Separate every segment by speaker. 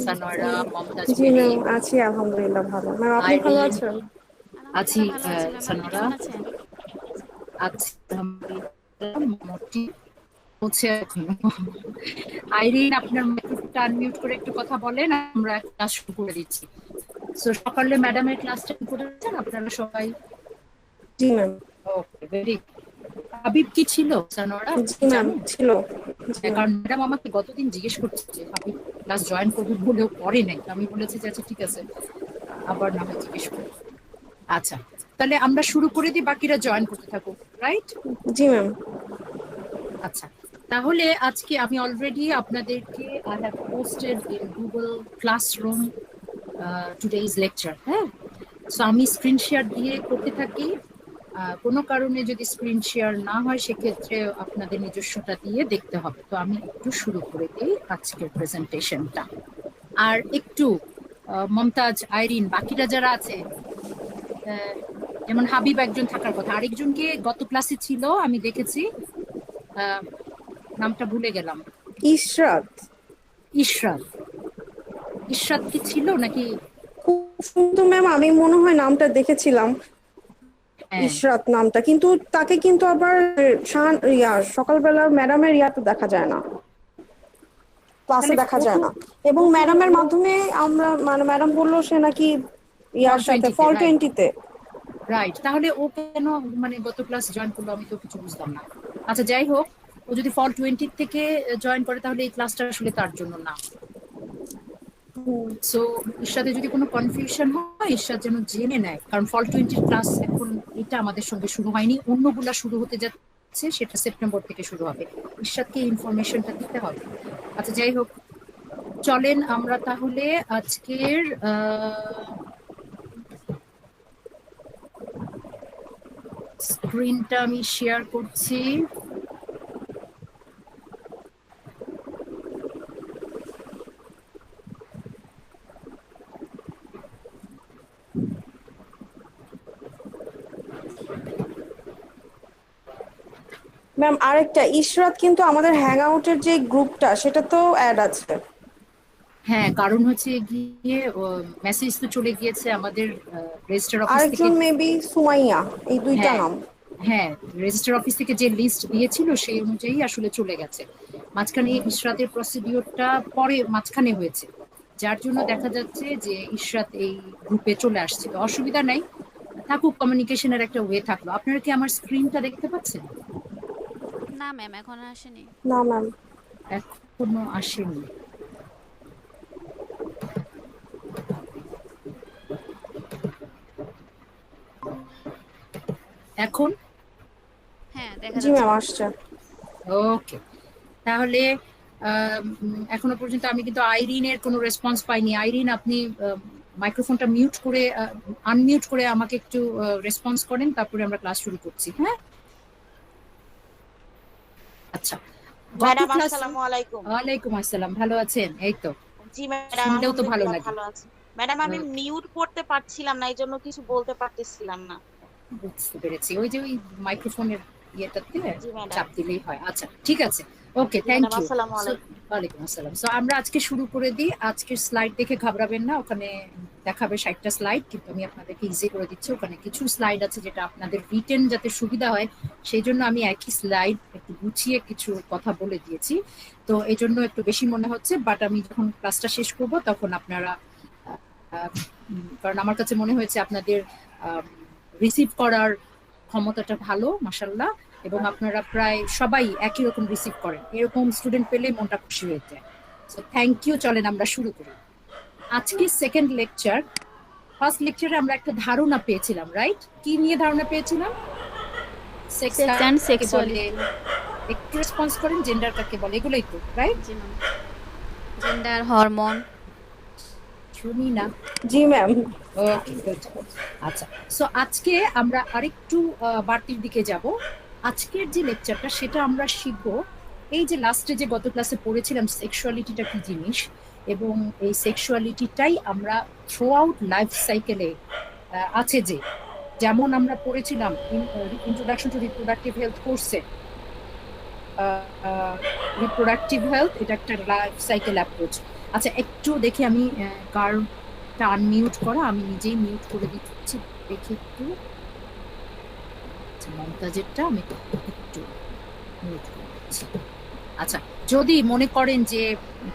Speaker 1: সানোয়ারা, মমতাজ
Speaker 2: জি
Speaker 1: Mary,
Speaker 2: ma'am, আছি আলহামদুলিল্লাহ ভালো। ম্যাম আপনি ভালো
Speaker 1: আইরিন।
Speaker 2: আছেন?
Speaker 1: আছি
Speaker 3: আলহামদুলিল্লাহ ভালো আছি ম্যাম, আপনি
Speaker 1: সানোয়ারা,
Speaker 3: কেমন আছেন?
Speaker 1: আছি আলহামদুলিল্লাহ মোটামুটি হচ্ছে এখনো। আইরিন, আপনার মাইক্রোফোনটা আনমিউট করে একটু কথা বলেন, আমরা ক্লাস শুরু করে দিচ্ছি। সো সকালে ম্যাডামের ক্লাসটা করেছেন আপনারা সবাই?
Speaker 2: জি ma'am.
Speaker 1: Okay, very good. Habib কি ছিল সানোয়ারা, আপনি
Speaker 2: জি
Speaker 1: কি
Speaker 2: ম্যাম
Speaker 1: জানেন?
Speaker 2: ছিল। জি ম্যাম।
Speaker 1: কারণ ম্যাডাম আমাকে গতদিন জিজ্ঞেস করছে যে হাবিব ক্লাস জয়েন করবে, বলেও করে নাই। আমি বলেছি যে আচ্ছা ঠিক আছে, আবার না হয় জিজ্ঞেস করবো। আচ্ছা, তাহলে আমরা শুরু করে দিই, বাকিরা জয়েন করতে থাকুক, রাইট?
Speaker 2: জি ম্যাম।
Speaker 1: আচ্ছা, তাহলে আজকে আমি অলরেডি আপনাদেরকে I have posted in Google classroom today's lecture. হ্যাঁ, সো আমি স্ক্রিন শেয়ার দিয়ে করতে থাকি। কোনো কারণে যদি স্ক্রিন শেয়ার না হয় সেক্ষেত্রে আপনাদের নিজস্বটা দিয়ে দেখতে হবে। তো আমি একটু শুরু করে দিই আজকের প্রেজেন্টেশনটা। আর একটু মমতাজ, আইরিন, বাকিরা যারা আছে, আহ, যেমন হাবিব একজন থাকার কথা, আরেকজনকে গত ক্লাসে ছিল আমি দেখেছি, আহ, নামটা ভুলে গেলাম।
Speaker 2: ইশরাত।
Speaker 1: ইশরাত। ইশরাত কি ছিল নাকি?
Speaker 2: খুব সুন্দর ম্যাম, আমি মনে হয় নামটা দেখেছিলাম,
Speaker 1: হ্যাঁ,
Speaker 2: ইশরাত নামটা, কিন্তু তাকে কিন্তু আবার সকালবেলা ম্যাডামের ইয়াতে দেখা যায় না, ক্লাসে
Speaker 1: তাহলে
Speaker 2: দেখা
Speaker 1: ও
Speaker 2: যায়
Speaker 1: তো
Speaker 2: না। এবং
Speaker 1: ও তো
Speaker 2: ম্যাডামের
Speaker 1: ও
Speaker 2: মাধ্যমে আমরা মানে ম্যাডাম বললো সে নাকি
Speaker 1: ফল
Speaker 2: ইয়ার সাথে
Speaker 1: 20-তে,
Speaker 2: ফল
Speaker 1: রাইট
Speaker 2: 20-তে।
Speaker 1: রাইট। তাহলে ও কেন মানে গত ক্লাস জয়েন করলো, আমি তো কিছু বুঝলাম না। আচ্ছা, যাই হোক, ও যদি ফল 20 থেকে জয়েন করে তাহলে এই ক্লাসটা আসলে তার জন্য না। সো এর সাথে যদি কোনো কনফিউশন হয়, এর সাথে যেন জেনে নেয়, কারণ ফল 20 ক্লাস এখন এটা আমাদের সঙ্গে শুরু হয়নি, অন্যগুলা শুরু হতে যাচ্ছে, সেটা সেপ্টেম্বর থেকে শুরু হবে। ঈর্ষাদকে ইনফরমেশনটা দিতে হবে। আচ্ছা, যাই হোক, চলেন আমরা তাহলে আজকের স্ক্রিনটা আমি শেয়ার করছি।
Speaker 2: ম্যাম আরেকটা, ইশরাত কিন্তু আমাদের হ্যাং আউটের যে গ্রুপটা সেটা তো অ্যাড আছে।
Speaker 1: হ্যাঁ, কারণ হচ্ছে গিয়ে মেসেজ তো চলে গিয়েছে আমাদের রেজিস্টার অফিস থেকে।
Speaker 2: আরেকজন মেবি সুমাইয়া, এই দুইটা
Speaker 1: হ্যাঁ
Speaker 2: নাম।
Speaker 1: হ্যাঁ, রেজিস্টার অফিস থেকে যে লিস্ট দিয়েছিল সেই অনুযায়ী আসলে চলে গেছে। মাঝখানে ইশরাতের প্রসিডিওরটা পরে মাঝখানে হয়েছে, যার জন্য দেখা যাচ্ছে যে ইশরাত এই গ্রুপে চলে আসছে। তো অসুবিধা নাই, থাকুক, কমিউনিকেশনের একটা ওয়ে থাকলো। আপনারা কি আমার স্ক্রিনটা দেখতে পাচ্ছেন?
Speaker 3: না ম্যাম, এখন আসেনি।
Speaker 2: না ম্যাম।
Speaker 1: এখনো আসেনি? এখন?
Speaker 3: হ্যাঁ, দেখা
Speaker 2: জি
Speaker 3: যাচ্ছে
Speaker 2: ম্যাম
Speaker 3: ম্যাম।
Speaker 2: আসছে।
Speaker 1: ওকে, তাহলে এখনো পর্যন্ত আমি কিন্তু আইরিনের কোনো রেসপন্স পাইনি। আইরিন, আপনি মাইক্রোফোনটা মিউট করে আনমিউট করে আমাকে একটু রেসপন্স করেন, তারপরে আমরা ক্লাস শুরু করছি। হ্যাঁ, আচ্ছা। গত
Speaker 4: ম্যাডাম
Speaker 1: ক্লাসে,
Speaker 4: আসসালামু আলাইকুম।
Speaker 1: ওয়ালাইকুম আসসালাম, ভালো আছেন? এই তো,
Speaker 4: জি ম্যাডাম,
Speaker 1: শুনলেও তো ভালো
Speaker 4: আলহামদুলিল্লাহ
Speaker 1: লাগে।
Speaker 4: ভালো আছি। ম্যাডাম আমি মিউট করতে পারছিলাম না, এই জন্য কিছু বলতে পারতেছিলাম না।
Speaker 1: বুঝতে পেরেছি, ওই যে ওই মাইক্রোফোনের ইয়েটাতে
Speaker 4: জি ম্যাডাম।
Speaker 1: চাপ দিলেই হয়। আচ্ছা, ঠিক আছে, ওকে,
Speaker 4: জি
Speaker 1: থ্যাংক
Speaker 4: ম্যাডাম,
Speaker 1: ইউ।
Speaker 4: আসসালামু আলাইকুম।
Speaker 1: ওয়ালাইকুম আসসালাম। সো আমরা আজকে শুরু করে দিই। আজকের স্লাইড দেখে ঘাবড়াবেন না, ওখানে দেখাবে 60টা স্লাইড, কিন্তু আমি আপনাদেরকে ইজি করে দিচ্ছি। ওখানে কিছু স্লাইড আছে যেটা আপনাদের রিটেন যাতে সুবিধা হয় সেই জন্য আমি একই স্লাইড একটু গুছিয়ে কিছু কথা বলে দিয়েছি। তো এই জন্য একটু বেশি মনে হচ্ছে, বাট আমি যখন ক্লাসটা শেষ করব তখন আপনারা কারণ আমার কাছে মনে হয়েছে আপনাদের রিসিভ করার ক্ষমতাটা ভালো, মাশাল্লাহ, এবং আপনারা প্রায় সবাই একই রকম রিসিভ করেন। এরকম স্টুডেন্ট পেলে মনটা খুশি হয়ে যায়। So thank you. চলেন আমরা শুরু করি আজকে সেকেন্ড লেকচার। ফার্স্ট লেকচারে আমরা একটা ধারণা পেয়েছিলাম, রাইট? কি নিয়ে ধারণা পেয়েছিলাম? সেক্স
Speaker 3: সেক্স অ্যান্ড
Speaker 1: কাকে বলে,
Speaker 3: সেক্সুয়ালিটি।
Speaker 1: একটু রেসপন্স করেন, জেন্ডার কাকে বলে, এগুলোই তো, রাইট?
Speaker 3: জি ম্যাম। Gender, hormone.
Speaker 1: শুনি না।
Speaker 2: জি ম্যাম।
Speaker 1: ওকে, গুড। আচ্ছা, সো আজকে আমরা আরেকটু বাড়তির দিকে যাব। আজকের যে লেকচারটা সেটা আমরা শিখব এই যে লাস্টে যে গত ক্লাসে পড়েছিলাম সেক্সুয়ালিটিটা কি জিনিস, এবং এই সেক্সুয়ালিটিটাই আমরা থ্রু আউট লাইফ সাইকেলে আছে। যে যেমন আমরা পড়েছিলাম ইন্ট্রোডাকশন টু রিপ্রোডাক্টিভ হেলথ কোর্সে, রিপ্রোডাক্টিভ হেলথ এটা একটা লাইফ সাইকেল অ্যাপ্রোচ। আচ্ছা একটু দেখি আমি কারটা আনমিউট করা, আমি নিজেই মিউট করে দিচ্ছি, দেখি একটু। আচ্ছা মমতাজেরটা আমি একটু মিউট করে দিচ্ছি। আচ্ছা যদি মনে করেন যে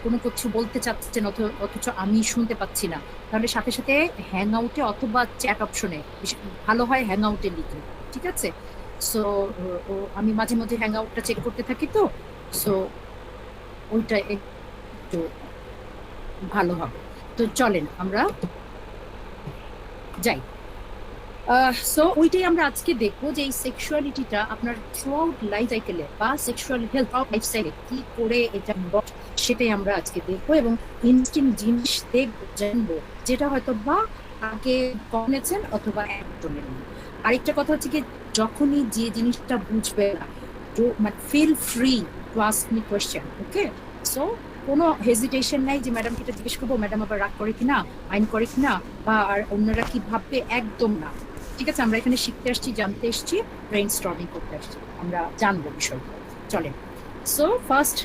Speaker 1: কোনো কিছু বলতে চাচ্ছেন অথচ আমি শুনতে পাচ্ছি না, তাহলে সাথে সাথে হ্যাং আউটে অথবা চ্যাট অপশনে, ভালো হয় হ্যাং আউটে লিখে, ঠিক আছে? সো আমি মাঝে মাঝে হ্যাং আউটটা চেক করতে থাকি, তো সো ওইটা একটু ভালো হবে। তো চলেন আমরা যাই। সো ওইটাই আমরা আজকে দেখবো যে এই সেক্সুয়ালিটিটা আপনার থ্রু আউট লাইফ সাইকেলে বা সেক্সুয়াল হেলথ অফ লাইফ সাইকেলে কি করে এটা সেটাই আমরা আজকে দেখবো এবং ইনস্টিংক্ট জিনিস দেখবো, জানবো, যেটা হয়তো বা আগে কমেছেন অথবা একদমই। আরেকটা কথা হচ্ছে কি, যখনই যে জিনিসটা বুঝবে না, মানে feel free to ask me question, okay? So কোনো হেজিটেশন নাই যে ম্যাডাম এটা জিজ্ঞেস করবো, ম্যাডাম আবার রাগ করে কিনা, আইন করে কিনা, বা আর অন্যরা কি ভাববে, একদম না। ঠিক আছে, আমরা এখানে শিখতে আসছি, জানতে আসছি, ব্রেইন স্টর্মিং করতে আসছি, আমরা জানবো বিষয়টা। চলেন। সো ফার্স্ট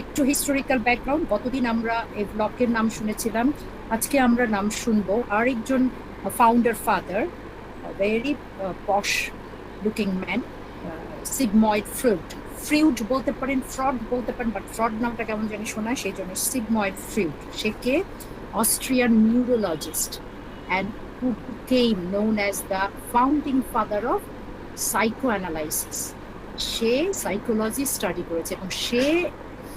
Speaker 1: একটু হিস্টোরিক্যাল ব্যাকগ্রাউন্ড। গতদিন আমরা এই ব্লকের নাম শুনেছিলাম, আজকে আমরা নাম শুনবো আরেকজন ফাউন্ডার ফাদার, ভেরি পশ লুকিং ম্যান, সিগময়েড ফ্রুড। ফ্রুড বলতে পারেন, ফ্রড বলতে পারেন, বাট ফ্রড নামটা কেমন জানি শোনায়, সেই জন্য সিগময়েড ফ্রুড। সে কে? Austrian neurologist and who became known as the founding father of psychoanalysis. Say psychology study করেছে এবং সে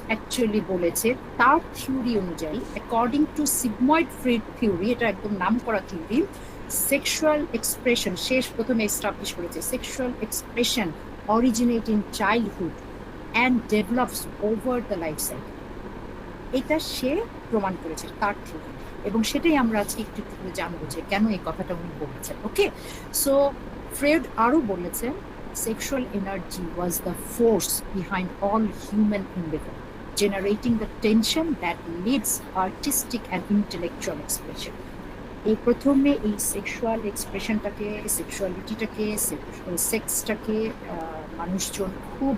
Speaker 1: অ্যাকচুয়ালি বলেছে তার থিওরি অনুযায়ী, অ্যাকর্ডিং টু সিগময়েড ফ্রুড থিওরি, এটা একদম নাম করা থিওরি, সেক্সুয়াল এক্সপ্রেশন শেষ প্রথমে এস্টাবলিশ করেছে। Sexual expression originate in childhood and develops over the life cycle. এটা সে প্রমাণ করেছে তার থিওরি, এবং সেটাই আমরা আজকে একটু একটু করে জানবো যে কেন এই কথাটা উনি বলেছেন। ওকে, সো ফ্রেড আরো বলেছেন sexual energy was the force behind all human endeavor, generating the tension that leads artistic and intellectual expression. এই প্রথমে এই সেক্সুয়াল এক্সপ্রেশনটাকে, সেক্সুয়ালিটিটাকে, সেক্সটাকে মানুষজন খুব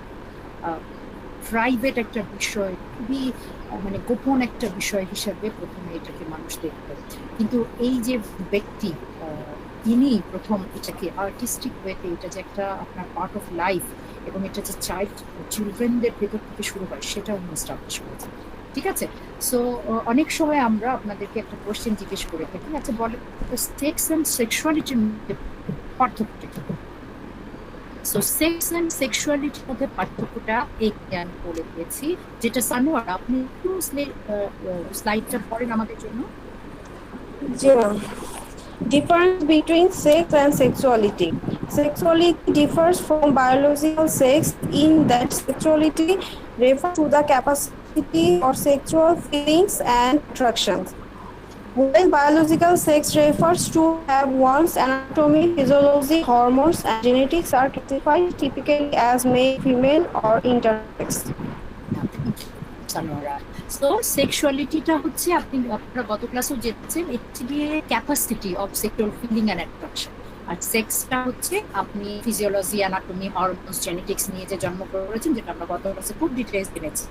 Speaker 1: প্রাইভেট একটা বিষয়, খুবই মানে গোপন একটা বিষয় হিসাবে প্রথমে এটাকে মানুষ দেখত। কিন্তু এই যে ব্যক্তি, তিনি প্রথম এটাকে আর্টিস্টিক ওয়েতে, এটা যে একটা আপনার পার্ট অফ লাইফ এবং এটা যে চিলড্রেনদের ভেতর থেকে শুরু হয়, সেটা উনি এস্টাবলিশ করেছেন। ঠিক আছে, সো অনেক সময় আমরা আপনাদেরকে একটা কোশ্চেন জিজ্ঞেস করে থাকি, আচ্ছা বলে সেক্স অ্যান্ড সেক্সুয়ালিটির মধ্যে পার্থক্যটা কি? সো সেক্স অ্যান্ড সেক্সুয়ালিটির মধ্যে পার্থক্যটা এই আমি বলে দিয়েছি, যেটা সানোয়ার আপনি একটু স্লাইডটা পড়েন আমাদের জন্য।
Speaker 2: জি ma'am. Difference between sex and sexuality. Sexuality differs from biological sex in that sexuality refers to the capacity or sexual feelings and attractions, while biological sex refers to have one's anatomy, physiology, hormones, and genetics are classified typically as male, female, or intersex.
Speaker 1: So সেক্সুয়ালিটিটা হচ্ছে, আপনারা গত ক্লাসেও জেনেছেন, একটি capacity of sexual feeling and attraction. আর সেক্সটা হচ্ছে আপনি ফিজিওলজি, অ্যানাটমি, হরমোনস, জেনেটিক্স নিয়ে যে জন্ম করেছেন, যেটা আমরা গত ক্লাসে খুব ডিটেইলস জেনেছি।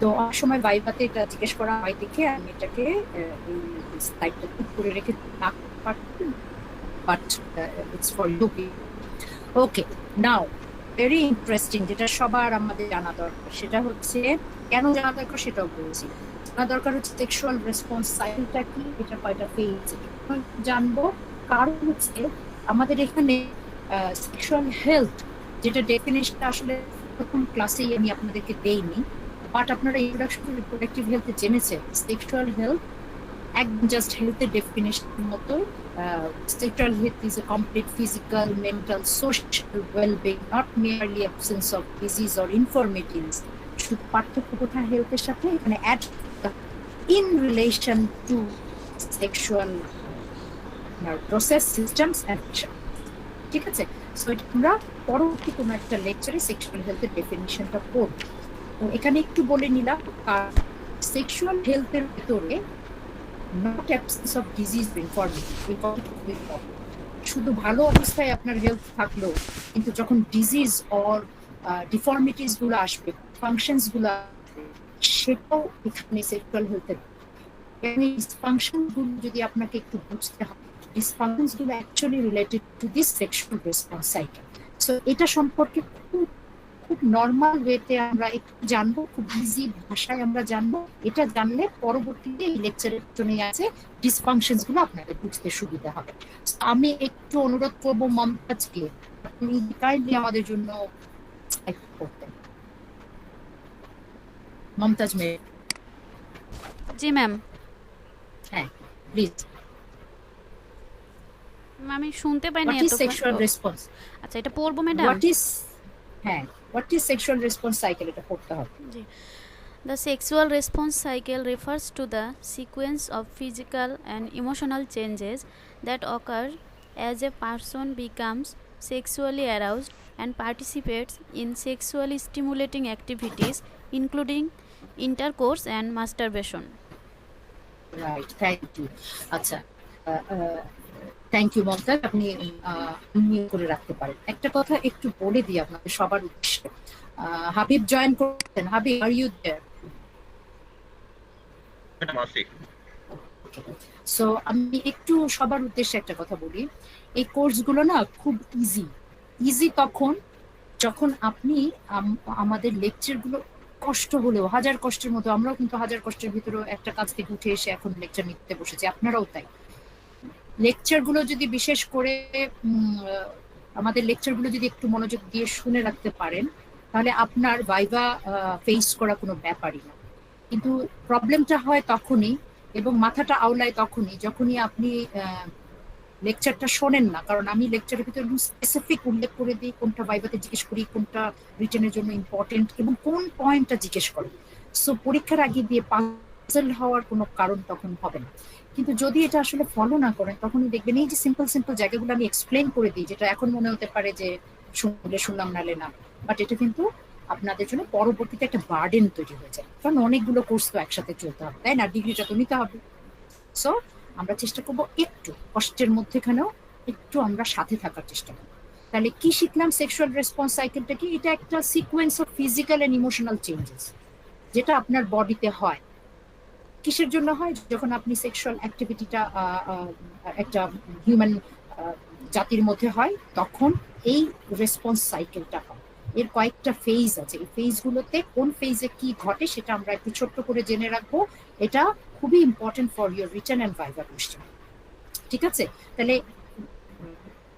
Speaker 1: তো অনেক সময় ভাইভাতে এটা জিজ্ঞেস করা হয় দেখে আমি এটাকে এই স্লাইডটা ঠিক করে রেখে না পারতাম, but it's for you. Okay, now very interesting, যেটা সবার আমাদের জানা দরকার, সেটা হচ্ছে কেন জানা দরকার সেটাও বলছি। জানা দরকার হচ্ছে সেক্সুয়াল রেসপন্স সাইকেলটা কি, এটা কয়টা ফেজ জানবো। কারণ হচ্ছে আমাদের এখানে সেক্সুয়াল হেলথ, যেটা ডেফিনেশনটা আসলে প্রথম ক্লাসেই আমি আপনাদেরকে দেইনি, বাট আপনারা ইন্ট্রোডাকশন রিপ্রোডাক্টিভ হেলথে জেনেছেন। সেক্সুয়াল হেলথ একদম জাস্ট হেলথের ডেফিনেশন মতো। Sexual health is a complete physical, mental, social well-being, not merely absence of disease or infirmities. শুধু পার্থক্য কোথায় হেলথের সাথে, এখানে add in relation to sexual process systems and action. ঠিক আছে, সো এটা আমরা পরবর্তী কোনো একটা লেকচারে সেক্সুয়াল হেলথের ডেফিনিশনটা পড়ব। তো এখানে একটু বলে নিলাম, সেক্সুয়াল হেলথের ভিতরে not absence of disease or infirmity, এই কথাটা খুব ইম্পর্টেন্ট। শুধু ভালো অবস্থায় আপনার হেলথ থাকলো, কিন্তু যখন ডিজিজ অর ডিফর্মিটিস গুলো আসবে, ফাংশনস গুলো, সেটাও এখানে সেক্সুয়াল হেলথের ডিসফাংশন গুলো যদি আপনাকে একটু বুঝতে হবে, ডিসফাংশনস গুলো actually related to this sexual response cycle. So এটা সম্পর্কে খুব খুব নর্মাল ওয়েতে আমরা একটু জানবো, খুব ইজি ভাষায় আমরা জানবো। এটা জানলে পরবর্তীতে এই লেকচারের জন্য আছে ডিসফাংশনস গুলো আপনাদের বুঝতে সুবিধা হবে। আমি একটু অনুরোধ করবো মমতাজকে, আপনি কাইন্ডলি আমাদের জন্য করতেন। মমতাজ মেয়ে,
Speaker 3: জি ম্যাম।
Speaker 1: হ্যাঁ প্লিজ।
Speaker 3: আমি শুনতে পাইনি
Speaker 1: হোয়াট ইজ
Speaker 3: এতক্ষণ।
Speaker 1: Sexual response?
Speaker 3: আচ্ছা, এটা পড়বো ম্যাডাম?
Speaker 1: হোয়াট ইজ, হ্যাঁ what is sexual response cycle, এটা পড়তে হবে।
Speaker 3: জি। The sexual response cycle refers to the sequence of physical and emotional changes that occur as a person becomes sexually aroused and participates in sexually stimulating activities, including intercourse and masturbation.
Speaker 1: Right, thank you. আচ্ছা, thank you Mumtaz, আপনি mute করে রাখতে পারেন। একটা কথা একটু বলে দিই আপনাদের সবার উদ্দেশ্যে। হাবিব জয়েন করতেন। Habib, are you there? So আমি একটু সবার উদ্দেশ্যে একটা কথা বলি। এই কোর্সগুলো না খুব ইজি তখন যখন আপনি আমাদের লেকচারগুলো কষ্ট হলেও, হাজার কষ্টের মতো, আমরাও কিন্তু হাজার কষ্টের ভিতরে একটা কাজ থেকে উঠে এসে এখন লেকচার নিতে বসেছি, আপনারাও তাই। লেকচারগুলো যদি বিশেষ করে আমাদের লেকচারগুলো যদি একটু মনোযোগ দিয়ে শুনে রাখতে পারেন, তাহলে আপনার ভাইভা ফেস করা কোনো ব্যাপারই না। কিন্তু প্রবলেমটা হয় তখনই এবং মাথাটা আওলায় যখনই আপনি লেকচারটা শোনেন না। কারণ আমি লেকচারের ভিতরে স্পেসিফিক উল্লেখ করে দিই কোনটা ভাইভাতে জিজ্ঞেস করি, কোনটা রিটেনের জন্য ইম্পর্টেন্ট এবং কোন পয়েন্টটা জিজ্ঞেস করি। সো পরীক্ষার আগে দিয়ে পাজল হওয়ার কোনো কারণ তখন হবে না। কিন্তু যদি এটা আসলে ফলো না করেন, তখনই দেখবেন এই যে সিম্পল জায়গাগুলো আমি এক্সপ্লেন করে দিই, যেটা এখন মনে হতে পারে যে শুনলাম নালে না, বাট এটা কিন্তু আপনাদের জন্য পরবর্তীতে একটা বার্ডেন তৈরি হয়ে যায়। কারণ অনেকগুলো কোর্স তো একসাথে চলতে হবে, তাই না? ডিগ্রিটা তো নিতে হবে। সো আমরা চেষ্টা করবো একটু কষ্টের মধ্যেখানেও একটু আমরা সাথে থাকার চেষ্টা করবো। তাহলে কি শিখলাম? সেক্সুয়াল রেসপন্স সাইকেলটা কি? এটা একটা sequence of physical and emotional changes যেটা আপনার বডিতে হয়। কিসের জন্য হয়? যখন আপনি সেক্সুয়াল অ্যাক্টিভিটিটা একটা হিউম্যান জাতির মধ্যে হয়, তখন এই রেসপন্স সাইকেলটা হয়। এর কয়েকটা ফেজ আছে, এই ফেজগুলোতে কোন ফেজে কি ঘটে সেটা আমরা একটু ছোট্ট করে জেনে রাখবো। এটা খুবই important for your written and viva question. ঠিক আছে? তাহলে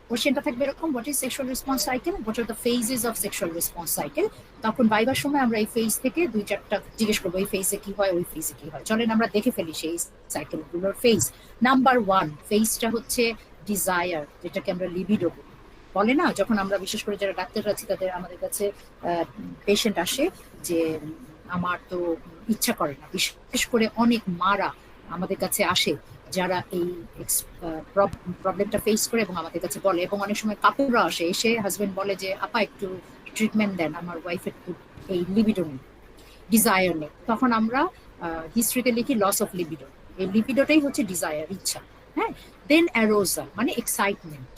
Speaker 1: কোয়েশ্চেনটা থাকবে এরকম, what is sexual response cycle, what are the phases of sexual response cycle. তখন ভাইবার সময় আমরা এই ফেজ থেকে 2-4টা জিজ্ঞেস করবো, এই ফেজে কি হয়, ওই ফেজে কি হয়। চলেন আমরা দেখে ফেলি সেই সাইকেলগুলোর ফেজ। নাম্বার 1 ফেজটা হচ্ছে ডিজায়ার, যেটাকে আমরা লিবিডো বলে না। যখন আমরা বিশেষ করে যারা ডাক্তাররা আছি, তাদের আমাদের কাছে পেশেন্ট আসে যে আমার তো ইচ্ছা করে না, বিশেষ করে অনেক মারা আমাদের কাছে আসে যারা এই প্রবলেমটা ফেস করে এবং আমাদের কাছে বলে। এবং অনেক সময় কাপড়রা আসে, এসে হাজবেন্ড বলে যে আপা একটু ট্রিটমেন্ট দেন, আমার ওয়াইফের এই লিবিডো নেই, ডিজায়ার নেই। তখন আমরা হিস্ট্রিতে লিখি লস অফ লিবিডো। এই লিবিডোটাই হচ্ছে ডিজায়ার, ইচ্ছা। হ্যাঁ, দেন অ্যারোজাল মানে excitement,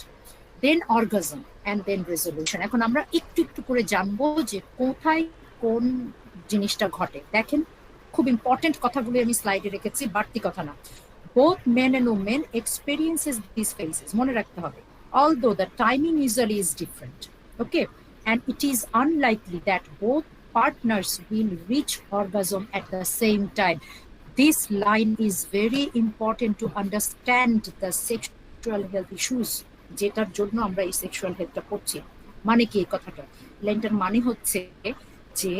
Speaker 1: then orgasm and then resolution. এখন আমরা একটু একটু করে জানবো যে কোথায় কোন জিনিসটা ঘটে। দেখেন, খুব ইম্পর্টেন্ট কথাগুলো আমি স্লাইডে রেখেছি, বাড়তি কথা না। Both men and women experiences these phases. মনে রাখতে হবে, although the timing usually is different, okay, and it is unlikely that both partners will reach orgasm at the same time. This line is very important to understand the sexual health issues যেটার জন্য আমরা এই sexual হেলথটা পড়ছি। মানে কি এই কথাটা? লাইনটার মানে হচ্ছে যে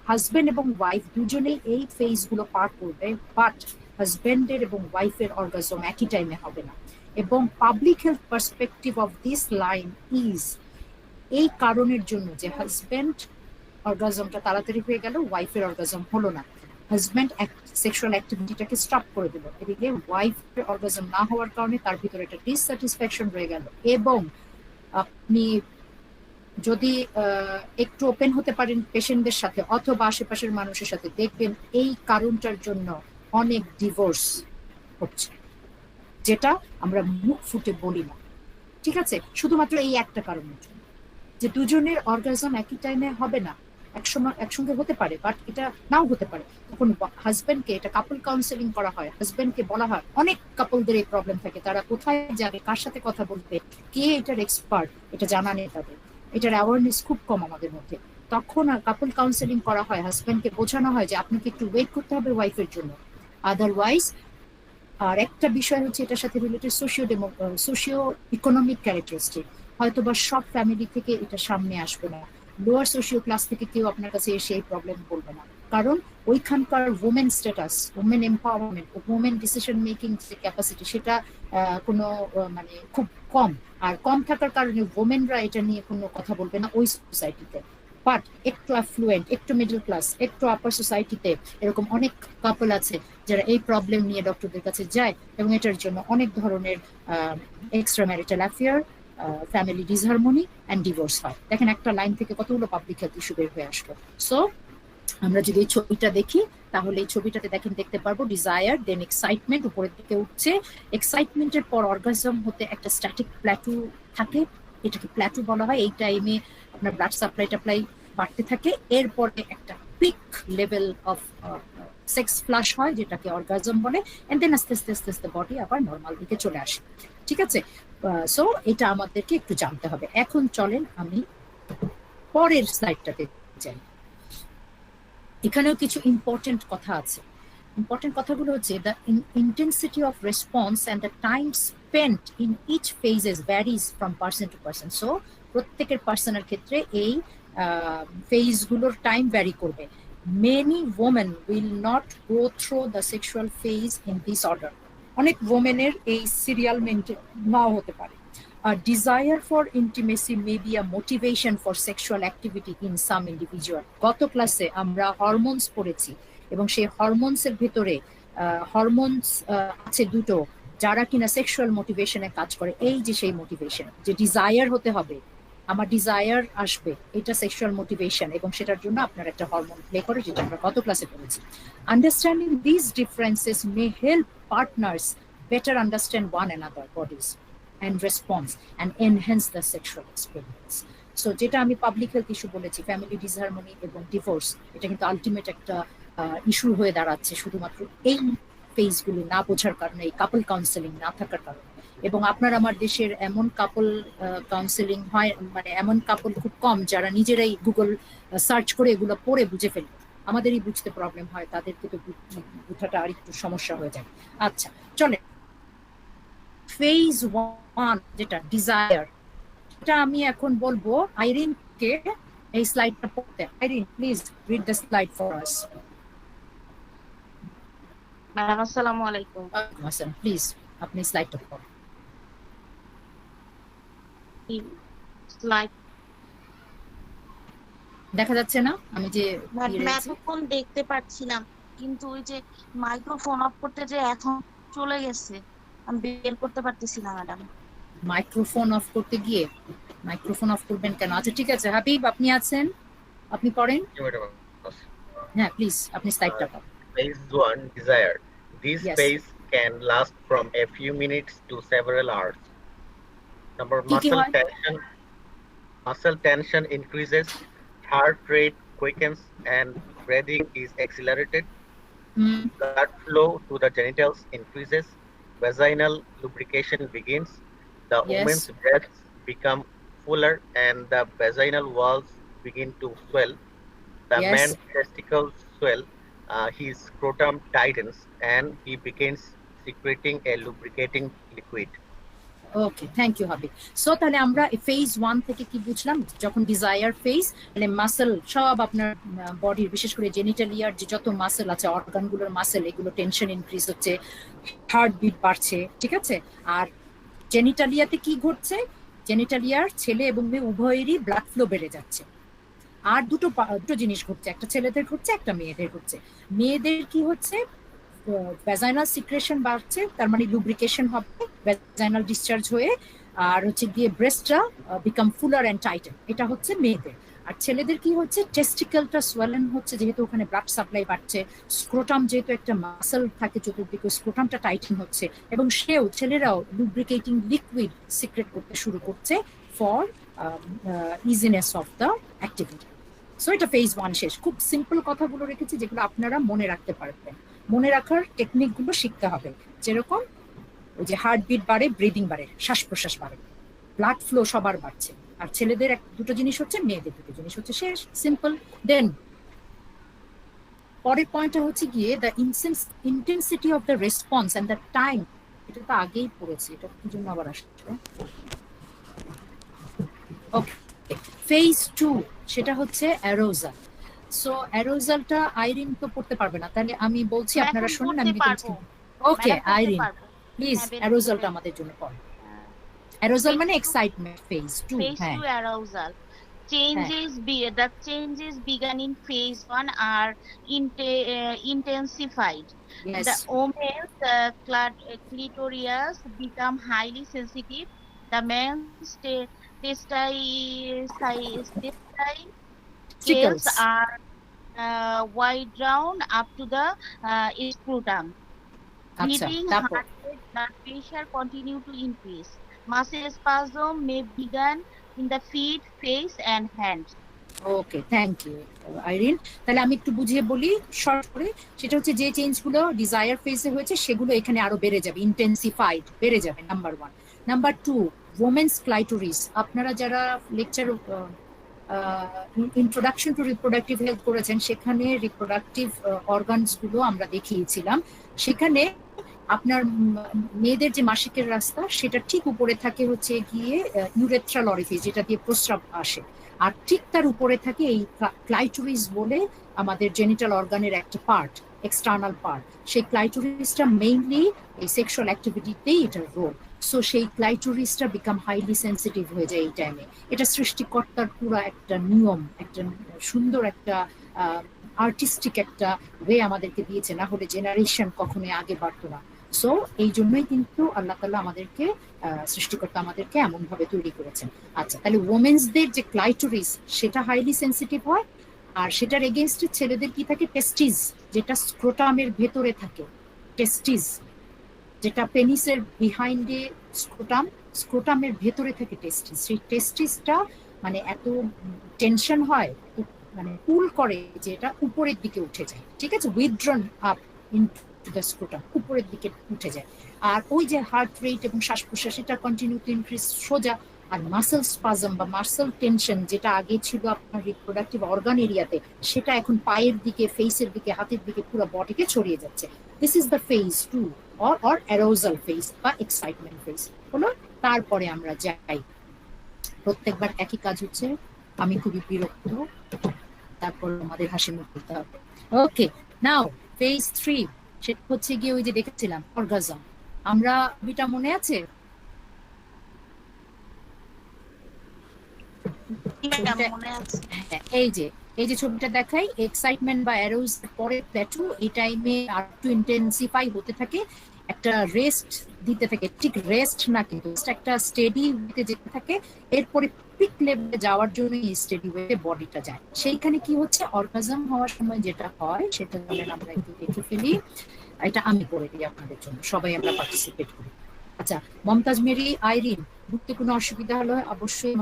Speaker 1: হাজবেন্ড এবং ওয়াইফ দুজনেই এই ফেজগুলো পার করবে, বাট হাজবেন্ডের এবং ওয়াইফের অর্গাজম একই টাইমে হবে না। এবং public health perspective of this line is এই কারণের জন্য যে হাজবেন্ড অর্গাজমটা তাড়াতাড়ি হয়ে গেল, ওয়াইফের অর্গাজম হলো না। হাজবেন্ড সেক্সুয়াল অ্যাক্টিভিটিটাকে স্টপ করে দিল, এদিকে ওয়াইফের অর্গাজম না হওয়ার কারণে তার ভিতরে একটা ডিসস্যাটিসফ্যাকশন রয়ে গেল। এবং আপনি যদি একটু ওপেন হতে পারেন পেশেন্টদের সাথে অথবা আশেপাশের মানুষের সাথে, দেখবেন এই কারণটার জন্য অনেক ডিভোর্স হচ্ছে, যেটা আমরা মুখ ফুটে বলি না। ঠিক আছে? শুধুমাত্র এই একটা কারণের জন্য যে দুজনের অর্গাজম একই টাইমে হবে না, একসঙ্গে হতে পারে, বাট এটা নাও হতে পারে। তখন হাজবেন্ডকে, এটা কাপল কাউন্সেলিং করা হয়, হাজবেন্ডকে বলা হয়, অনেক কাপলদের এই প্রবলেম থাকে, তারা কোথায় যাবে, কার সাথে কথা বলবে, কে এটার এক্সপার্ট, এটা জানা নেই তাদের, এটার অ্যাওয়ারনেস খুব কম আমাদের মধ্যে। তখন কাপল কাউন্সেলিং করা হয়, হাজবেন্ডকে বোঝানো হয় যে আপনাকে একটু ওয়েট করতে হবে ওয়াইফের জন্য, আদারওয়াইজ। আর একটা বিষয় হচ্ছে এটার সাথে রিলেটেড সোশিও ইকোনমিক ক্যারেক্টারিস্টিক। হয়তো বা সব ফ্যামিলি থেকে এটা সামনে আসবে না, লোয়ার সোশিও ক্লাস থেকে কেউ আপনার কাছে এসে এই প্রবলেম বলবে না, কারণ ওইখানকার women status, women empowerment, women decision making যে ক্যাপাসিটি, সেটা কোনো মানে খুব কম। আর কম থাকার কারণে ওমেনরা এটা নিয়ে কোনো কথা বলবে না ওই সোসাইটিতে। বাট একটু অ্যাফ্লুয়েন্ট, একটু মিডল ক্লাস, একটু আপার সোসাইটিতে এরকম অনেক কাপল আছে যারা এই প্রবলেম নিয়ে ডক্টরদের কাছে যায়, এবং এটার জন্য অনেক ধরনের extra marital affair, family disharmony and divorce হয়। দেখেন একটা লাইন থেকে কতগুলো পাবলিক হেলথ ইস্যু বের হয়ে আসলো। সো আমরা যদি এই ছবিটা দেখি, তাহলে এই ছবিটাতে দেখতে পারবো ডিজায়ার, দেন এক্সাইটমেন্ট উপরের দিকে উঠছে, এক্সাইটমেন্টের পর অর্গাজম হতে একটা স্ট্যাটিক প্ল্যাটু থাকে, এটাকে প্ল্যাটু বলা হয়। এই টাইমে আপনার ব্লাড সাপ্লাই বাড়তে থাকে, এরপরে একটা peak level of sex flush হয়, যেটাকে অর্গাজম বলে, এন্ড দেন আস্তে আস্তে আস্তে আস্তে বডি আবার নর্মাল দিকে চলে আসে। ঠিক আছে, সো এটা আমাদেরকে একটু জানতে হবে। এখন চলেন আমি পরের স্লাইডটাতে যাই। এখানেও কিছু ইম্পর্টেন্ট কথা আছে। ইম্পর্টেন্ট কথাগুলো হচ্ছে the intensity of response and the time spent in each phases varies from person to person. So প্রত্যেকের পার্সনের ক্ষেত্রে এই ফেজগুলোর টাইম ভ্যারি করবে। Many women will not go through the sexual phase in this order. অনেক ওমেনের এই serial maintain নাও হতে পারে। A desire for intimacy may be a motivation for sexual activity in some individual. গত ক্লাসে আমরা হরমোনস পড়েছি, এবং সেই হরমোনস এর ভিতরে হরমোনস আছে দুটো, যারা কিনা সেক্সুয়াল মোটিভেশনে কাজ করে। এই যে সেই মোটিভেশন, যে ডিজায়ার হতে হবে, আমার ডিজায়ার আসবে, এটা সেক্সুয়াল মোটিভেশন, এবং সেটার জন্য আপনার একটা হরমোন প্লে করে, যেটা আমরা গত ক্লাসে পড়েছি। Understanding this differences may help partners better understand one another bodies and response and enhance the sexual experience. So যেটা আমি পাবলিক হেলথ ইস্যু বলেছি, ফ্যামিলি ডিসহারমনি এবং ডিভোর্স, এটা কিন্তু আলটিমেট একটা ইস্যু হয়ে দাঁড়াচ্ছে শুধুমাত্র এই ফেজগুলো না বোঝার কারণে, এই কাপল কাউন্সেলিং না থাকার কারণে। এবং আপনার আমার দেশের এমন কাপল কাউন্সেলিং হয়, মানে এমন কাপল খুব কম যারা নিজেরাই গুগল সার্চ করে এগুলো পড়ে বুঝে ফেলে। আমাদেরই বুঝতে প্রবলেম হয়, তাদেরকে তো বুঝাটা আর একটু সমস্যা হয়ে যায়। আচ্ছা চলে, ফেজ 1 যেটা ডিজায়ার, এটা আমি এখন বলবো আইরিনকে এই স্লাইডটা পড়তে। Irene, please read the slide for us.
Speaker 4: Madam আসসালামু আলাইকুম।
Speaker 1: আসসালাম, প্লিজ আপনি স্লাইডটা পড়ুন।
Speaker 4: স্লাইড
Speaker 1: দেখা যাচ্ছে না? আমি যে
Speaker 4: এতক্ষণ দেখতে পাচ্ছিলাম, কিন্তু ওই যে মাইক্রোফোন অফ করতে যে এখন চলে গেছে, আমি বের করতে পারতেছি না ম্যাডাম।
Speaker 1: মাইক্রোফোন অফ করতে গিয়ে মাইক্রোফোন অফ করবেন কেন? আচ্ছা ঠিক আছে, হাবিব আপনি আছেন, আপনি পড়েন। হ্যাঁ প্লিজ, আপনি স্লাইডটা পড়ুন।
Speaker 5: Phase 1, desire. This
Speaker 1: Yes.
Speaker 5: phase can last from a few minutes to several hours. Number
Speaker 1: Kiki hoy?
Speaker 5: muscle tension increases, heart rate quickens, and breathing is accelerated. Blood flow to the genitals increases, vaginal lubrication begins, the
Speaker 1: Yes.
Speaker 5: woman's breasts become fuller, and the vaginal walls begin to swell. The
Speaker 1: Yes.
Speaker 5: man's testicles swell, his scrotum tightens, and he begins secreting a lubricating liquid.
Speaker 1: Okay, thank you Habib. So তাহলে আমরা phase 1 থেকে কি বুঝলাম? যখন desire phase, মানে muscle সব আপনার বডির, বিশেষ করে জেনিটালিয়ার যে যত মাসল আছে, অর্গানগুলোর মাসল, এগুলো টেনশন ইনক্রিজ হচ্ছে, হার্ট বিট বাড়ছে, ঠিক আছে। আর জেনিটালিয়াতে কি ঘটছে? জেনিটালিয়ার ছেলে এবং মেয়ে উভয়েরই ব্লাড ফ্লো বেড়ে যাচ্ছে। আর দুটো জিনিস ঘটছে, একটা ছেলেদের ঘটছে, একটা মেয়েদের ঘটছে। মেয়েদের কি হচ্ছে? ভ্যাজাইনাল সিক্রেশন বাড়ছে, তার মানে লুব্রিকেশন হবে, ভ্যাজাইনাল ডিসচার্জ হয়ে, আর হচ্ছে গিয়ে ব্রেস্টটা বিকাম ফুলার অ্যান্ড টাইটেন, এটা হচ্ছে মেয়েদের। আর ছেলেদের কি হচ্ছে? টেস্টিকেলটা সোয়েলেন হচ্ছে, যেহেতু ওখানে ব্লাড সাপ্লাই বাড়ছে, স্ক্রোটাম যেহেতু একটা মাসল থাকে চতুর্দিকে, স্ক্রোটামটা টাইটেন হচ্ছে, এবং ছেলেরাও লুব্রিকেটিং লিকুইড সিক্রেট করতে শুরু করছে for easiness of the activity. So এটা ফেজ 1 শেষ। খুব সিম্পল কথাগুলো রেখেছি যেগুলো আপনারা মনে রাখতে পারবেন। মনে রাখার টেকনিকগুলো শিখতে হবে, যেরকম ওই যে হার্টবিট বাড়ে, ব্রিদিং বাড়ে, শ্বাস প্রশ্বাস বাড়ে, ব্লাড ফ্লো সবার বাড়ছে, আর ছেলেদের দুটো জিনিস হচ্ছে, মেয়েদের দুটো জিনিস হচ্ছে, শেষ, সিম্পল। দেন পরের পয়েন্টটা হচ্ছে গিয়ে the intensity of the response and the time. এটা তো আগেই পড়েছি, এটা কি জন্য আবার আসছে? ওকে, ফেজ 2 সেটা হচ্ছে অ্যারোজাল। সো অ্যারোজালটা আইরিন তো পড়তে পারবে না, তাহলে আমি বলছি আপনারা
Speaker 4: ম্যাডাম
Speaker 1: শুনুন,
Speaker 4: পড়তে
Speaker 1: আমি
Speaker 4: পারবো,
Speaker 1: ওকে
Speaker 4: ম্যাডাম পড়তে
Speaker 1: আইরিন
Speaker 4: পারবো।
Speaker 1: প্লিজ
Speaker 4: হ্যাঁ, বের
Speaker 1: অ্যারোজালটা
Speaker 4: করে
Speaker 1: আমাদের জন্য পড়ো।
Speaker 4: হ্যাঁ।
Speaker 1: অ্যারোজাল মানে
Speaker 4: Phase two-
Speaker 1: excitement, phase 2।
Speaker 4: phase
Speaker 1: হ্যাঁ
Speaker 4: 2 arousal. The changes begun in phase 1 are intensified.
Speaker 1: Yes,
Speaker 4: The woman's clitoris become highly sensitive. The man's testicles are wide down up to the scrotum.
Speaker 1: আচ্ছা
Speaker 4: Breathing,
Speaker 1: তারপর
Speaker 4: heart rate, blood pressure continue to increase. Muscle spasm may begin in the feet, face, and hands.
Speaker 1: Okay, thank you Irene. তাহলে আমি একটু বুঝিয়ে বলি short করে, সেটা হচ্ছে যে চেঞ্জগুলো ডিজায়ার ফেজে হয়েছে সেগুলো এখানে আরো বেড়ে যাবে, ইন্টেন্সিফাইড বেড়ে যাবে, নাম্বার 1। Number 2, women's clitoris. আপনারা যারা lecture introduction to reproductive health করেছেন, সেখানে রিপ্রোডাক্টিভ অর্গানস গুলো আমরা দেখিয়েছিলাম। সেখানে আপনার মেয়েদের যে মাসিকের রাস্তা, সেটা ঠিক উপরে থাকে হচ্ছে গিয়ে ইউরেথ্রাল অরিফিস, যেটা দিয়ে প্রস্রাব আসে, আর ঠিক তার উপরে থাকে এই ক্লাইটোরিস বলে আমাদের জেনিটাল অর্গানের একটা পার্ট, এক্সটার্নাল পার্ট। সেই ক্লাইটোরিসটা মেইনলি এই সেক্সুয়াল অ্যাক্টিভিটিতেই এটার রোল। সো সেই ক্লাইটোরিসটা বিকাম হাইলি সেন্সিটিভ হয়ে যায় এই টাইমে। এটা সৃষ্টিকর্তার পুরো একটা নিয়ম, একটা সুন্দর একটা আর্টিস্টিক একটা ওয়ে আমাদেরকে দিয়েছে, না হলে জেনারেশন কখনোই আগে বাড়তো না। সো এই জন্যই কিন্তু আল্লাহ তাআলা আমাদেরকে, সৃষ্টিকর্তা আমাদেরকে এমন ভাবে তৈরি করেছেন। আচ্ছা, তাহলে ওমেন্সদের যে ক্লাইটোরিস সেটা হাইলি সেন্সিটিভ হয়, আর সেটার এগেইনস্টে ছেলেদের কি থাকে, টেস্টিস, যেটা স্ক্রোটামের ভেতরে থাকে। টেস্টিস যেটা পেনিসের বিহাইন্ডে স্ক্রোটামের ভেতরে থাকে টেস্টিস। সেই টেস্টিসটা মানে এত টেনশন হয়, মানে পুল করে যে এটা উপরের দিকে উঠে যায়, ঠিক আছে, withdrawn up into the scrotum, উপরের দিকে উঠে যায়। আর ওই যে হার্ট রেট এবং শ্বাস প্রশ্বাস, এটা কন্টিনিউ টু ইনক্রিজ সোজা। আর মাসেল স্পাজম বা মাসেল টেনশন, যেটা আগে ছিল আপনার রিপ্রোডাক্টিভ অর্গান এরিয়াতে, সেটা এখন পায়ের দিকে, ফেসের দিকে, হাতের দিকে, পুরো বডিকে ছড়িয়ে যাচ্ছে। This is the phase 2 or arousal phase বা এক্সাইটমেন্ট ফেজ হলো। তারপরে আমরা যাই, প্রত্যেকবার একই কাজ হচ্ছে, আমি খুবই বিরক্ত, তারপর আমাদের হাসি মুখ করতে হবে। ওকে, নাও ফেজ 3 সেটা হচ্ছে গিয়ে ওই যে দেখেছিলাম অর্গাজম। আমরা এটা মনে আছে?
Speaker 4: মনে আছে।
Speaker 1: এই যে ছবিটা দেখাই, এক্সাইটমেন্ট বা অ্যারোজ পরে প্ল্যাটু, এই টাইমে আর একটু ইন্টেন্সিফাই হতে থাকে, একটা রেস্ট দিতে থাকে, ঠিক রেস্ট না কিন্তু একটা স্টেডি ওয়েতে যেতে থাকে। এরপরে পিক লেভেলে যাওয়ার জন্য এই স্টেডি ওয়েতে বডিটা যায়। সেইখানে কি হচ্ছে, অর্গাজম হওয়ার সময় যেটা হয় সেটা আমরা একটু দেখে ফেলি। এটা আমি করে দিই আপনাদের জন্য, সবাই আমরা পার্টিসিপেট করি। আচ্ছা, মমতাজ মেরি, আইরিন, বুঝতে কোনো অসুবিধা হলে অবশ্যই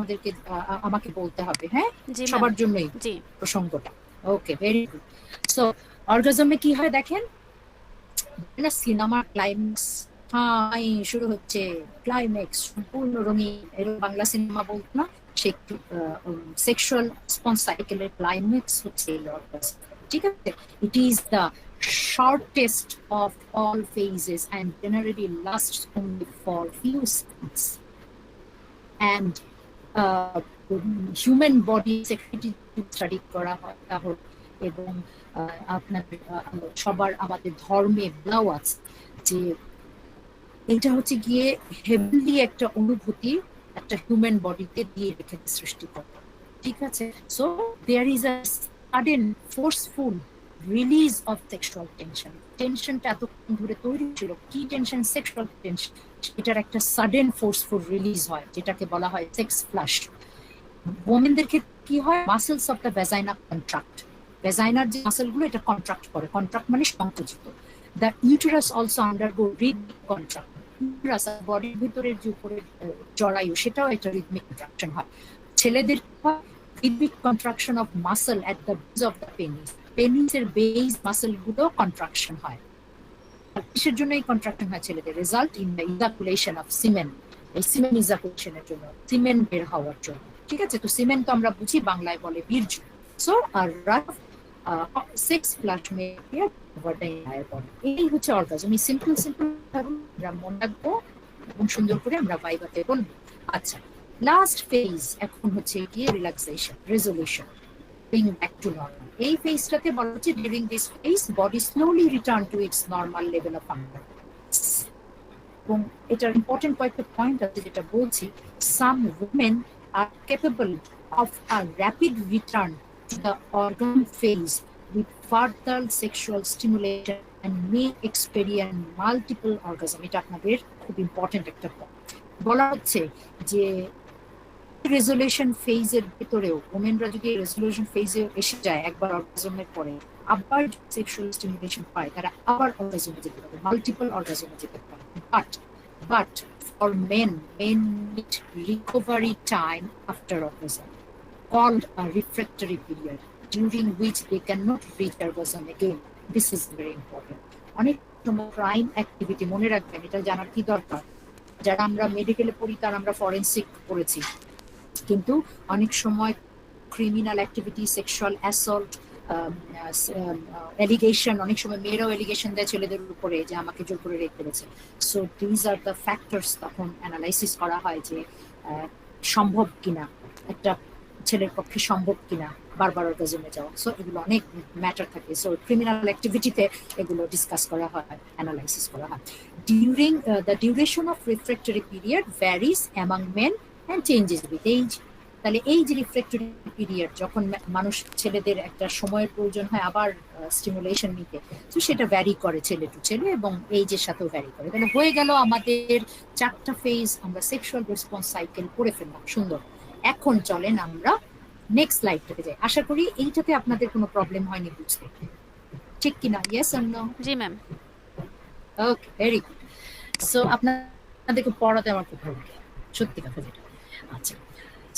Speaker 1: আমাকে বলতে হবে, হ্যাঁ, সবার জন্যই প্রসঙ্গটা। ওকে, ভেরি গুড। সো অর্গাজমে কি হয় দেখেন না, সিনেমার ক্লাইম্যাক্স শুরু হচ্ছে, ক্লাইম্যাক্স সম্পূর্ণ রঙিন, এরকম বাংলা সিনেমা বলতো না, সে সেক্সুয়াল রেসপন্স সাইকেলের ক্লাইম্যাক্স হচ্ছে এই অর্গাজম, ঠিক আছে। It is the shortest of all phases and generally lasts only for few seconds. And human body security study করা হয় তাহলে, এবং আপনাদের সবার আমাদের ধর্মে বলাও আছে যে এটা হচ্ছে গিয়ে হেভেনলি একটা অনুভূতি একটা হিউম্যান বডিতে দিয়ে রেখেছে সৃষ্টিকর্তা, ঠিক আছে। So there is a sudden forceful release of sexual tension. টেনশনটা এতক্ষণ ধরে তৈরি ছিল, কি টেনশন, সেক্সুয়াল টেনশন, এটার একটা সাডেন ফোর্সফুল রিলিজ হয়, যেটাকে বলা হয় সেক্স ফ্লাশ। ওমেনদের ক্ষেত্রে কি হয়, muscles of the vagina contract, ভ্যাজাইনার যে মাসেলগুলো এটা কন্ট্রাক্ট করে, কন্ট্রাক্ট মানে সংকুচিত। The uterus also undergo rhythmic contract, uterus বডির ভিতরের যে উপরে জরায়ু, সেটাও একটা রিদমিক কন্ট্রাকশন হয়। ছেলেদের rhythmic contraction of muscle at the base of the penis. পেনিসের বেস মাসল গুলো কন্ট্রাকশন হয়। কিসের জন্য এই কন্ট্রাকশন হয় ছেলেদের? Result in the ejaculation of semen. এই সিমেন ইজাকুলেশনের জন্য, সিমেন বের হওয়ার জন্য। ঠিক আছে, তো সিমেন তো আমরা বুঝি বাংলায় বলে বীর্য। সো আর সেক্স ফ্লাশ এই হচ্ছে অর্গাজম। এই সিম্পল আমরা মনে রাখবো এবং সুন্দর করে আমরা ভাইভাতে বলবো। আচ্ছা, লাস্ট ফেজ এখন হচ্ছে গিয়ে relaxation, resolution, bring back to normal. এই ফেজটাতে বলা হচ্ছে during this phase body slowly return to its normal level of hunger. এবং এটার ইম্পর্টেন্ট কয়েকটা পয়েন্ট আছে যেটা বলছি। some women are capable of a rapid return to the orgasm phase with further sexual stimulation and may experience multiple orgasm. এটা আপনাদের খুব important একটা পয়েন্ট। বলা হচ্ছে যে রেজলিউশন ফেজের ভিতরেও ওমেনরা যদি রেজলিউশন ফেজে এসে যায় একবার অর্গাজমের পরে, আবার সেক্সুয়াল স্টিমুলেশন পায়, তারা আবার অর্গাজমে যেতে পারে, মাল্টিপল অর্গাজমে যেতে পারে। But for men need recovery time after orgasm called a refractory period during which they cannot reach orgasm again. This is very important. অনেক সময় ক্রাইম অ্যাক্টিভিটি, মনে রাখবেন এটা জানার কি দরকার, যারা আমরা মেডিকেলে পড়ি তার আমরা ফরেন্সিক পড়েছি, কিন্তু অনেক সময় criminal activity, sexual assault, allegation, অনেক সময় মেয়েরাও এলিগেশন দেয় ছেলেদের উপরে যে আমাকে জোর করে রেপ করেছে। So these are the factors, তখন অ্যানালাইসিস করা হয় যে সম্ভব কিনা, একটা ছেলের পক্ষে সম্ভব কিনা বারবার অর্গাজমে যাওয়া। সো এগুলো অনেক ম্যাটার থাকে। সো ক্রিমিনাল অ্যাক্টিভিটিতে এগুলো ডিসকাস করা হয়, অ্যানালাইসিস করা হয়। During the duration of refractory period varies among men and changes with age. তাহলে এই যে রিফ্র্যাক্টরি পিরিয়ড, যখন মানুষ ছেলেদের একটা সময়ের প্রয়োজন হয় আবার স্টিমুলেশন নিতে, তো সেটা ভ্যারি করে ছেলে টু ছেলে এবং এইজের সাথেও ভ্যারি করে। তাহলে হয়ে গেল আমাদের 4টা ফেজ, আমরা সেক্সুয়াল রেসপন্স সাইকেল পড়ে ফেললাম। সুন্দর। এখন চলেন আমরা নেক্সট স্লাইডটাতে যাই। আশা করি এইটাতে আপনাদের কোনো প্রবলেম হয়নি বুঝতে, ঠিক কিনা? Yes or no?
Speaker 3: জি ma'am.
Speaker 1: Okay, very good. So আপনাদেরকে পড়াতে আমার খুব ভালো লাগে, সত্যি কথা যেটা। আচ্ছা,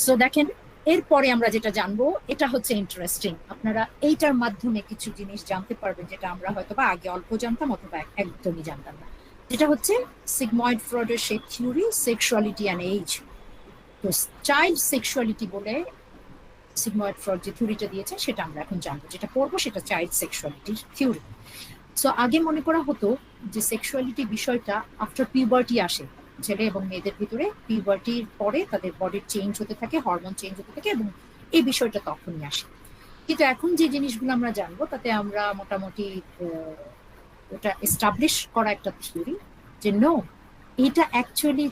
Speaker 1: সো দেখেন এরপরে আমরা যেটা জানবো এটা হচ্ছে ইন্টারেস্টিং। আপনারা এইটার মাধ্যমে কিছু জিনিস জানতে পারবেন যেটা আমরা হয়তো বা আগে অল্প জানতাম অথবা একদমই জানতাম না। যেটা হচ্ছে সিগময়েড ফ্রয়েডের shape theory, sexuality and age. তো চাইল্ড সেক্সুয়ালিটি বলে সিগময়েড ফ্রয়েড যে থিওরিটা দিয়েছে সেটা আমরা এখন জানবো। যেটা পড়বো সেটা চাইল্ড সেক্সুয়ালিটির থিওরি। সো আগে মনে করা হতো যে সেক্সুয়ালিটি বিষয়টা আফটার পিউবার্টি আসে, ছেলে এবং মেয়েদের ভিতরে পিউবার্টির পরে তাদের বডির চেঞ্জ হতে থাকে, হরমোন চেঞ্জ হতে থাকে এবং এই বিষয়টা তখনই আসে। কিন্তু এখন যে জিনিসগুলো আমরা জানবো তাতে আমরা মোটামুটি ওটা এস্টাবলিশ করা একটা থিওরি যে নো, এটা অ্যাকচুয়ালি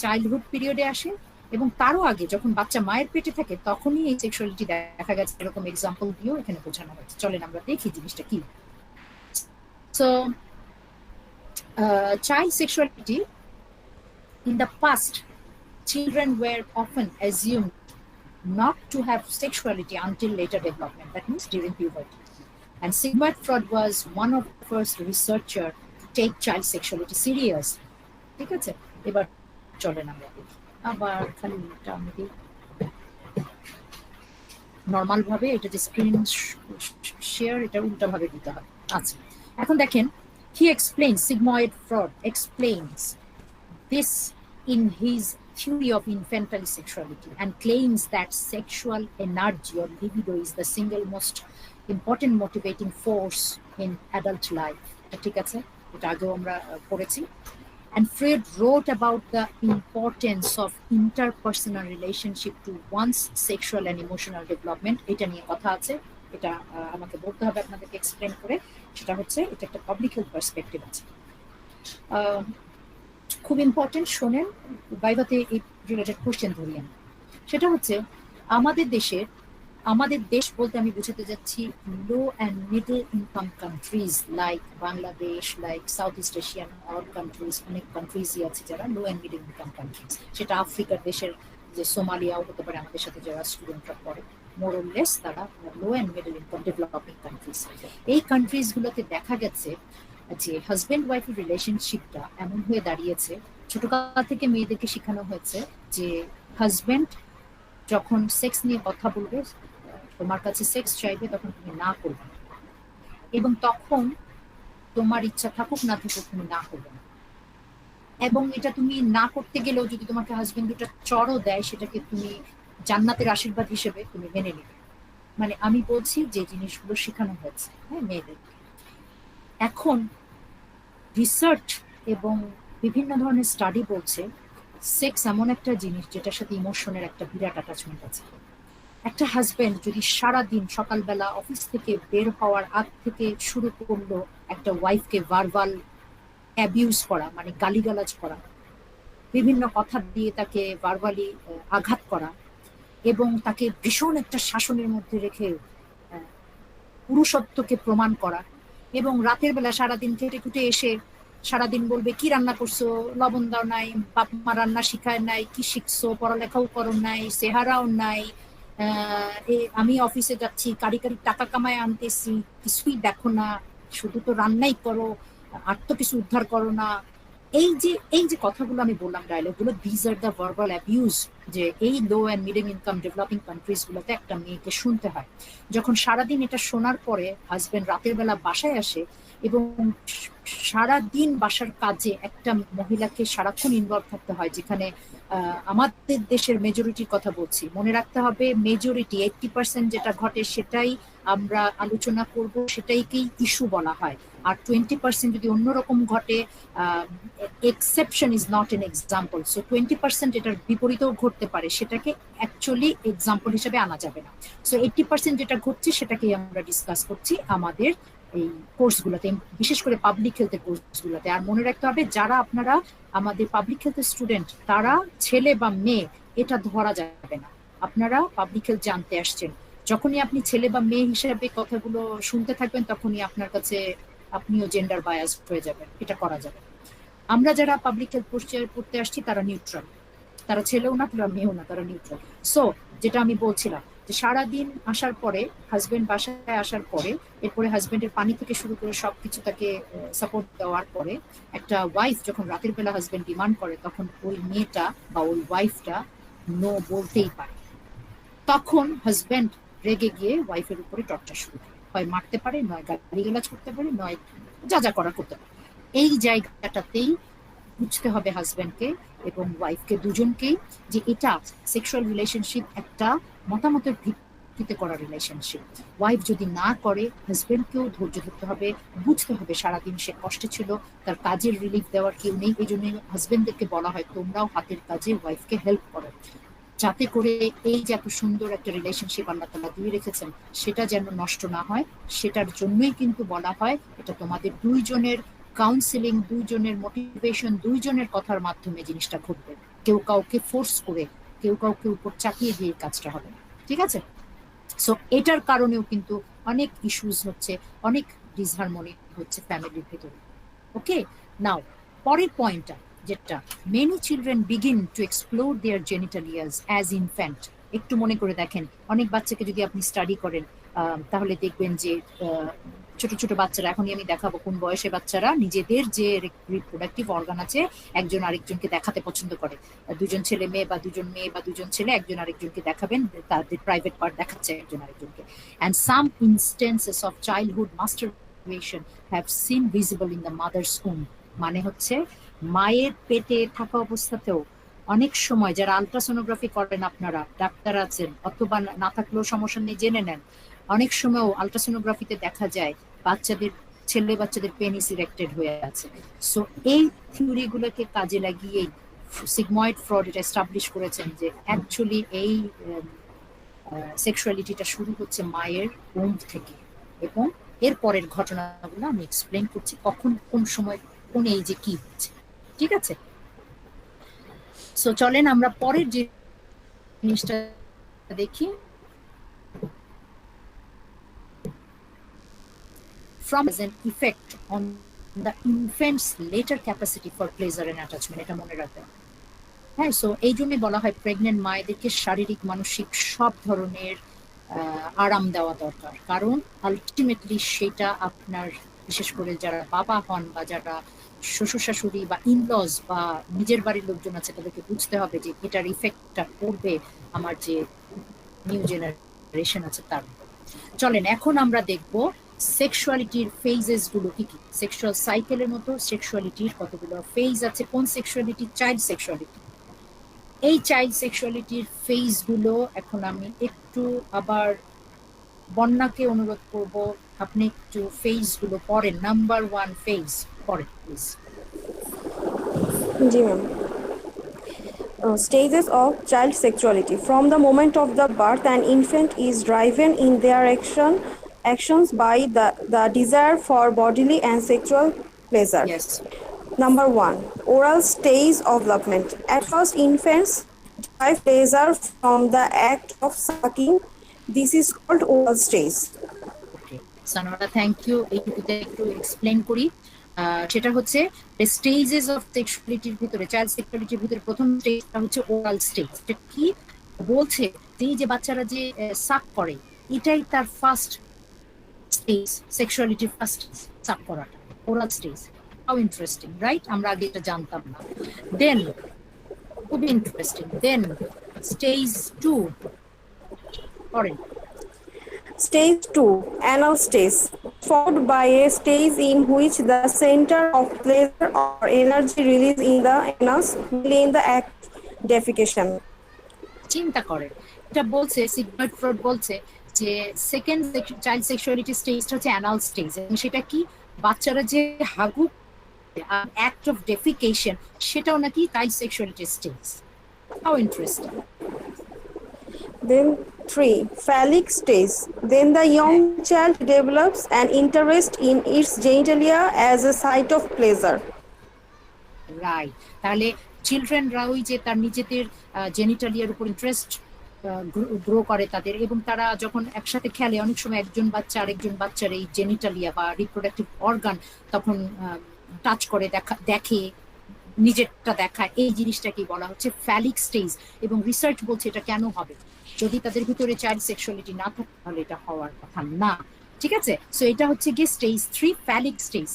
Speaker 1: চাইল্ডহুড পিরিয়ডে আসে এবং তারও আগে যখন বাচ্চা মায়ের পেটে থাকে তখনই এই সেক্সুয়ালিটি দেখা গেছে। এরকম এক্সাম্পল দিয়েও এখানে বোঝানো হয়েছে। চলেন আমরা দেখি জিনিসটা কি। So child sexuality, in the past, children were often assumed not to have sexuality until later development, that means during puberty. And Sigmund Freud was one of the first researchers to take child sexuality serious. ঠিক আছে, এবার চলেন আমরা দেখি। আবার খালি আমি normal ভাবে এটা যে স্ক্রিন শেয়ার এটা উল্টা ভাবে দিতে হবে। আচ্ছা, এখন দেখেন he explains, Sigmund Freud explains this in his theory of infantile sexuality and claims that sexual energy or libido is the single most important motivating force in adult life. ঠিক আছে, এটা আগেও আমরা পড়েছি। And Freud wrote about the importance of interpersonal relationship to one's sexual and emotional development. এটা নিয়ে কথা আছে, এটা আমাকে বলতে হবে আপনাদেরকে এক্সপ্লেন করে। সেটা হচ্ছে এটা একটা পাবলিক হেলথ পার্সপেক্টিভ আছে, খুব ইম্পর্টেন্ট। শোনেন, ভাইভাতে এই রিলেটেড কোশ্চেন ধরিয়েন। সেটা হচ্ছে আমাদের দেশ বলতে আমি বুঝাতে যাচ্ছি low and middle income countries like Bangladesh, like South East Asian all countries, অনেক কান্ট্রিজই আছে যারা low and middle income countries. সেটা আফ্রিকার দেশের যে সোমালিয়াও হতে পারে, আমাদের সাথে যারা স্টুডেন্টরা পড়ে, মোরলেস তারা low and middle income developing countries. এই কান্ট্রিজগুলোতে দেখা গেছে যে হাজব্যান্ড ওয়াইফের রিলেশনশিপটা এমন হয়ে দাঁড়িয়েছে, ছোটকাল থেকে মেয়েদেরকে শেখানো হয়েছে যে হাজব্যান্ড যখন সেক্স নিয়ে কথা বলবে, তোমার কাছে সেক্স চাইবে, তখন তুমি না করবে না। এবং তখন তোমার ইচ্ছা থাকুক না থাকুক তুমি না করবে না। এবং এটা তুমি না করতে গেলেও যদি তোমাকে হাজবেন্ড দুটা চড়ও দেয়, সেটাকে তুমি জান্নাতের আশীর্বাদ হিসেবে তুমি মেনে নিবে। মানে আমি বলছি যে জিনিসগুলো শেখানো হয়েছে, হ্যাঁ, মেয়েদের। এখন রিসার্চ এবং বিভিন্ন ধরনের স্টাডি বলছে সেক্স এমন একটা জিনিস যেটার সাথে ইমোশনের একটা বিরাট অ্যাটাচমেন্ট আছে। একটা হাজবেন্ড যদি সারাদিন সকালবেলা অফিস থেকে বের হওয়ার আগ থেকে শুরু করলো একটা ওয়াইফকে ভার্বাল অ্যাবিউজ করা, মানে গালিগালাজ করা, বিভিন্ন কথা দিয়ে তাকে ভার্বালি আঘাত করা, এবং তাকে ভীষণ একটা শাসনের মধ্যে রেখে পুরুষত্বকে প্রমাণ করা, এবং রাতের বেলা সারাদিন খেটে খুটে এসে সারাদিন বলবে কি রান্না করছো, লবণ দাও নাই, বাপ মা রান্না শিখায় নাই, কি শিখছো, পড়ালেখাও করো নাই, চেহারাও নাই, আমি অফিসে যাচ্ছি, কারি কারি টাকা কামায় আনতেছি, কিছুই দেখো না, শুধু তো রান্নাই করো, আর তো কিছু উদ্ধার করো না। এই যে কথাগুলো আমি বললাম, ডায়লগগুলো, these are the verbal abuse, যে এই low and medium income developing countries গুলোতে একটা মেয়েকে শুনতে হয়। যখন সারাদিন এটা শোনার পরে হাজবেন্ড রাতের বেলা বাসায় আসে এবং সারাদিন বাসার কাজে একটা মহিলাকে সারাক্ষণ ইনভলভ থাকতে হয়, যেখানে আমাদের দেশের মেজরিটির কথা বলছি, মনে রাখতে হবে মেজরিটি 80% যেটা ঘটে সেটাই আমরা আলোচনা করব, সেটাইকেই ইস্যু বলা হয়। আর 20% যদি অন্যরকম ঘটে, exception is not an example. So 20% এটার বিপরীতেও ঘটতে পারে, সেটাকে অ্যাকচুয়ালি এক্সাম্পল হিসেবে আনা যাবে না। সো 80% যেটা ঘটছে সেটাকেই আমরা ডিসকাস করছি আমাদের এই কোর্সগুলোতে, বিশেষ করে পাবলিক হেলথের কোর্সগুলোতে। আর মনে রাখতে হবে, যারা আপনারা আমাদের পাবলিক হেলথের স্টুডেন্ট, তারা ছেলে বা মেয়ে এটা ধরা যাবে না। আপনারা পাবলিক হেলথ জানতে আসছেন, যখনই আপনি ছেলে বা মেয়ে হিসেবে কথাগুলো শুনতে থাকবেন, তখনই আপনার কাছে আপনিও জেন্ডার বায়াস হয়ে যাবেন। এটা করা যাবে। আমরা যারা পাবলিক হেলথ পড়তে আসছি তারা নিউট্রাল, তারা ছেলেও না, তারা মেয়েও না, তারা নিউট্রাল। সো যেটা আমি বলছিলাম, যে সারাদিন আসার পরে, হাজবেন্ড বাসায় আসার পরে, এরপরে হাজবেন্ডের পানি থেকে শুরু করে সবকিছু তাকে সাপোর্ট দেওয়ার পরে, একটা ওয়াইফ যখন রাতের বেলা হাজবেন্ড ডিমান্ড করে, তখন ওই মেয়েটা বা ওই ওয়াইফটা নো বলতেই পারে। তখন হাজবেন্ড রেগে গিয়ে ওয়াইফের উপরে টর্চার শুরু করে, হয় মারতে পারে, নয় গালিগালাজ করতে পারে, নয় যা যা করা করতে পারে। এই জায়গাটাতেই বুঝতে হবে হাজবেন্ডকে এবং ওয়াইফকে, দুজনকেই, যে এটা সেক্সুয়াল রিলেশনশিপ একটা মতামতের ভিত্তিতে করা রিলেশনশিপ। ওয়াইফ যদি না করে, হাজবেন্ডকেও ধৈর্য ধরতে হবে, বুঝতে হবে সারাদিন সে কষ্টে ছিল, তার কাজের রিলিফ দেওয়ার কেউ নেই। এই জন্য হাজবেন্ডদেরকে বলা হয়, তোমরাও হাতের কাজে ওয়াইফকে হেল্প করো, যাতে করে এই যে এত সুন্দর একটা রিলেশনশিপ আল্লাহ তাআলা দিয়ে রেখেছেন, সেটা যেন নষ্ট না হয়। সেটার জন্যই কিন্তু বলা হয়, এটা তোমাদের দুইজনের কাউন্সিলিং, দুইজনের মোটিভেশন, দুইজনের কথার মাধ্যমে জিনিসটা ঘটবে। কেউ কাউকে ফোর্স করে, কেউ কাউকে উপর চাপিয়ে দিয়ে কাজটা হবে না। ঠিক আছে? সো এটার কারণেও কিন্তু অনেক ইস্যুস হচ্ছে, অনেক ডিসহারমোনি হচ্ছে ফ্যামিলির ভিতরে। ওকে, নাও পরের পয়েন্টটা, যেটা many children begin to explore their genitalias as infant. একটু মনে করে দেখেন, অনেক বাচ্চাকে যদি আপনি স্টাডি করেন, তাহলে দেখবেন যে ছোট ছোট বাচ্চারা, এখনই আমি দেখাবো কোন বয়সে বাচ্চারা নিজেদের যে রিপ্রোডাক্টিভ অর্গান আছে একজন আরেকজনকে দেখাতে পছন্দ করে। দুজন ছেলে মেয়ে বা দুজন মেয়ে বা দুজন ছেলে একজন আরেকজনকে দেখাবেন, তাদের প্রাইভেট পার্ট দেখাচ্ছে একজন আরেকজনকে। And some instances of childhood masturbation have seen visible in the mother's womb. মানে হচ্ছে মায়ের পেটে থাকা অবস্থাতেও অনেক সময়, যারা আলট্রাসোনোগ্রাফি করেন, আপনারা ডাক্তার আছেন, অথবা না থাকলেও সমস্যা নেই, জেনে নেন, অনেক সময়ও আলট্রাসোনোগ্রাফিতে দেখা যায় ছেলে বাচ্চাদের পেনিস ইরেক্টেড হয়ে আছে। সো এই থিওরিগুলোকে কাজে লাগিয়ে সিগময়েড ফ্রয়েড এটা এস্টাবলিশ করেছেন যে অ্যাকচুয়ালি এই সেক্সুয়ালিটিটা শুরু হচ্ছে মায়ের ওম থেকে, এবং এর পরের ঘটনাগুলো আমি এক্সপ্লেন করছি, কখন কোন সময় কোন এই যে কি হচ্ছে। ঠিক আছে? সো চলেন আমরা পরের যে জিনিসটা দেখি, from as an effect on the infant's later capacity for pleasure and attachment, এটা মনে রাখবেন। হ্যাঁ, সো এই জন্য বলা হয় প্রেগনেন্ট মায়েদেরকে শারীরিক মানসিক সব ধরনের আরাম দেওয়া দরকার, কারণ আলটিমেটলি সেটা আপনার, বিশেষ করে যারা বাবা হন বা যারা শ্বশুর শাশুড়ি বা ইনলজ বা নিজের বাড়ির লোকজন আছে তাদেরকে বুঝতে হবে যে এটার ইফেক্টটা পড়বে আমার যে নিউ জেনারেশন আছে তার উপর। চলেন এখন আমরা দেখব সেক্সুয়ালিটির ফেজেস গুলো কি কি। সেক্সুয়াল সাইকেলের মতো সেক্সুয়ালিটির কতগুলো ফেজ আছে। কোন সেক্সুয়ালিটি? Child sexuality. এই চাইল্ড সেক্সুয়ালিটির ফেজ গুলো এখন আমি একটু আবার বন্যাকে অনুরোধ করব আপনি একটু ফেজ গুলো পড়েন। নাম্বার 1 ফেজ পড়েন please.
Speaker 2: G ma'am. Stages of child sexuality. From the moment of the birth, an infant is driven in their actions by the desire for bodily and sexual pleasure.
Speaker 1: Yes.
Speaker 2: Number 1, oral stage of development. At first, infants derive pleasure from the act of sucking. This is called oral stage.
Speaker 1: Okay Sanowara, thank you. এইটুকুতে একটু explain করি। সেটা হচ্ছে stages of সেক্সুয়ালিটির ভিতরে, child সেক্সুয়ালিটির ভিতরে প্রথম স্টেজটা হচ্ছে ওরাল স্টেজ। এটা কি বলছে? যে বাচ্চারা যে সাক করে এটাই তার ফার্স্ট স্টেজ, সেক্সুয়ালিটির ফার্স্ট সাক করাটা oral stage. How interesting, right? আমরা আগে এটা জানতাম না। দেন খুবই ইন্টারেস্টিং। দেন স্টেজ 2 করেন।
Speaker 2: Stage 2, anal stage, followed by a stage in which the center of pleasure or energy release in the anus will in the act defecation.
Speaker 1: চিন্তা করেন, এটা বলছে সিগমন্ড ফ্রয়েড বলছে যে সেকেন্ড চাইল্ড সেক্সুয়ালিটি স্টেজটা হচ্ছে anal stage. এবং সেটা কি? বাচ্চারা যে হাগু অ্যাক্ট অফ ডেফিকেশন, সেটাও নাকি child sexuality stage. How interesting.
Speaker 2: Then 3, phallic stage. Then the young child develops an interest in its genitalia as a site of pleasure.
Speaker 1: Right, তাহলে চিলড্রেনরা ওই যে তার নিজেদের জেনিটালিয়ার উপর ইন্টারেস্ট গ্রো করে তাদের, এবং তারা যখন একসাথে খেলে অনেক সময় একজন বাচ্চা আরেকজন বাচ্চার এই জেনিটালিয়া বা রিপ্রোডাক্টিভ অর্গান তখন টাচ করে দেখে, নিজেরটা দেখায়। এই জিনিসটাকে বলা হচ্ছে ফ্যালিক স্টেজ। এবং রিসার্চ বলছে এটা কেন হবে? যদি তাদের ভিতরে চাইল্ড সেক্সুয়ালিটি না থাকে তাহলে এটা হওয়ার কথা না। ঠিক আছে, সো এটা হচ্ছে গিয়ে স্টেজ 3, ফ্যালিক স্টেজ।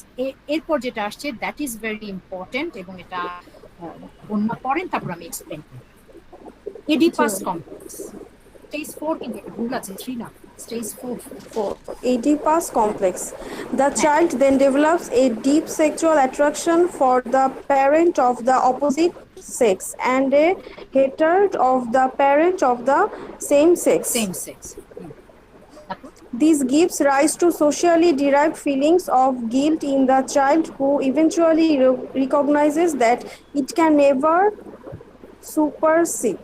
Speaker 1: এরপর যেটা আসছে দ্যাট ইজ ভেরি ইম্পর্টেন্ট, এবং এটা অন্য পড়েন তারপর আমি এক্সপ্লেন করি। Oedipus complex. স্টেজ 4 কিন্তু এটা ভুল আছে, 3 না, stage 4।
Speaker 2: 4, Oedipus complex. The child then develops a deep sexual attraction for the parent of the opposite sex and a hatred of the parent of the same sex.
Speaker 1: Same sex. তারপর
Speaker 2: This gives rise to socially derived feelings of guilt in the child, who eventually recognizes that it can never supersede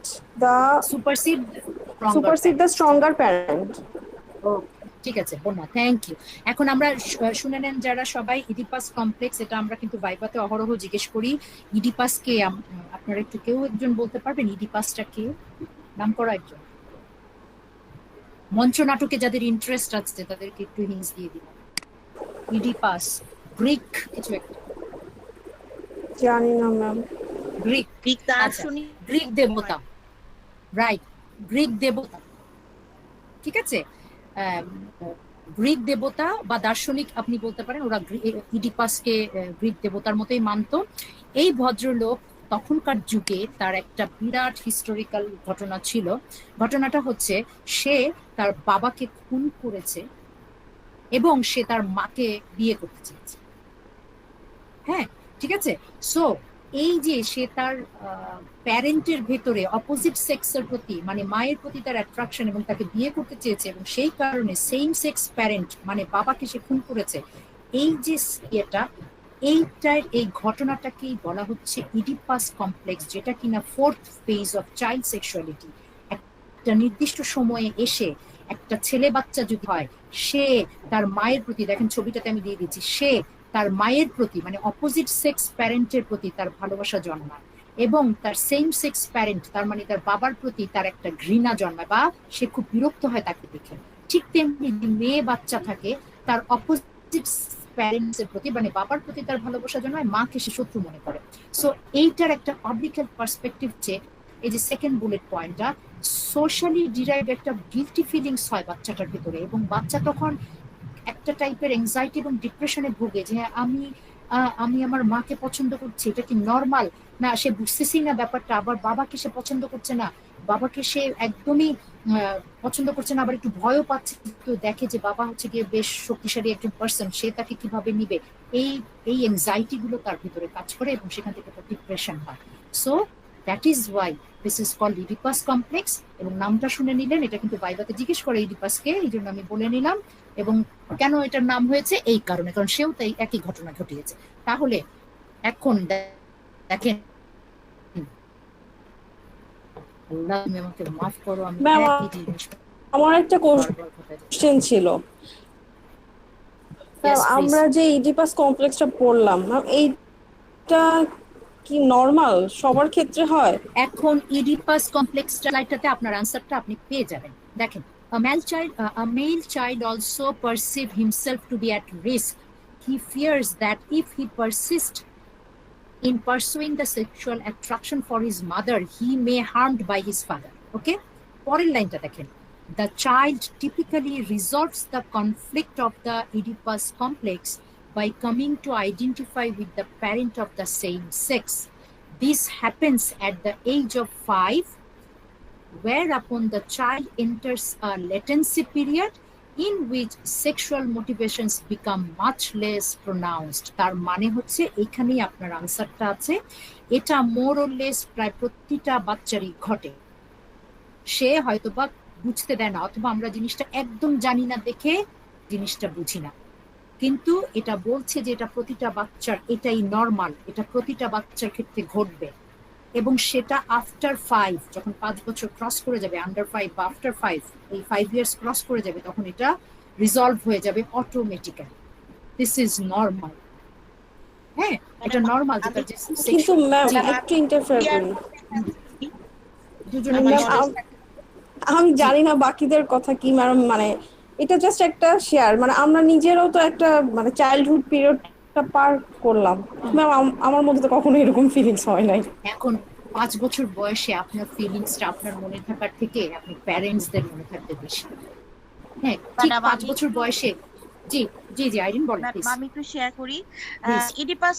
Speaker 2: the stronger parent.
Speaker 1: ঠিক আছে বোনা, thank you. এখন আমরা শুনে নেন যারা সবাই ইডিপাস কমপ্লেক্স, এটা আমরা কিন্তু ভাইভাতে অহরহ জিজ্ঞেস করি। ইডিপাস কে? আপনারা একটু কেউ একজন বলতে পারবেন ইডিপাসটা কে? নাম করা একজন। মঞ্চ নাটকে যাদের ইন্টারেস্ট আছে তাদেরকে একটু হিন্টস দিয়ে দিন। ইডিপাস গ্রিক কিছু একটা।
Speaker 2: জানি না ম্যাম।
Speaker 1: গ্রিক
Speaker 4: দার্শনিক,
Speaker 1: গ্রিক দেবতা, রাইট, গ্রিক দেবতা। ঠিক আছে, গ্রিক দেবতা বা দার্শনিক আপনি বলতে পারেন। ওরা ইডিপাসকে গ্রিক দেবতার মতোই মানতো। এই ভদ্রলোক তখনকার যুগে তার একটা বিরাট হিস্টোরিক্যাল ঘটনা ছিল। ঘটনাটা হচ্ছে সে তার বাবাকে খুন করেছে এবং সে তার মাকে বিয়ে করতে চেয়েছে। হ্যাঁ, ঠিক আছে। সো এই যে সে তার প্যারেন্টের ভেতরে অপোজিট সেক্সের প্রতি, মানে মায়ের প্রতি তার অ্যাট্রাকশন এবং তাকে বিয়ে করতে চেয়েছে, এবং সেই কারণে সেম সেক্স প্যারেন্ট মানে বাবাকে সে খুন করেছে। এই যে এই ঘটনাটাকেই বলা হচ্ছে ইডিপাস কমপ্লেক্স, যেটা কিনা 4th phase of child sexuality. একটা নির্দিষ্ট সময়ে এসে একটা ছেলে বাচ্চা যদি হয়, সে তার মায়ের প্রতি, দেখেন ছবিটাতে আমি দিয়ে দিচ্ছি, সে তার মায়ের প্রতি মানে অপোজিট সেক্স প্যারেন্টের প্রতি তার ভালোবাসা জন্মায়, এবং তার সেম সেক্স প্যারেন্ট তার মানে তার বাবার প্রতি তার একটা ঘৃণা জন্মায় বা সে খুব বিরক্ত হয় তাকে দেখে। ঠিক তেমনি মেয়ে বাচ্চা থাকে, তার অপোজিট প্যারেন্টস এর প্রতি মানে বাবার প্রতি তার ভালোবাসা জন্মায়, মাকে সে শত্রু মনে করে। সো এইটার একটা পাবলিক পার্সপেক্টিভ যে এই যে সেকেন্ড বুলেট পয়েন্টটা, সোশ্যালি ডিরাইভ একটা গিল্টি ফিলিংস হয় বাচ্চাটার ভিতরে, এবং বাচ্চা তখন একটা টাইপের এংজাইটি এবং ডিপ্রেশনে ভোগে যে আমি আমার মাকে পছন্দ করছি, এটা কি নর্মাল? না, সে বুঝতেছি না ব্যাপারটা। আবার বাবাকে সে পছন্দ করছে না, বাবাকে সে একদমই পছন্দ করছে না, আবার একটু ভয়ও পাচ্ছে। তো দেখে যে বাবা হচ্ছে গিয়ে বেশ শক্তিশালী একজন পার্সন, সে তাকে কিভাবে নিবে, এই এই এনজাইটি গুলো তার ভিতরে কাজ করে এবং সেখান থেকে একটা ডিপ্রেশন হয়। So that is why this is called Oedipus complex. এবং নামটা শুনে নিলেন, এটা কিন্তু ভাইভাতে জিজ্ঞেস করে ইডিপাসকে, এই জন্য আমি বলে নিলাম। এবং কেন এটার নাম হয়েছে, এই কারণে, কারণ সেও তাই একই ঘটনা ঘটিয়েছে। তাহলে এখন দেখেন, আল্লাহ তুমি আমাকে মাফ করো, আমি
Speaker 2: ম্যাম,
Speaker 1: একই জিনিস
Speaker 2: আমার একটা
Speaker 1: বারবার ঘটাই যাচ্ছি।
Speaker 2: কোশ্চেন ছিল।
Speaker 1: Yes, please.
Speaker 2: আমরা যে ইডিপাস কমপ্লেক্সটা পড়লাম, এইটা কি নরমাল সবার ক্ষেত্রে হয়?
Speaker 1: এখন ইডিপাস কমপ্লেক্স স্লাইডটাতে আপনার আনসারটা আপনি পেয়ে যাবেন। দেখেন, a male child also perceive himself to be at risk. He fears that if he persists in pursuing the sexual attraction for his mother, he may harmed by his father. Okay? পরের লাইনটা দেখেন, the child typically resolves the conflict of the Oedipus complex by coming to identify with the parent of the same sex. This happens at the age of 5, whereupon the child enters a latency period in which sexual motivations become much less pronounced. তার মানে হচ্ছে এখানেই আপনার আনসারটা আছে। এটা more or less প্রায় প্রতিটা বাচ্চারই ঘটে। সে হয়তোবা বুঝতে দেয় না, অথবা আমরা জিনিসটা একদম জানি না দেখে জিনিসটা বুঝি না, কিন্তু এটা বলছে যে এটা প্রতিটা বাচ্চার, এটাই নর্মাল, এটা প্রতিটা বাচ্চার ক্ষেত্রে ঘটবে। এবং সেটা আফটার 5, যখন 5 বছর ক্রস করে যাবে, আন্ডার 5 বা আফটার 5, এই 5 ইয়ার্স ক্রস করে যাবে, তখন এটা রিজলভ হয়ে যাবে অটোমেটিক্যালি। This is normal. হ্যাঁ, এটা নর্মাল। যেটা
Speaker 2: কিন্তু ম্যাম একটু ইন্টারফেয়ার করি,
Speaker 1: দুজনে
Speaker 2: আমি জানি না বাকিদের কথা কি ম্যাম, মানে এটা জাস্ট একটা শেয়ার, মানে আমরা নিজেরাও তো একটা মানে চাইল্ডহুড পিরিয়ডটা পার করলাম ম্যাম, আমার মধ্যে তো কখনো এরকম ফিলিংস হয় নাই।
Speaker 1: এখন 5 বছর বয়সে আপনার ফিলিংসটা আপনার মনে থাকার থেকে আপনার প্যারেন্টসদের মনে থাকতে বেশি। হ্যাঁ, ঠিক 5 বছর বয়সে। জি জি জি, আইরিন বলেন প্লিজ।
Speaker 4: আমি একটু শেয়ার করি।
Speaker 1: Please.
Speaker 4: ইডিপাস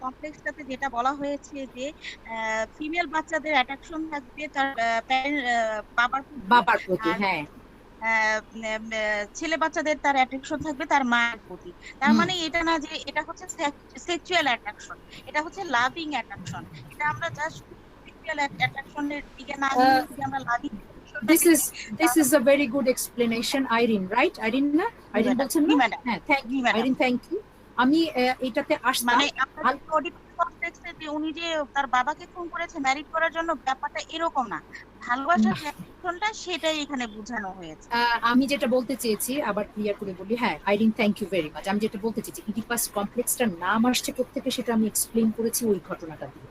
Speaker 4: কমপ্লেক্সটাতে যেটা বলা হয়েছে যে ফিমেল বাচ্চাদের অ্যাট্রাকশন থাকবে তার বাবার প্রতি,
Speaker 1: প্রতি, হ্যাঁ।
Speaker 4: ছেলে বাচ্চাদের তার অ্যাট্রাকশন থাকবে তার মায়ের প্রতি। তার মানে এটা না যে এটা হচ্ছে সেক্সুয়াল অ্যাট্রাকশন, এটা হচ্ছে লাভিং অ্যাট্রাকশন। এটা আমরা জাস্ট সেক্সুয়াল অ্যাট্রাকশনের দিকে না নিয়ে আমরা loving.
Speaker 1: This is a very good explanation, Irene, right? Irene না? Irene বলছেন না? হ্যাঁ, thank you, Irene, thank you. আমি এটাতে আসলাম,
Speaker 4: মানে কমপ্লেক্সে যে উনি যে তার বাবাকে খুন করেছে ম্যারিড করার জন্য, ব্যাপারটা এরকম না। ভালোবাসার অ্যাট্রাকশনটা সেটাই এখানে বোঝানো হয়েছে।
Speaker 1: আমি যেটা বলতে চেয়েছি আবার ক্লিয়ার করে বলি। হ্যাঁ, Irene, thank you very much. আমি যেটা বলতে চেয়েছি, ইডিপাস কমপ্লেক্সটার নাম আসছে কোত্থেকে সেটা আমি এক্সপ্লেইন করেছি ওই ঘটনাটা দিয়ে।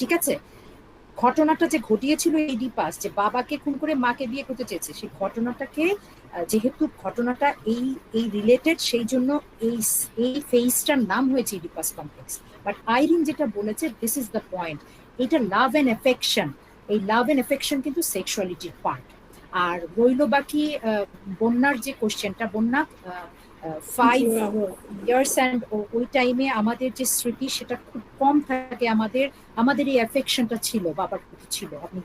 Speaker 1: ঠিক আছে? ঘটনাটা যে ঘটিয়েছিল ইডিপাস, যে বাবাকে খুন করে মাকে বিয়ে করতে চেয়েছে, সেই ঘটনাটাকে যেহেতু ঘটনাটা এই রিলেটেড, সেই জন্য এই ফেজটার নাম হয়েছে ইডিপাস কমপ্লেক্স। বাট আইরিন যেটা বলেছে, দিস ইজ দ্য পয়েন্ট, এটা লাভ এন্ড এফেকশন। এই লাভ এন্ড এফেকশন কিন্তু সেক্সুয়ালিটির পার্ট। আর রইল বাকি বন্যার যে কোশ্চেনটা, বন্যা 5 ইয়ার্স অ্যান্ড ওই টাইমে আমাদের যে স্মৃতি সেটা খুব কম থাকে। আমাদের এই অ্যাফেকশনটা ছিল, বাবার প্রতি ছিল। আপনি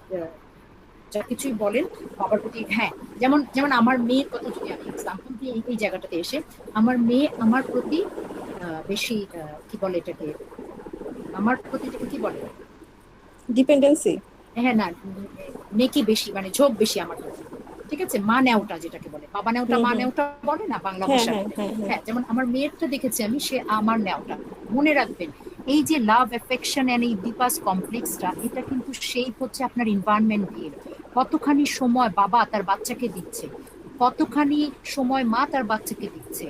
Speaker 1: যা কিছুই বলেন বাবার প্রতি, হ্যাঁ, যেমন আমার মেয়ের কথা যদি আমি এক্সাম্পল দিই, এই জায়গাটাতে এসে আমার মেয়ে আমার প্রতি বেশি কি বলে এটাকে, আমার প্রতি কি বলে,
Speaker 2: ডিপেন্ডেন্সি।
Speaker 1: হ্যাঁ, না, নেকি বেশি, মানে ঝোঁক বেশি আমার প্রতি। ঠিক আছে? মা নেওটা যেটাকে বলে, বাবা নেওটা মা নেওটা বলে না বাংলা ভাষা। হ্যাঁ, যেমন আমার মেয়েরটা দেখেছি আমি, সে আমার নেওটা। মনে রাখবেন, এই যে লাভ এফেকশন এন্ড এই ইডিপাস কমপ্লেক্সটা, এটা কিন্তু শেপ হচ্ছে আপনার এনভায়রনমেন্ট দিয়ে। কতখানি সময় বাবা তার বাচ্চাকে দিচ্ছে, কতখানি সময় মা তার বাচ্চাকে দিচ্ছে,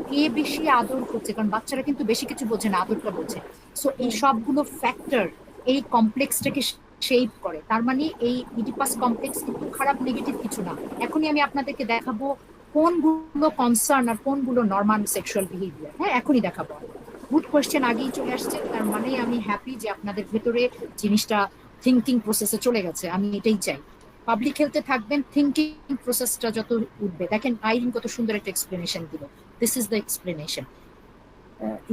Speaker 1: কে বেশি আদর করছে, কারণ বাচ্চারা কিন্তু বেশি কিছু বোঝে না, আদরটা বোঝে। সো এই সবগুলো ফ্যাক্টর এই কমপ্লেক্সটাকে শেপ করে। তার মানে এই ইডিপাস কমপ্লেক্স কিন্তু খারাপ নেগেটিভ কিছু না। এখনই আমি আপনাদেরকে দেখাবো কোনগুলো কনসার্ন আর কোনগুলো নরমাল সেক্সুয়াল বিহেভিয়ার। হ্যাঁ, এখনই দেখাবো। গুড কোয়েশ্চেন আগেই চলে আসছে, তার মানে আমি হ্যাপি যে আপনাদের ভেতরে জিনিসটা থিঙ্কিং প্রসেসে চলে গেছে। আমি এটাই চাই, পাবলিক হেলথে থাকবেন, থিঙ্কিং প্রসেসটা যত উঠবে। দেখেন আইরিন কত সুন্দর একটা এক্সপ্লেনেশন দিল। This is the explanation.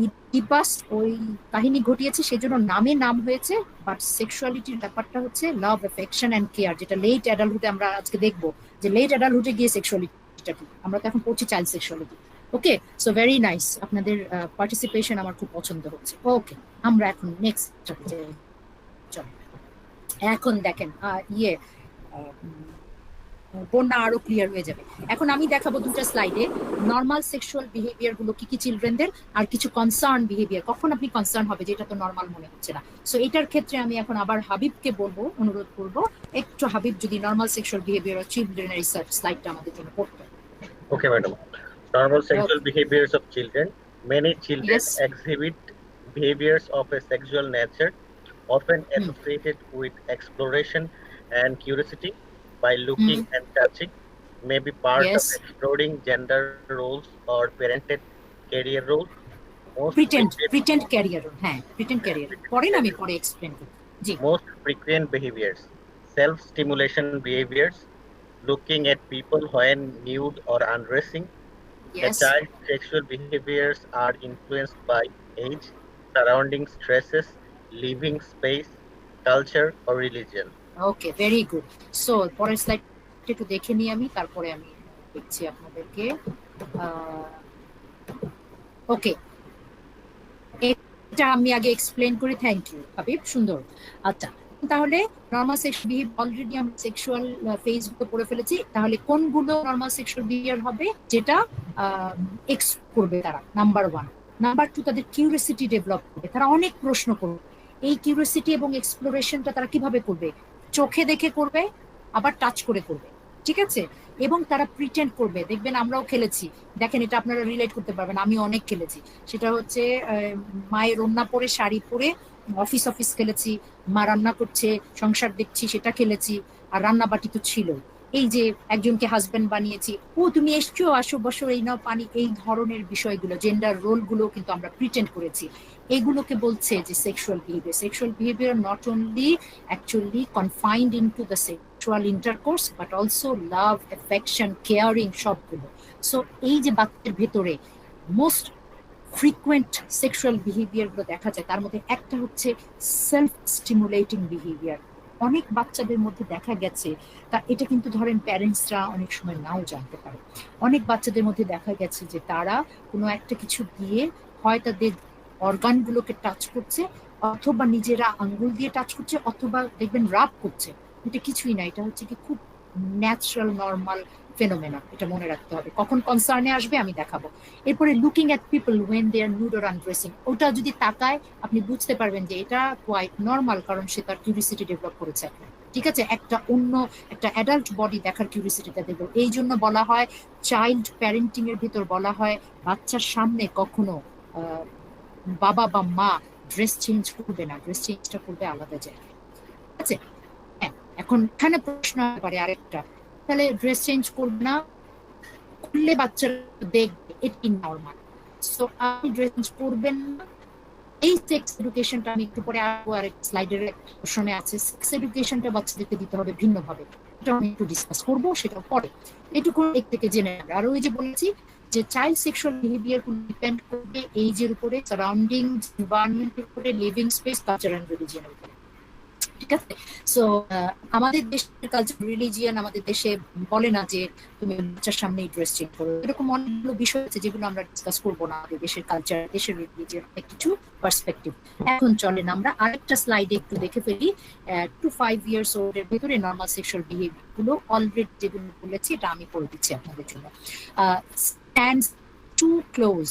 Speaker 1: Oedipus ওই কাহিনী ঘটিয়েছে, সেজন্য নামে নাম হয়েছে, বাট সেক্সুয়ালিটির ব্যাপারটা হচ্ছে লাভ, অ্যাফেকশন অ্যান্ড কেয়ার, যেটা লেট অ্যাডাল্টহুডে আমরা আজকে দেখবো যে লেট অ্যাডাল্টহুডে গিয়ে সেক্সুয়ালিটিটা কি। আমরা তো এখন পড়ছি চাইল্ড সেক্সুয়ালিটি। ওকে, সো ভেরি নাইস, আপনাদের পার্টিসিপেশন আমার খুব পছন্দ হচ্ছে। ওকে, আমরা এখন নেক্সট চলো। এখন দেখেন বন্যা আরো ক্লিয়ার হয়ে যাবে। এখন আমি দেখাবো দুটো স্লাইডে নর্মাল সেক্সুয়াল বিহেভিয়ার গুলো কি কি চিলড্রেনদের, আর কিছু কনসার্ন বিহেভিয়ার, কখন আপনি কনসার্ন হবে যেটা তো নর্মাল মনে হচ্ছে না। সো এটার ক্ষেত্রে আমি এখন আবার হাবিবকে বলবো, অনুরোধ করবো একটু হাবিব যদি নর্মাল সেক্সুয়াল বিহেভিয়ার অফ চিলড্রেনের রিসার্চ স্লাইডটা আমাদের জন্য পড়তে।
Speaker 5: Okay, madam. Normal sexual behaviors of children. Many children
Speaker 1: Yes.
Speaker 5: exhibit behaviors of a sexual nature, often associated with exploration and curiosity by looking and touching, may be part
Speaker 1: Yes.
Speaker 5: of exploring gender roles or parental career roles.
Speaker 1: Pretend career, হ্যাঁ pretend career পড়েন, আমি পরে explain করি। জি,
Speaker 5: Most frequent behaviors, self-stimulation behaviors, looking at people when nude or undressing. A
Speaker 1: yes,
Speaker 5: child's sexual behaviors are influenced by age, surrounding stresses, living space, culture, or religion.
Speaker 1: Okay, very good. So পরের slide একটু দেখে নিই আমি, তারপরে আমি দেখছি আপনাদেরকে। ওকে, এটা আমি আগে এক্সপ্লেন করি। থ্যাংক ইউ হাবিব, সুন্দর। আচ্ছা, তাহলে নর্মাল সেক্সুয়াল বিহেভিয়ার অলরেডি আমরা সেক্সুয়াল ফেজগুলো পড়ে ফেলেছি। তাহলে কোনগুলো নর্মাল সেক্সুয়াল বিহেভিয়ার হবে, যেটা এক্সপ্লোর করবে তারা, নাম্বার 1। নাম্বার 2, তাদের কিউরিওসিটি ডেভেলপ করবে, তারা অনেক প্রশ্ন করবে। এই কিউরিওসিটি এবং এক্সপ্লোরেশনটা তারা কিভাবে করবে? চোখে দেখে করবে, আবার টাচ করে করবে, ঠিক আছে? এবং তারা প্রিটেন্ড করবে। দেখবেন আমরাও খেলেছি, দেখেন এটা আপনারা রিলেট করতে পারবেন, আমি অনেক খেলেছি। সেটা হচ্ছে মায়ের ওড়না পরে শাড়ি পরে অফিস খেলেছি, মা রান্না করছে, সংসার দেখছি, সেটা খেলেছি। আর রান্না বাটি তো ছিল, এই যে একজনকে হাজবেন্ড বানিয়েছি, ও তুমি এসছো, আসো বসো, এই নাও পানি, এই ধরনের বিষয়গুলো, জেন্ডার রোল গুলো কিন্তু আমরা প্রিটেন্ড করেছি। এগুলোকে বলছে যে sexual behaviour. Sexual behaviour not only actually confined into the sexual intercourse, but also love, affection, caring, সবগুলো। সো এই যে বাচ্চার ভেতরে মোস্ট ফ্রিকুয়েন্ট সেক্সুয়াল বিহেভিয়ার গুলো দেখা যায়, তার মধ্যে একটা হচ্ছে সেলফ স্টিমুলেটিং বিহেভিয়ার। অনেক বাচ্চাদের মধ্যে দেখা গেছে, তা এটা কিন্তু ধরেন প্যারেন্টসরা অনেক সময় নাও জানতে পারে। অনেক বাচ্চাদের মধ্যে দেখা গেছে যে তারা কোনো একটা কিছু দিয়ে হয় তাদের অর্গানগুলোকে টাচ করছে, অথবা নিজেরা আঙ্গুল দিয়ে টাচ করছে, অথবা দেখবেন রাব করছে। এটা কিছুই না, এটা হচ্ছে কি খুব ন্যাচারাল নর্মাল ফেনোমেনা, এটা মনে রাখতে হবে। কখন কনসার্নে আসবে আমি দেখাবো। এরপরে looking at people when they are nude or undressing, ওটা যদি তাকায় আপনি বুঝতে পারবেন যে এটা কোয়াইট নর্মাল, কারণ সে তার কিউরিসিটি ডেভেলপ করেছে, ঠিক আছে? একটা অ্যাডাল্ট বডি দেখার কিউরিসিটিটা দেখবো। এই জন্য বলা হয় চাইল্ড প্যারেন্টিং এর ভিতর বলা হয় বাচ্চার সামনে কখনো বাবা বা মা ড্রেস চেঞ্জ করবে না, ড্রেস চেঞ্জটা করবে আলাদা জায়গায়, ঠিক আছে? হ্যাঁ, এখন এখানে প্রশ্ন হতে পারে আরেকটা, তাহলে ড্রেস চেঞ্জ করবে না করলে বাচ্চারা দেখবে এটি নর্মাল, সো আপনি ড্রেস চেঞ্জ করবেন না। এই সেক্স এডুকেশনটা আমি একটু পরে আরেক স্লাইডের প্রশ্নে আছে, সেক্স এডুকেশনটা বাচ্চাদেরকে দিতে হবে ভিন্নভাবে, এটা আমি একটু ডিসকাস করবো, সেটা পরে। এটুকু এক থেকে জেনে নেবে। আর ওই যে বলেছি যে চাইল্ড সেক্সুয়াল বিহেভিয়ার ডিপেন্ড করবে এইজের উপরে, সারাউন্ডিং এনভায়রনমেন্টের উপরে, লিভিং স্পেস, কালচার এন্ড রিলিজিয়নের উপরে, ঠিক আছে? সো আমাদের দেশের কালচার রিলিজিয়ান আমাদের দেশে বলে না যে তুমি বাচ্চার সামনে ড্রেস চেঞ্জ করো, এরকম অনেকগুলো বিষয় আছে যেগুলো আমরা ডিসকাস করবো না। আমাদের দেশের কালচার, দেশের রিলিজিয়ান, অনেক কিছু পার্সপেক্টিভ। এখন চলেন আমরা আরেকটা স্লাইডে একটু দেখে ফেলি। 2 to 5 years old এর ভেতরে নর্মাল সেক্সুয়াল বিহেভিয়ার গুলো অলরেডি যেগুলো বলেছি এটা আমি করে দিচ্ছি আপনাদের জন্য। স্ট্যান্ডস টু ক্লোজ,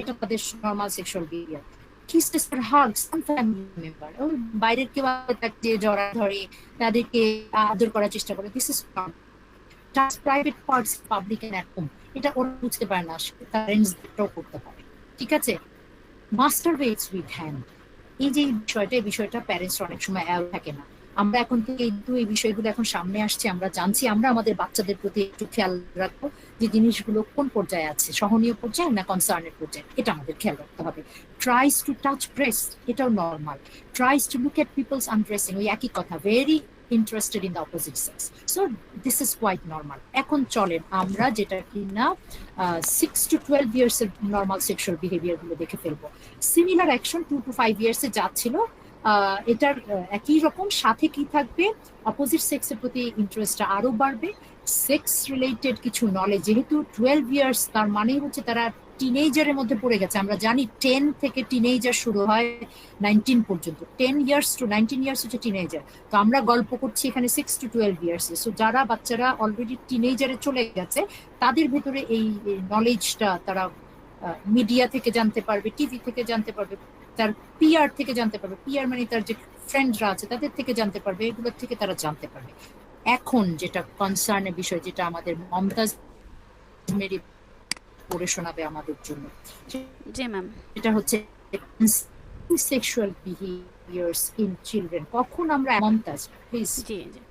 Speaker 1: এটা তাদের normal sexual behaviour. kisses or hugs some family member, বাইরের কেউ তাকে জড়া ধরে, তাদেরকে আদর করার চেষ্টা করে, this is not. Touch private parts public and at home, এটা ওরা বুঝতে পারে না, প্যারেন্টসও করতে পারে, ঠিক আছে? মাস্টারবেটস উইথ হ্যান্ড, এই যে বিষয়টা প্যারেন্টস অনেক সময় অ্যাওয়ার থাকে না। আমরা এখন থেকে এই বিষয়গুলো এখন সামনে আসছে, আমরা জানছি, আমরা আমাদের বাচ্চাদের প্রতি একটু খেয়াল রাখবো যে জিনিসগুলো কোন পর্যায়ে আছে, সহনীয় পর্যায়ে না কনসার্নের পর্যায়ে, এটা আমাদের খেয়াল রাখতে হবে। ট্রাইস টু টাচ ব্রেস্ট, এটাও normal. Tries to look at people's undressing, ওই একই কথা, very interested in the opposite sex. So this is quite normal. এখন চলেন আমরা যেটা কিনা 6 to 12 years এর নর্মাল সেক্সুয়াল বিহেভিয়ার গুলো দেখে ফেলবো। সিমিলার অ্যাকশন 2 to 5 years এ যাচ্ছিল, এটার একই রকম, সাথে কি থাকবে, অপোজিট সেক্সের প্রতি ইন্টারেস্টটা আরো বাড়বে, সেক্স রিলেটেড কিছু নলেজ, যেহেতু 12 ইয়ার্স তার মানে হচ্ছে তারা টিনেজারের মধ্যে পড়ে গেছে। আমরা জানি 10 থেকে টিনেজার শুরু হয় 19 পর্যন্ত, 10 ইয়ার্স টু 19 ইয়ার্স হচ্ছে টিনেজার। তো আমরা গল্প করছি এখানে 6 to 12 ইয়ার্স। সো যারা বাচ্চারা অলরেডি টিনেজারে চলে গেছে তাদের ভেতরে এই নলেজটা তারা মিডিয়া থেকে জানতে পারবে, টিভি থেকে জানতে পারবে, তার পিআর থেকে জানতে পারবে, পিআর মানে তার যে ফ্রেন্ডরা আছে তাদের থেকে জানতে পারবে, এগুলোর থেকে তারা জানতে পারবে। এখন যেটা কনসার্নের বিষয়, যেটা আমাদের মমতাজ মেরি পড়ে শোনাবে আমাদের জন্য,
Speaker 3: জি ম্যাম,
Speaker 1: এটা হচ্ছে সেক্সুয়াল বিহেভিয়ার্স ইন চিলড্রেন। কখন আমরা, মমতাজ প্লিজ।
Speaker 3: জি জি,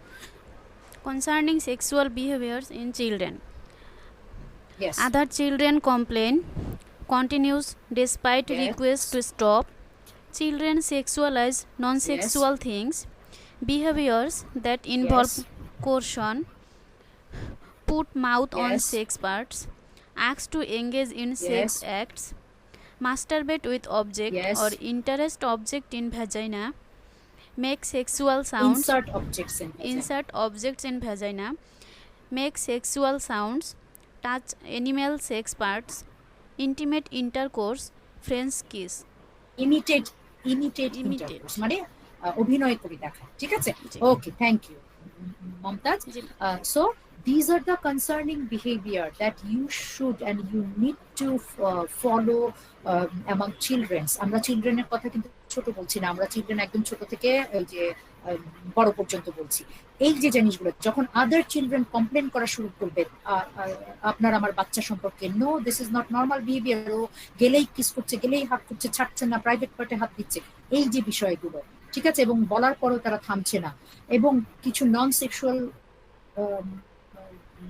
Speaker 3: concerning sexual behaviors in children.
Speaker 1: Yes.
Speaker 3: Other children complain continues despite
Speaker 1: Yes.
Speaker 3: requests to stop. Children sexualize non-sexual things, behaviors that involve
Speaker 1: Yes.
Speaker 3: coercion, put mouth on
Speaker 1: Yes.
Speaker 3: sex parts, ask to engage in sex
Speaker 1: Yes.
Speaker 3: acts, masturbate with object
Speaker 1: Yes.
Speaker 3: or interest object in vagina, make sexual sounds,
Speaker 1: Insert objects in vagina.
Speaker 3: insert objects in vagina, make sexual sounds, touch animal sex parts, intimate intercourse, French kiss.
Speaker 1: Imitate
Speaker 3: Imitate.
Speaker 1: Intercourse মানে অভিনয় করে দেখা, ঠিক আছে?
Speaker 3: জি।
Speaker 1: Okay, thank you Momtaz.
Speaker 3: জি।
Speaker 1: So these are the concerning behavior that you should and you need to follow among children. আমরা চিলড্রেনের কথা কিন্তু ছোট বলছি না, আমরা চিলড্রেন একদম ছোট থেকে এই যে বড় পর্যন্ত বলছি। এই যে জিনিসগুলো যখন আদার চিলড্রেন কমপ্লেন করা শুরু করবে আপনার আমার বাচ্চা সম্পর্কে, no this is not normal behaviour, ও গেলেই কিস করছে, গেলেই হাত করছে, ছাড়ছে না, প্রাইভেট পার্টে হাত দিচ্ছে, এই যে বিষয়গুলো, ঠিক আছে, এবং বলার পরেও তারা থামছে না, এবং কিছু নন সেক্সুয়াল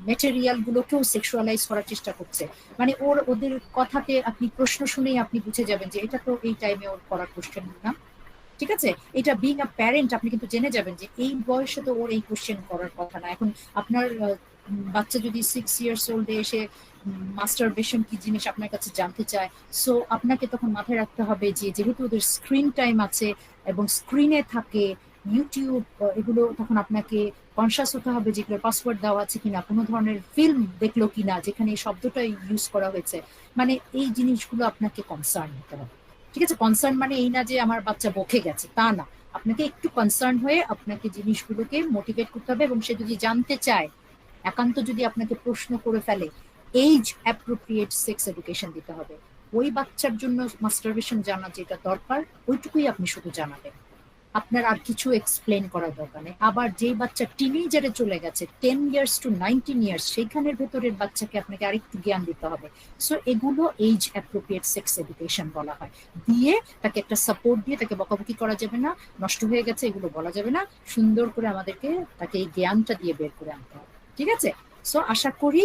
Speaker 1: মেটেরিয়াল গুলোকেও সেক্সুয়ালাইজ করার চেষ্টা করছে, মানে ওদের কথাতে আপনি প্রশ্ন শুনেই আপনি বুঝে যাবেন যে এটা তো এই টাইমে ওর করার কোশ্চেন না, ঠিক আছে? এটা বিং আ প্যারেন্ট আপনি কিন্তু জেনে যাবেন যে এই বয়সে তো ওর এই কোশ্চেন করার কথা না। এখন আপনার বাচ্চা যদি 6 years old এসে মাস্টারবেশন কি জিনিস আপনার কাছে জানতে চায়, সো আপনাকে তখন মাথায় রাখতে হবে যে যেহেতু ওদের স্ক্রিন টাইম আছে এবং স্ক্রিনে থাকে ইউটিউব, এগুলো তখন আপনাকে কনসাস হতে হবে যেগুলোর পাসওয়ার্ড দেওয়া আছে কিনা, কোনো ধরনের ফিল্ম দেখলো কিনা যেখানে এই শব্দটা ইউজ করা হয়েছে, মানে এই জিনিসগুলো আপনাকে কনসার্ন হতে হবে, ঠিক আছে? কনসার্ন মানে এই না যে আমার বাচ্চা বকে গেছে, তা না, আপনাকে একটু কনসার্ন হয়ে আপনাকে জিনিসগুলোকে মোটিভেট করতে হবে, এবং সে যদি জানতে চায়, একান্ত যদি আপনাকে প্রশ্ন করে ফেলে, এজ অ্যাপ্রোপ্রিয়েট সেক্স এডুকেশন দিতে হবে। ওই বাচ্চার জন্য মাস্টারবেশন জানা যেটা দরকার ওইটুকুই আপনি শুধু জানাবেন, আপনার আর কিছু এক্সপ্লেন করার দরকার নেই। আবার যে বাচ্চা টিনেজারে চলে গেছে 10 years to 19 years, সেইখানের ভেতরের বাচ্চাকে আপনাকে আরেকটু জ্ঞান দিতে হবে। সো এগুলো এজ অ্যাপ্রোপ্রিয়েট সেক্স এডুকেশন বলা হয়। দিয়ে তাকে একটা সাপোর্ট দিয়ে, তাকে বকাবকি করা যাবে না, নষ্ট হয়ে গেছে এগুলো বলা যাবে না, সুন্দর করে আমাদেরকে তাকে এই জ্ঞানটা দিয়ে বের করে আনতে হবে, ঠিক আছে? সো আশা করি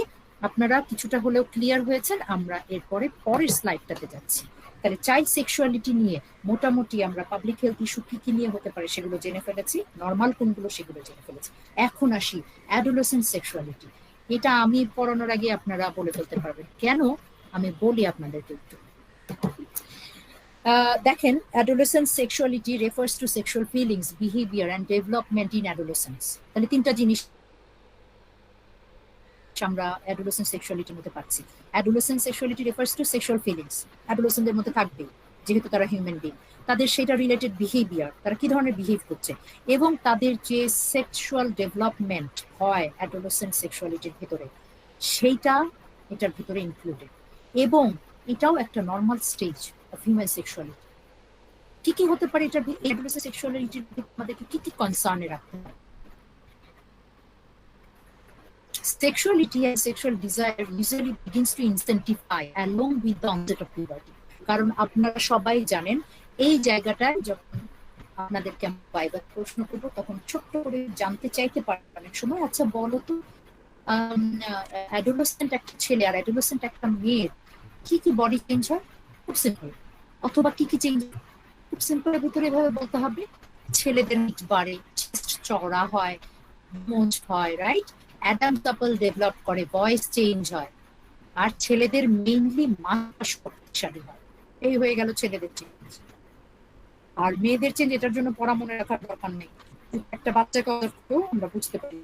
Speaker 1: আপনারা কিছুটা হলেও ক্লিয়ার হয়েছেন। আমরা এরপরে পরের স্লাইডটাতে যাচ্ছি। তাহলে চাইল্ড সেক্সুয়ালিটি নিয়ে মোটামুটি আমরা পাবলিক হেলথ ইস্যু কি কি নিয়ে হতে পারে সেগুলো জেনে ফেলেছি, নর্মাল কোনগুলো সেগুলো জেনে ফেলেছি। এখন আসি অ্যাডোলেসেন্ট সেক্সুয়ালিটি। এটা আমি পড়ানোর আগে আপনারা বলে ফেলতে পারবেন কেন, আমি বলি আপনাদেরকে একটু। দেখেন, adolescent sexuality refers to sexual feelings, behaviour and development in adolescence. তাহলে তিনটা জিনিস আমরা অ্যাডোলেসেন্ট সেক্সুয়ালিটির মধ্যে পাচ্ছি। Adolescent sexuality refers to sexual feelings, অ্যাডোলেসেন্টদের মধ্যে থাকবে যেহেতু তারা হিউম্যান বিং, তাদের সেটা রিলেটেড বিহেভিয়ার, তারা কি ধরনের বিহেভ করছে, এবং তাদের যে সেক্সুয়াল ডেভেলপমেন্ট হয় অ্যাডোলেসেন্ট সেক্সুয়ালিটির ভিতরে, সেইটা এটার ভিতরে ইনক্লুডেড, এবং এটাও একটা normal stage of human sexuality. কি কি হতে পারে এটা, অ্যাডোলেসেন্ট সেক্সুয়ালিটির আমাদেরকে কি কি কনসার্নে রাখতে হবে? Sexuality and sexual desire usually begins to intensify along with the onset of puberty. কারণ আপনারা সবাই জানেন এই জায়গাটায় যখন আপনাদেরকে আমি বাইবার প্রশ্ন করবো তখন ছোট্ট করে জানতে চাইতে পারেন অনেক সময়, আচ্ছা বলো তো অ্যাডোলেসেন্ট একটা ছেলে আর অ্যাডোলেসেন্ট একটা মেয়ের কি কি বডি চেঞ্জ হয়? খুব সিম্পল। অথবা কি কি চেঞ্জ? খুব সিম্পলের ভিতরে এভাবে বলতে হবে, ছেলেদের হিট বাড়ে, চেস্ট চওড়া হয়, মোচ হয়, রাইট? অ্যাডাম কাপল ডেভেলপ করে, ভয়েস চেঞ্জ হয়। আর ছেলেদের মেইনলি মাথা শক্তিশালী হয়। এই হয়ে গেল ছেলেদের চেঞ্জ। আর মেয়েদের চেঞ্জ এটার জন্য পড়া মনে রাখার দরকার নেই, একটা বাচ্চাকে আমরা বুঝতে পারি।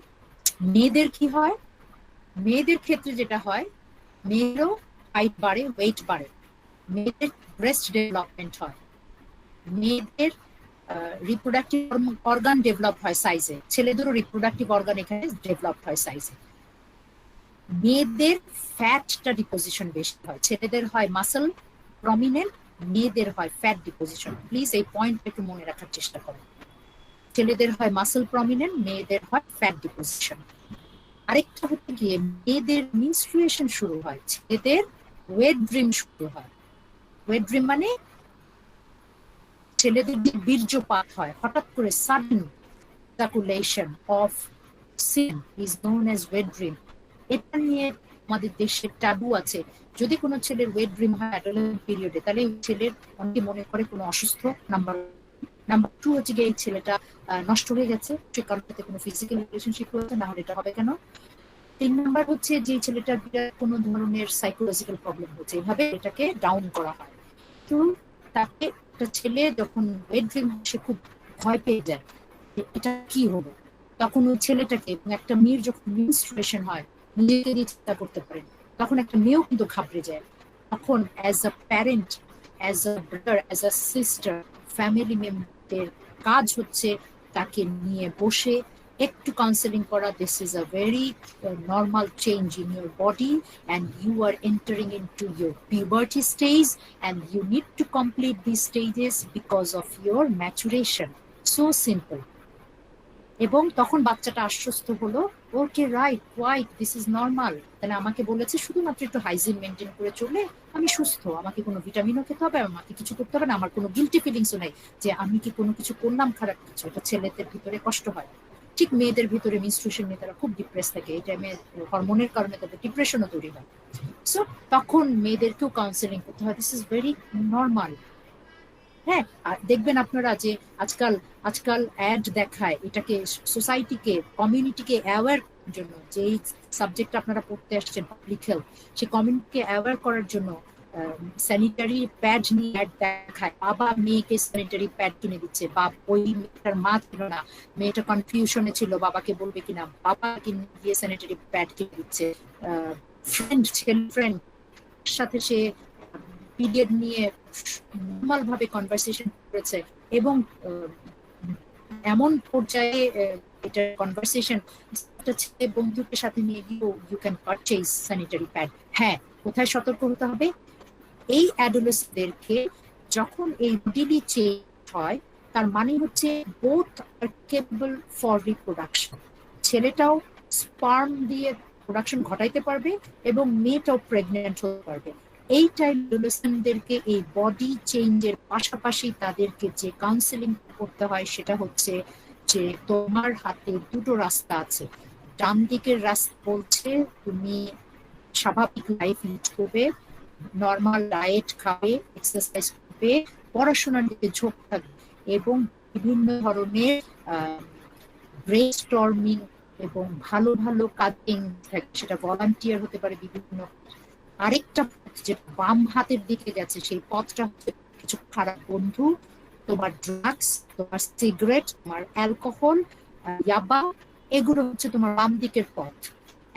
Speaker 1: মেয়েদের কি হয়, মেয়েদের ক্ষেত্রে যেটা হয়, মেয়েরও হাইট বাড়ে, ওয়েট বাড়ে, মেয়েদের ব্রেস্ট ডেভেলপমেন্ট হয়, মেয়েদের রিপ্রোডাক্টিভ অর্গান ডেভেলপ হয় সাইজে, ছেলেদেরও রিপ্রোডাক্টিভ অর্গান এখানে ডেভেলপ হয় সাইজে। মেয়েদের ফ্যাটটা ডিপোজিশন বেশি হয়, ছেলেদের হয় মাসল প্রমিনেন্ট, মেয়েদের হয় ফ্যাট ডিপোজিশন। প্লিজ এই পয়েন্ট একটু মনে রাখার চেষ্টা করো, ছেলেদের হয় মাসল প্রমিনেন্ট, মেয়েদের হয় ফ্যাট ডিপোজিশন। আরেকটা হচ্ছে গিয়ে মেয়েদের মেনস্ট্রুয়েশন শুরু হয়, ছেলেদের ওয়েট ড্রিম শুরু হয়। ওয়েট ড্রিম মানে ছেলেদের বীর্যপাত হয় হঠাৎ করে, sudden ejaculation of sin is known as wet dream. এটা নিয়ে আমাদের দেশে ট্যাবু আছে। যদি কোনো ছেলের ওয়েট ড্রিম হয় অ্যাডোলেসেন্ট পিরিয়ডে, তাহলে ছেলের অনেকে মনে করে কোনো অসুস্থ। নাম্বার টু হচ্ছে গিয়ে এই ছেলেটা নষ্ট হয়ে গেছে, সে কারোর সাথে কোনো ফিজিক্যাল রিলেশনশিপ হয়েছে, না হলে এটা হবে কেন। 3 নাম্বার হচ্ছে যে ছেলেটার কোনো ধরনের সাইকোলজিক্যাল প্রবলেম হচ্ছে, এভাবে এটাকে ডাউন করা হয়। তো তাকে একটা ছেলে যখন ওয়েট ড্রিম সে খুব ভয় পেয়ে যায়, এটা কি হলো, তখন ওই ছেলেটাকে, এবং একটা মেয়ের যখন মেনস্ট্রুয়েশন হয় নিজেকে দিয়ে চিন্তা করতে পারেন, তখন একটা মেয়েও কিন্তু ঘাবড়ে যায়। তখন as a parent, as a brother, as a sister, family মেম্বারদের কাজ হচ্ছে তাকে নিয়ে বসে একটু কাউন্সেলিং করা। This is a very normal change in your body and you are entering into your puberty stage and you need to complete this stages because of your maturation. So simple. এবং তখন বাচ্চাটা আশ্বস্ত হলো, okay right, white, this is normal. তাহলে আমাকে বলেছে শুধুমাত্র একটু হাইজিন মেনটেন করে চললে আমি সুস্থ, আমাকে কোনো ভিটামিনও খেতে হবে, আমাকে কিছু করতে হবে না, আমার কোনো গিল্টি ফিলিংসও নেই যে আমি কি কোনো কিছু করলাম খারাপ কিছু। এটা ছেলেদের ভিতরে কষ্ট হয়। ঠিক মেয়েদের ভিতরে মেনস্ট্রুয়েশন নিয়ে তারা খুব ডিপ্রেস থাকে, এই টাইমে হরমোনের কারণে তাদের ডিপ্রেশনও তৈরি হয়। সো তখন মেয়েদেরকেও কাউন্সেলিং করতে হয়, দিস ইজ ভেরি নর্মাল। হ্যাঁ, আর দেখবেন আপনারা যে আজকাল অ্যাড দেখায় এটাকে সোসাইটিকে, কমিউনিটিকে অ্যাওয়্যার করার জন্য, যে এই সাবজেক্ট আপনারা পড়তে আসছেন পাবলিক হেলথ, সেই কমিউনিটিকে অ্যাওয়্যার করার জন্য স্যানিটারি প্যাড নিয়ে অ্যাড দেখায়। বাবা মেয়েকে স্যানিটারি প্যাড কিনে দিচ্ছে, বা ওই মেয়েটার মা ছিল না, মেয়েটা কনফিউশনে ছিল বাবাকে বলবে কিনা, বাবা কিনে দিয়ে স্যানিটারি প্যাড কিনে দিচ্ছে। ফ্রেন্ড, ছেলে ফ্রেন্ড সাথে সে পিরিয়ড নিয়ে নরমাল ভাবে কনভারসেশন করেছে, এবং এমন পর্যায়ে এটা কনভারসেশন ছেলে বন্ধুকে সাথে নিয়ে গিয়েও you can purchase sanitary pad. হ্যাঁ, কোথায় সতর্ক হতে হবে, এই অ্যাডোলেসেন্টদেরকে যখন এই বডিলি চেঞ্জ হয়, তার মানে হচ্ছে both are capable for reproduction. ছেলেটাও স্পার্ম দিয়ে প্রোডাকশন ঘটাইতে পারবে এবং মেয়েটাও প্রেগনেন্ট হতে পারবে। এই টাইম অ্যাডোলেসেন্টদেরকে এই বডি চেঞ্জের পাশাপাশি তাদেরকে যে কাউন্সেলিং করতে হয় সেটা হচ্ছে যে তোমার হাতে দুটো রাস্তা আছে। ডান দিকের রাস্তা বলছে তুমি স্বাভাবিক লাইফ লিড করবে, নর্মাল ডায়েট খাবে, এক্সারসাইজ করবে, পড়াশোনার দিকে ঝোঁক থাকবে, এবং বিভিন্ন ধরনের ব্রেইনস্টর্মিং এবং ভালো ভালো কাজিং, সেটা ভলান্টিয়ার হতে পারে বিভিন্ন। আরেকটা যে বাম হাতের দিকে গেছে, সেই পথটা হচ্ছে কিছু খারাপ বন্ধু, তোমার ড্রাগস, তোমার সিগারেট, তোমার অ্যালকোহল, ইয়াবা, এগুলো হচ্ছে তোমার বাম দিকের পথ।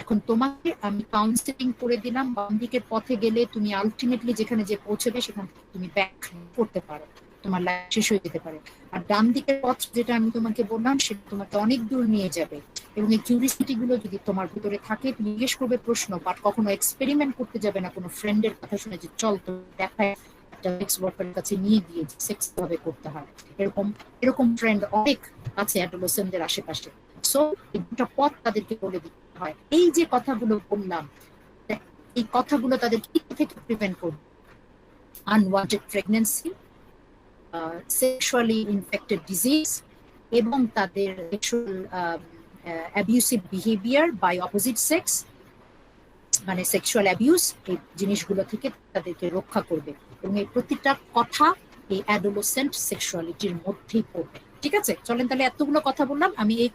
Speaker 1: এখন তোমাকে আমি কাউন্সেলিং করে দিলাম, বাম দিকের পথে গেলে তুমি আলটিমেটলি যেখানে যে পৌঁছবে সেখান থেকে তুমি ব্যাক করতে পারো, তোমার লাইফ শেষ হয়ে যেতে পারে। আর ডান দিকের পথ যেটা আমি তোমাকে বললাম সেটা তোমাকে অনেক দূর নিয়ে যাবে। এবং এই কিউরিসিটি গুলো যদি তোমার ভিতরে থাকে, তুমি জিজ্ঞেস করবে প্রশ্ন, বাট কখনো এক্সপেরিমেন্ট করতে যাবে না কোনো ফ্রেন্ডের কথা শুনে যে চল তো দেখায় একটা সেক্স ওয়ার্কারের কাছে নিয়ে গিয়ে সেক্স ভাবে করতে হয়। এরকম ফ্রেন্ড অনেক আছে অ্যাডোলেসেন্টদের আশেপাশে। সো এই দুটো পথ তাদেরকে বলে দিতে হয়। এই যে কথাগুলো বললাম, এই কথাগুলো তাদের কি থেকে প্রিভেন্ট করবে? Unwanted pregnancy, sexually infected disease, এবং তাদের sexual abusive behaviour by opposite sex, মানে সেক্সুয়াল অ্যাবিউস, এই জিনিসগুলো থেকে তাদেরকে রক্ষা করবে। এবং এই প্রতিটা কথা এই অ্যাডোলেসেন্ট সেক্সুয়ালিটির মধ্যেই পড়বে। ঠিক আছে, চলেন তাহলে এতগুলো কথা বললাম, আমি এই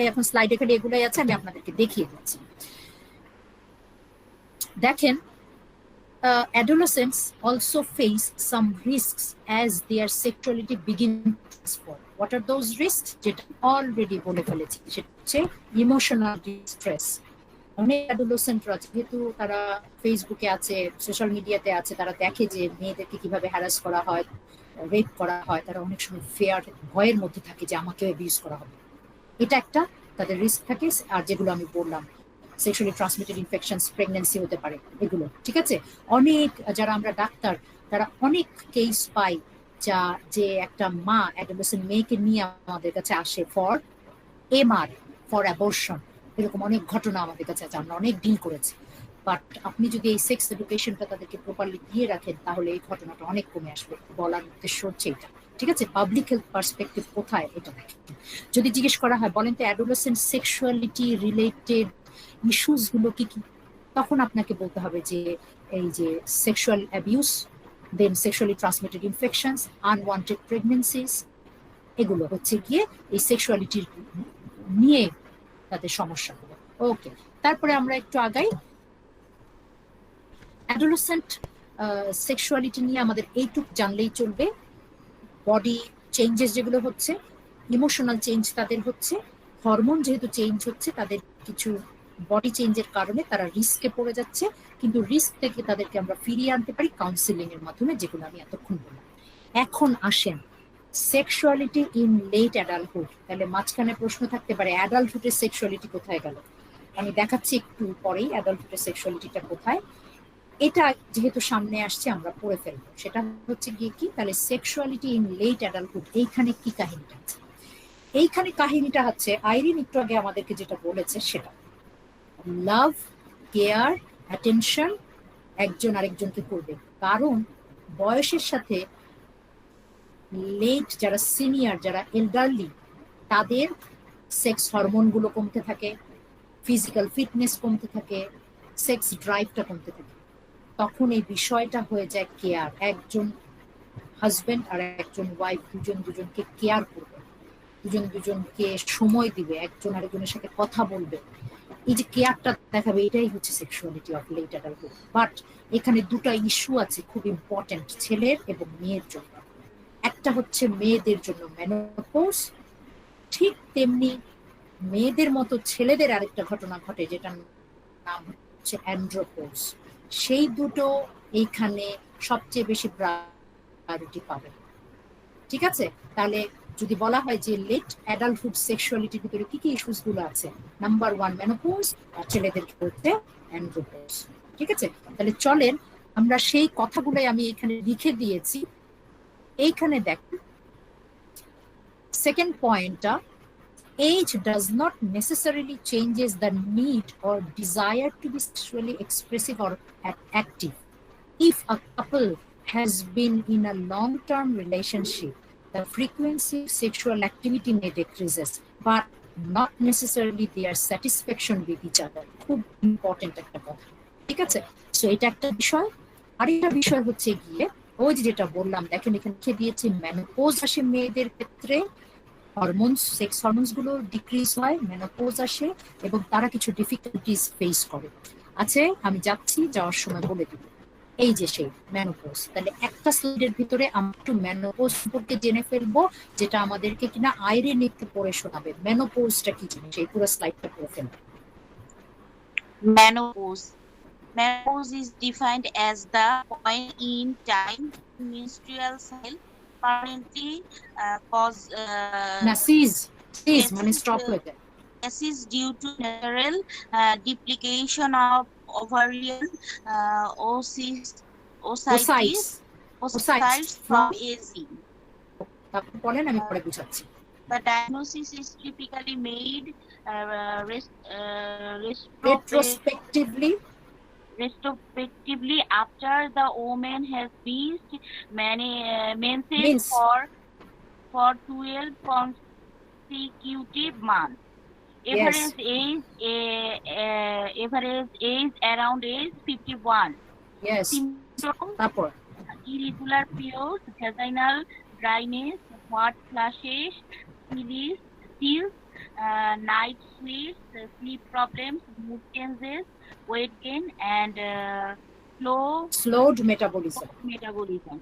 Speaker 1: এখন স্লাইডে খালি এগুলাই আছে, আমি আপনাদেরকে দেখিয়ে দিচ্ছি। দেখেন, adolescents also face some risks as their sexuality begins to transform. What are those risks? যেটা অলরেডি বলে ফেলেছি, সেটা হচ্ছে ইমোশনাল ডিস্ট্রেস। অনেক অ্যাডোলেসেন্টরা যেহেতু তারা ফেসবুকে আছে, সোশ্যাল মিডিয়াতে আছে, তারা দেখে যে মেয়েদেরকে কিভাবে হ্যারাস করা হয়, রেপ করা হয়, তারা অনেক সময় ফেয়ার ভয়ের মধ্যে থাকে যে আমাকে অ্যাবিউজ করা হবে। এটা একটা তাদের রিস্ক থাকে। আর যেগুলো আমি বললাম, সেক্সুয়ালি ট্রান্সমিটেড ইনফেকশনস, প্রেগন্যান্সি হতে পারে, এগুলো ঠিক আছে। অনেক যারা আমরা ডাক্তার, তারা অনেক কেস পাই যে একটা মা অ্যাডোলেসেন্ট মেয়েকে নিয়ে আমাদের কাছে আসে ফর এমআর, ফর অ্যাবর্শন। এরকম অনেক ঘটনা আমাদের কাছে আছে, আমরা অনেক ডিল করেছি। বাট আপনি যদি এই সেক্স এডুকেশনটা তাদেরকে প্রপারলি দিয়ে রাখেন, তাহলে এই ঘটনাটা অনেক কমে আসবে। বলার উদ্দেশ্য হচ্ছে এটা, ঠিক আছে। পাবলিক হেলথ পার্সপেক্টিভ কোথায় এটা দেখেন। যদি জিজ্ঞেস করা হয় বলেন তো অ্যাডোলেসেন্ট সেক্সুয়ালিটি রিলেটেড ইস্যুস গুলো কি কি, তখন আপনাকে বলতে হবে যে এই যে সেক্সুয়াল অ্যাবিউস, দেন সেক্সুয়ালি ট্রান্সমিটেড ইনফেকশনস, আনওয়ান্টেড প্রেগনেন্সিস, এগুলো হচ্ছে গিয়ে এই সেক্সুয়ালিটির নিয়ে তাদের সমস্যাগুলো। ওকে, তারপরে আমরা একটু আগাই। অ্যাডোলেসেন্ট সেক্সুয়ালিটি নিয়ে আমাদের এইটুক জানলেই চলবে। বডি চেঞ্জেস যেগুলো হচ্ছে, ইমোশনাল চেঞ্জ তাদের হচ্ছে, হরমোন যেহেতু চেঞ্জ হচ্ছে, তাদের কিছু বডি চেঞ্জের কারণে তারা রিস্কে পড়ে যাচ্ছে, কিন্তু রিস্ক থেকে তাদেরকে আমরা ফিরিয়ে আনতে পারি কাউন্সিলিং এর মাধ্যমে, যেগুলো আমি এতক্ষণ বললাম। এখন আসেন সেক্সুয়ালিটি ইন লেট অ্যাডাল্টহুড। তাহলে মাঝখানে প্রশ্ন থাকতে পারে অ্যাডাল্টহুডের সেক্সুয়ালিটি কোথায় গেল। আমি দেখাচ্ছি একটু পরেই অ্যাডাল্টহুডের সেক্সুয়ালিটিটা কোথায়। এটা যেহেতু সামনে আসছে আমরা পড়ে ফেলবো। সেটা হচ্ছে গিয়ে কি, তাহলে সেক্সুয়ালিটি ইন লেট অ্যাডাল্টহুড, এইখানে কি কাহিনীটা আছে? এইখানে কাহিনীটা হচ্ছে আইরিন একটু আগে আমাদেরকে যেটা বলেছে সেটা, লাভ, কেয়ার, অ্যাটেনশন একজন আরেকজনকে করবে। কারণ বয়সের সাথে লেট যারা সিনিয়র, যারা এল্ডারলি, তাদের সেক্স হরমোনগুলো কমতে থাকে, ফিজিক্যাল ফিটনেস কমতে থাকে, সেক্স ড্রাইভটা কমতে থাকে। তখন এই বিষয়টা হয়ে যায় কেয়ার। একজন হাজবেন্ড আর একজন ওয়াইফ দুজন দুজনকে কেয়ার করবে, দুজন দুজনকে সময় দিবে, একজন আরেকজনের সাথে কথা বলবে, এই যে কেয়ারটা দেখাবে, এটাই হচ্ছে sexuality of late adulthood. But এখানে দুটো ইস্যু আছে খুব ইম্পর্টেন্ট ছেলের এবং মেয়ের জন্য। একটা হচ্ছে মেয়েদের জন্য মেনোপজ, ঠিক তেমনি মেয়েদের মতো ছেলেদের আরেকটা ঘটনা ঘটে যেটার নাম হচ্ছে অ্যান্ড্রোপোজ। সেই দুটো এইখানে সবচেয়ে বেশি প্রায়োরিটি পাবে, ঠিক আছে। তাহলে যদি বলা হয় যে লেট অ্যাডাল্টহুড সেক্সুয়ালিটির ভিতরে কি কি ইস্যুস গুলো আছে, নাম্বার 1 মেনোপজ, আর ছেলেদের ক্ষেত্রে অ্যান্ড্রোপোজ, ঠিক আছে। তাহলে চলেন আমরা সেই কথাগুলোই আমি এখানে লিখে দিয়েছি। এইখানে দেখুন সেকেন্ড পয়েন্টটা, age does not necessarily changes the need or desire to be sexually expressive or active. If a couple has been in a long-term relationship, the frequency of sexual activity may decreases, but not necessarily their satisfaction with each other. খুব important একটা কথা, ঠিক আছে। So এটা একটা বিষয়। আরেকটা বিষয় হচ্ছে গিয়ে ওই যেটা বললাম, দেখেন এখানে লিখে দিয়েছি মেনোপজ আসে মেয়েদের ক্ষেত্রে, হরমোনস, সেক্স হরমোনস গুলো ডিক্রিজ হয়, মেনোপজ আসে এবং তারা কিছু ডিফিকাল্টিজ ফেস করে। আছে, আমি যাচ্ছি, যাওয়ার সময় বলে দিব। এই যে সেই মেনোপজ, তাহলে একটা স্লাইডের ভিতরে আমরা একটু মেনোপজ সম্পর্কে জেনে ফেলবো, যেটা আমাদেরকে কিনা আইরিন একটু পড়ে শোনাবে। মেনোপজটা কি জিনিস, এই পুরো স্লাইডটা পড়ে ফেলবো।
Speaker 4: Menopause is defined as the point in time menstrual cycle permanently cause
Speaker 1: না, সিজ মানে স্টপ হয়ে যায়।
Speaker 4: is due to natural duplication of ovarian oocytes from aging.
Speaker 1: তারপর বলেন, আমি পরে বুঝাচ্ছি।
Speaker 4: The diagnosis is typically made retrospectively after the woman has reached menses for 12 consecutive months. Average age around age 51.
Speaker 1: Yes.
Speaker 4: Symptoms:
Speaker 1: তারপর
Speaker 4: irregular periods, vaginal dryness, hot flashes, chills, night sweats, sleep problems, mood changes, weight gain, and
Speaker 1: slowed metabolism.
Speaker 4: metabolism.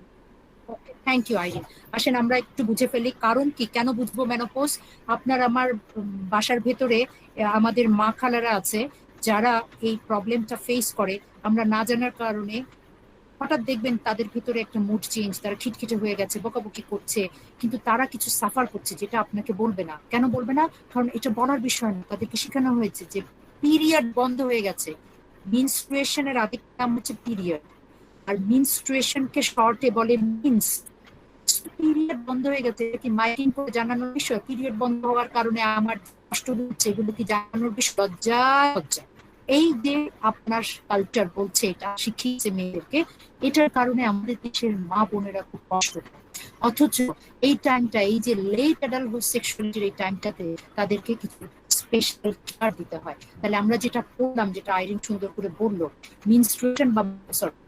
Speaker 1: Thank you Irene. আসেন আমরা একটু বুঝে ফেলি কারণ কি, কেন বুঝবো মেনোপজ। আপনার আমার বাসার ভেতরে আমাদের মা খালারা আছে যারা এই প্রবলেমটা ফেস করে, আমরা না জানার কারণে হঠাৎ দেখবেন তাদের ভিতরে একটা মুড চেঞ্জ, তারা খিটখিটে হয়ে গেছে, বকাবকি করছে, কিন্তু তারা কিছু সাফার করছে যেটা আপনাকে বলবে না। কেন বলবে না? কারণ এটা বলার বিষয় না, তাদেরকে শেখানো হয়েছে যে পিরিয়ড বন্ধ হয়ে গেছে। মিনস্ট্রুয়েশনের আরেক নাম হচ্ছে পিরিয়ড, আর মিনস্ট্রুয়েশনকে শর্টে বলে মিন্স। পিরিয়ড বন্ধ হয়ে গেছে, কি মাইকিং করে জানানোর বিষয়? পিরিয়ড বন্ধ হওয়ার কারণে আমার কষ্ট হচ্ছে, এগুলো কি জানানোর বিষয়? লজ্জা লজ্জা। এই যে আপনার কালচার বলছে, এটা শিখিয়েছে মেয়েদেরকে, এটার কারণে আমাদের দেশের মা বোনেরা খুব কষ্ট পায়। অথচ এই টাইমটা, এই যে লেট অ্যাডাল্টহুড সেক্সুয়ালিটির এই টাইমটাতে তাদেরকে কিছু স্পেশাল কেয়ার দিতে হয়। তাহলে আমরা যেটা পড়লাম, যেটা আইরিন সুন্দর করে বললো, মিনস্ট্রুয়েশন বা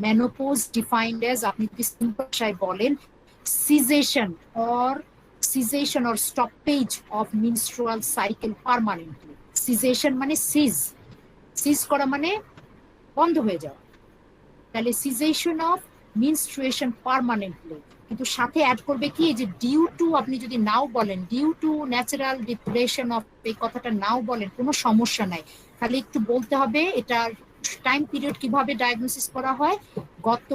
Speaker 1: মেনোপজ ডিফাইন্ড অ্যাজ, আপনি যদি সিম্পল ভাষায় বলেন, cessation or stoppage of menstrual cycle permanently. Cessation মানে সিজ করা মানে বন্ধ হয়ে যাওয়া। তাহলে সিজেশন অফ মিনস্ট্রুয়েশন পার্মানেন্টলি, কিন্তু সাথে অ্যাড করবে কি, যে ডিউ টু, আপনি যদি নাও বলেন due to natural depression of, এই কথাটা নাও বলেন কোনো সমস্যা নাই, তাহলে একটু বলতে হবে এটার টাইম পিরিয়ড কিভাবে ডায়াগনোসিস করা হয়। গত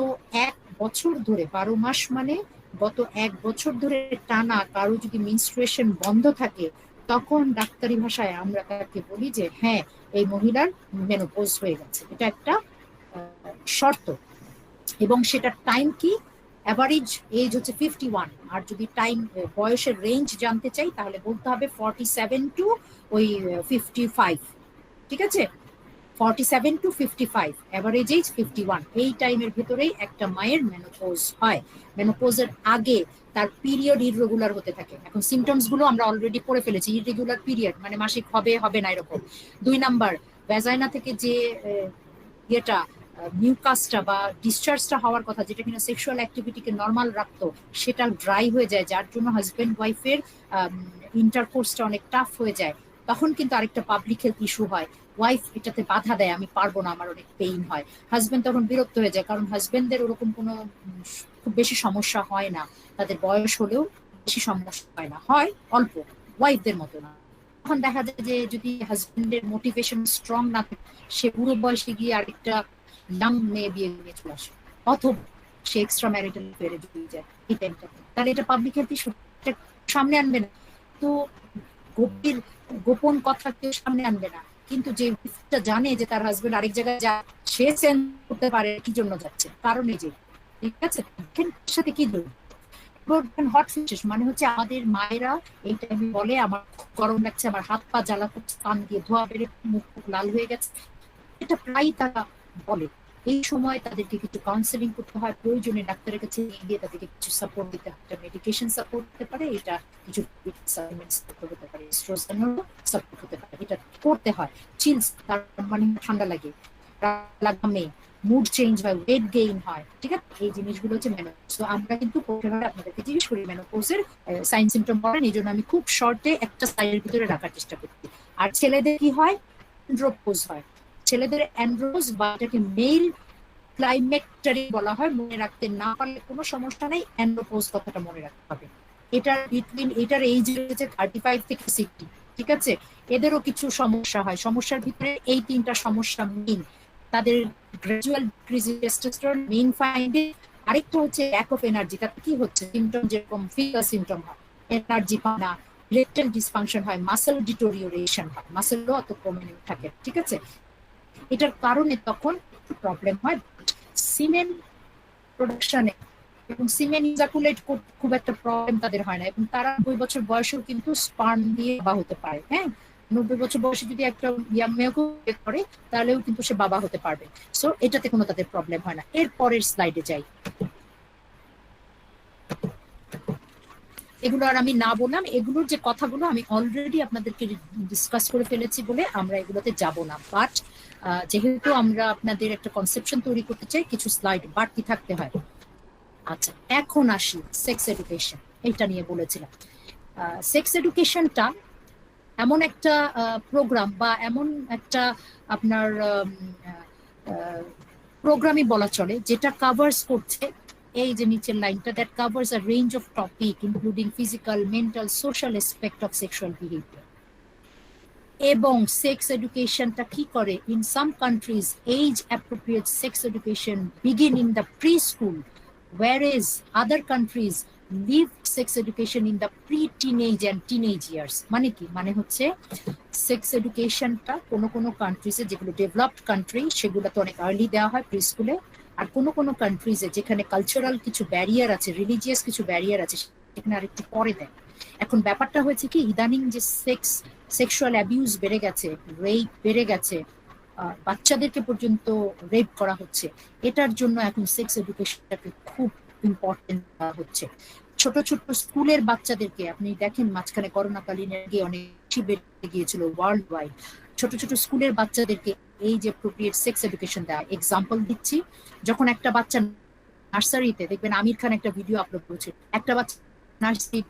Speaker 1: 1 বছর ধরে, 12 মাস মানে গত 1 বছর ধরে টানা কারো যদি মিনস্ট্রুয়েশন বন্ধ থাকে, তখন ডাক্তারি ভাষায় আমরা তাকে বলি যে হ্যাঁ, এই মহিলার মেনোপজ হয়ে গেছে। এটা একটা শর্ত, এবং সেটার টাইম কি, অ্যাভারেজ এজ হচ্ছে 51। আর যদি টাইম বয়সের রেঞ্জ জানতে চাই তাহলে বলতে হবে 47 টু 55, ঠিক আছে? 47 টু 55, অ্যাভারেজ এজ 51। এই টাইমের ভেতরেই একটা মায়ের মেনোপজ হয়। মেনোপজের আগে তার পিরিয়ড ইররেগুলার হতে থাকে। এখন সিমটমস গুলো আমরা অলরেডি পড়ে ফেলেছি। ইররেগুলার পিরিয়ড মানে মাসিক হবে হবে না এরকম। 2 নাম্বার, ভ্যাজাইনা থেকে যে ইয়েটা, মিউকাসটা বা ডিসচার্জটা হওয়ার কথা, যেটা কিনা সেক্সুয়াল অ্যাক্টিভিটিকে নর্মাল রাখতো, সেটা ড্রাই হয়ে যায়, যার জন্য হাজব্যান্ড ওয়াইফের ইন্টারকোর্সটা অনেক টাফ হয়ে যায়। তখন কিন্তু আরেকটা পাবলিক হেলথ ইস্যু হয়, ওয়াইফ এটাতে বাধা দেয়, আমি পারবো না, আমার অনেক পেইন হয়। হাজব্যান্ড তখন বিরক্ত হয়ে যায়, কারণ হাজব্যান্ডদের ওরকম কোনো খুব বেশি সমস্যা হয় না, তাদের বয়স হলেও বেশি সমস্যা হয় না, হয় অল্প, ওয়াইফদের মতো না। তখন দেখা যায় যে যদি হাজব্যান্ডের মোটিভেশন স্ট্রং না থাকে, সে বুড়ো বয়সে গিয়ে আরেকটা ইয়াং মেয়ে বিয়ে নিয়ে চলে আসে, অথবা সে এক্সট্রা ম্যারিটাল অ্যাফেয়ারে জড়িয়ে যায় এই টাইমটাতে। তাহলে এটা পাবলিক হেলথ ইস্যু, সামনে আনবে না। তো গোপন কথা কেউ সামনে আনবে না, কিন্তু যে জানে যে তার হাজবেন্ড আরেক জায়গায় যা, সে সেন্স করতে পারে কি জন্য যাচ্ছে, কারণ এই যে, ঠিক আছে, সাথে কি ধরুন হট ফ্ল্যাশেস মানে হচ্ছে আমাদের মায়েরা এই টাইমে বলে আমার গরম লাগছে, আমার হাত পা জ্বালা করছে, কান দিয়ে ধোয়া বেড়ে মুখ লাল হয়ে গেছে, এটা প্রায় তারা বলে। এই সময় তাদেরকে কিছু কাউন্সেলিং করতে হয়, প্রয়োজনে ডাক্তারের কাছে নিয়ে গিয়ে তাদেরকে কিছু সাপোর্ট দিতে হয়। এটা মেডিকেশন সাপোর্ট হতে পারে, এটা কিছু সাপোর্ট হতে পারে, সাপোর্ট হতে পারে, এটা করতে হয়। চিলস তার মানে ঠান্ডা লাগে, লাগামে মুড চেঞ্জ হয়, ওয়েট গেইন হয়, ঠিক আছে, এই জিনিসগুলো হচ্ছে মেনোপজ। তো আমরা কিন্তু আপনাদেরকে জিজ্ঞেস করি মেনোপজের সাইন সিমটম বলেন, এই জন্য আমি খুব শর্টে একটা স্লাইডের ভিতরে রাখার চেষ্টা করছি। আর ছেলেদের কি হয়, অ্যান্ড্রোপোজ হয়। ছেলেদের অ্যান্ড্রোজ বা এটাকে মেল ক্লাইমেক্টারি বলা হয়, মনে রাখতে না পারলে কোনো সমস্যা নেই, অ্যান্ড্রোপোজ কথাটা মনে রাখতে হবে। এটার বিটুইন, এটার এইজ রয়েছে 35 থেকে 60, ঠিক আছে। এদেরও কিছু সমস্যা হয়, সমস্যার ভিতরে এই 3টা সমস্যা মেইন। তাদের gradual decrease in testosterone main finding, আরেকটা হচ্ছে ল্যাক অফ এনার্জি। তাতে কি হচ্ছে, সিমটম যেরকম ফিজিক্যাল সিমটম হয়, এনার্জি পায় না, ইরেকটাইল ডিসফাংশন হয়, মাসল ডিটোরিওরেশন হয়, মাসলও অত প্রমিনেন্ট থাকে, ঠিক আছে। এটার কারণে তখন প্রবলেম হয় সিমেন প্রোডাকশনে, এবং সিমেন ইজাকুলেট করতে খুব একটা প্রবলেম তাদের হয় না, এবং তারা 90 বছর বয়সেও কিন্তু স্পার্ম দিয়ে বাবা হতে পারে। হ্যাঁ, 90 বছর বয়সে যদি একটা ইয়াং মেয়েকে করে তাহলেও কিন্তু সে বাবা হতে পারবে। সো এটাতে কোনো তাদের প্রবলেম হয় না। এর পরের স্লাইডে যাই। এগুলো আর আমি না বললাম, এগুলোর যে কথাগুলো আমি অলরেডি আপনাদেরকে ডিসকাস করে ফেলেছি বলে আমরা এগুলোতে যাব না। বাট যেহেতু আমরা আপনাদের একটা কনসেপশন তৈরি করতে চাই, কিছু স্লাইড বাড়তি থাকতে হয়। আচ্ছা, এখন আসি সেক্স এডুকেশন। এইটা নিয়ে বলেছিলাম। সেক্স এডুকেশনটা এমন একটা প্রোগ্রাম বা এমন একটা আপনার প্রোগ্রামই বলা চলে যেটা কাভার্স করছে এই যে নিচের লাইনটা, that covers a range of topic including physical, mental, social aspect of sexual behaviour. এবং সেক্স এডুকেশনটা কি করে, in some countries age appropriate sex education begin in the preschool, whereas other countries leave sex education in the pre-teenage and teenage years. মানে কি, মানে হচ্ছে sex এডুকেশনটা কোনো কোনো কান্ট্রিজে, যেগুলো ডেভেলপড কান্ট্রি, সেগুলো তো অনেক আর্লি দেওয়া হয় প্রি স্কুলে। আর কোনো কোনো কান্ট্রিজে যেখানে কালচারাল কিছু ব্যারিয়ার আছে, রিলিজিয়াস কিছু ব্যারিয়ার আছে, সেখানে আরেকটু পরে দেয়। এখন ব্যাপারটা হয়েছে কি, ইদানিং যে সেক্সুয়াল অ্যাবিউজ বেড়ে গেছে, রেপ বেড়ে গেছে, বাচ্চাদেরকে পর্যন্ত রেপ করা হচ্ছে, এটার জন্য এখন সেক্স এডুকেশনটাকে খুব ইম্পর্টেন্ট হচ্ছে। ছোট ছোট স্কুলের বাচ্চাদেরকে আপনি দেখেন, মাঝখানে করোনাকালীন অনেক বেশি বেড়ে গিয়েছিল ওয়ার্ল্ড ওয়াইড। ছোট ছোট স্কুলের বাচ্চাদেরকে এই যে অ্যাপ্রোপ্রিয়েট সেক্স এডুকেশন দেওয়া। এক্সাম্পল দিচ্ছি, যখন একটা বাচ্চা নার্সারিতে, দেখবেন আমির খান একটা ভিডিও আপলোড করেছে, একটা বাচ্চা নার্সারি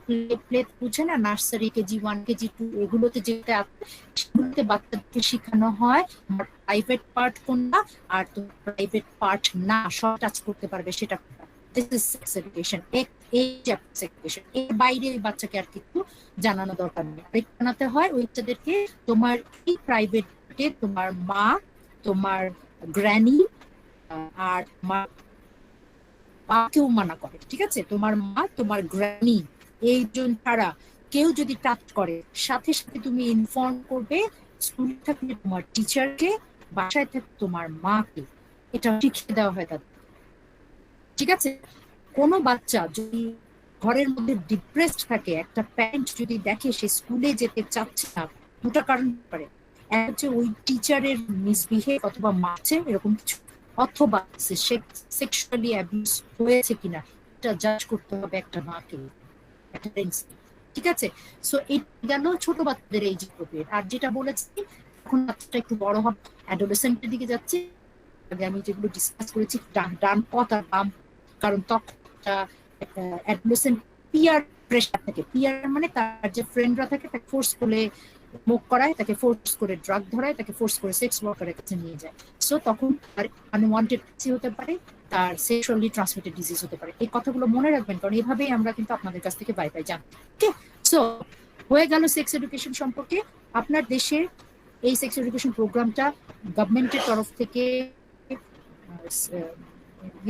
Speaker 1: প্লে বুঝে না, নার্সারি কেজি 1 কেজি 2 এগুলোতে যেতে সেগুলোতে বাচ্চাদেরকে শেখানো হয় প্রাইভেট পার্ট কোনটা আর তো প্রাইভেট পার্ট না, সব টাচ করতে পারবে সেটা। This is sex education. এর বাইরে ওই বাচ্চাকে আর কিছু জানানো দরকার নেই। জানাতে হয় ওই বাচ্চাদেরকে, তোমার এই প্রাইভেটে তোমার মা, তোমার গ্র্যানি আর কেউ মানা করে, ঠিক আছে? তোমার মা, তোমার গ্র্যানি, এইজন ছাড়া কেউ যদি টাচ করে, সাথে সাথে তুমি ইনফর্ম করবে স্কুলে থাকলে তোমার টিচারকে, বাসায় থাকলে তোমার মাকে। এটা শিখিয়ে দেওয়া হয় তাদের, ঠিক আছে? কোনো বাচ্চা যদি ঘরের মধ্যে ডিপ্রেসড থাকে, একটা প্যারেন্ট যদি দেখে সে স্কুলে যেতে চাচ্ছে না, দুটা কারণ পারে। এক হচ্ছে ওই টিচারের মিসবিহেভ অথবা মারছে এরকম কিছু, অথবা সেক্সুয়ালি অ্যাবিউজ হয়েছে কিনা এটা জাজ করতে হবে একটা মাকে, একটা প্যারেন্টসকে, ঠিক আছে? সো এই গেল ছোট বাচ্চাদের এই যে প্রোগ্রাম। আর যেটা বলেছি, এখন বাচ্চাটা একটু বড় হবে, অ্যাডোলেসেন্টের দিকে যাচ্ছে, আমি যেগুলো ডিসকাস করেছি ডান পথ আর বাম, কারণ তখন অ্যাডোলেসেন্ট পিয়ার প্রেশার থাকে। পিয়ার মানে তার যে ফ্রেন্ডরা থাকে তাকে ফোর্স করে মুভ করায়, তাকে ফোর্স করে ড্রাগ ধরায়, তাকে ফোর্স করে সেক্স ওয়ার্কারের কাছে নিয়ে যায়। সো তখন তার আনওয়ান্টেড হতে পারে, তার সেক্সুয়ালি ট্রান্সমিটেড ডিজিজ হতে পারে। এই কথাগুলো মনে রাখবেন, কারণ এভাবেই আমরা কিন্তু আপনাদের কাছ থেকে বাই বাই জানি। ওকে, সো হয়ে গেল সেক্স এডুকেশন সম্পর্কে। আপনার দেশে এই সেক্স এডুকেশন প্রোগ্রামটা গভর্নমেন্টের তরফ থেকে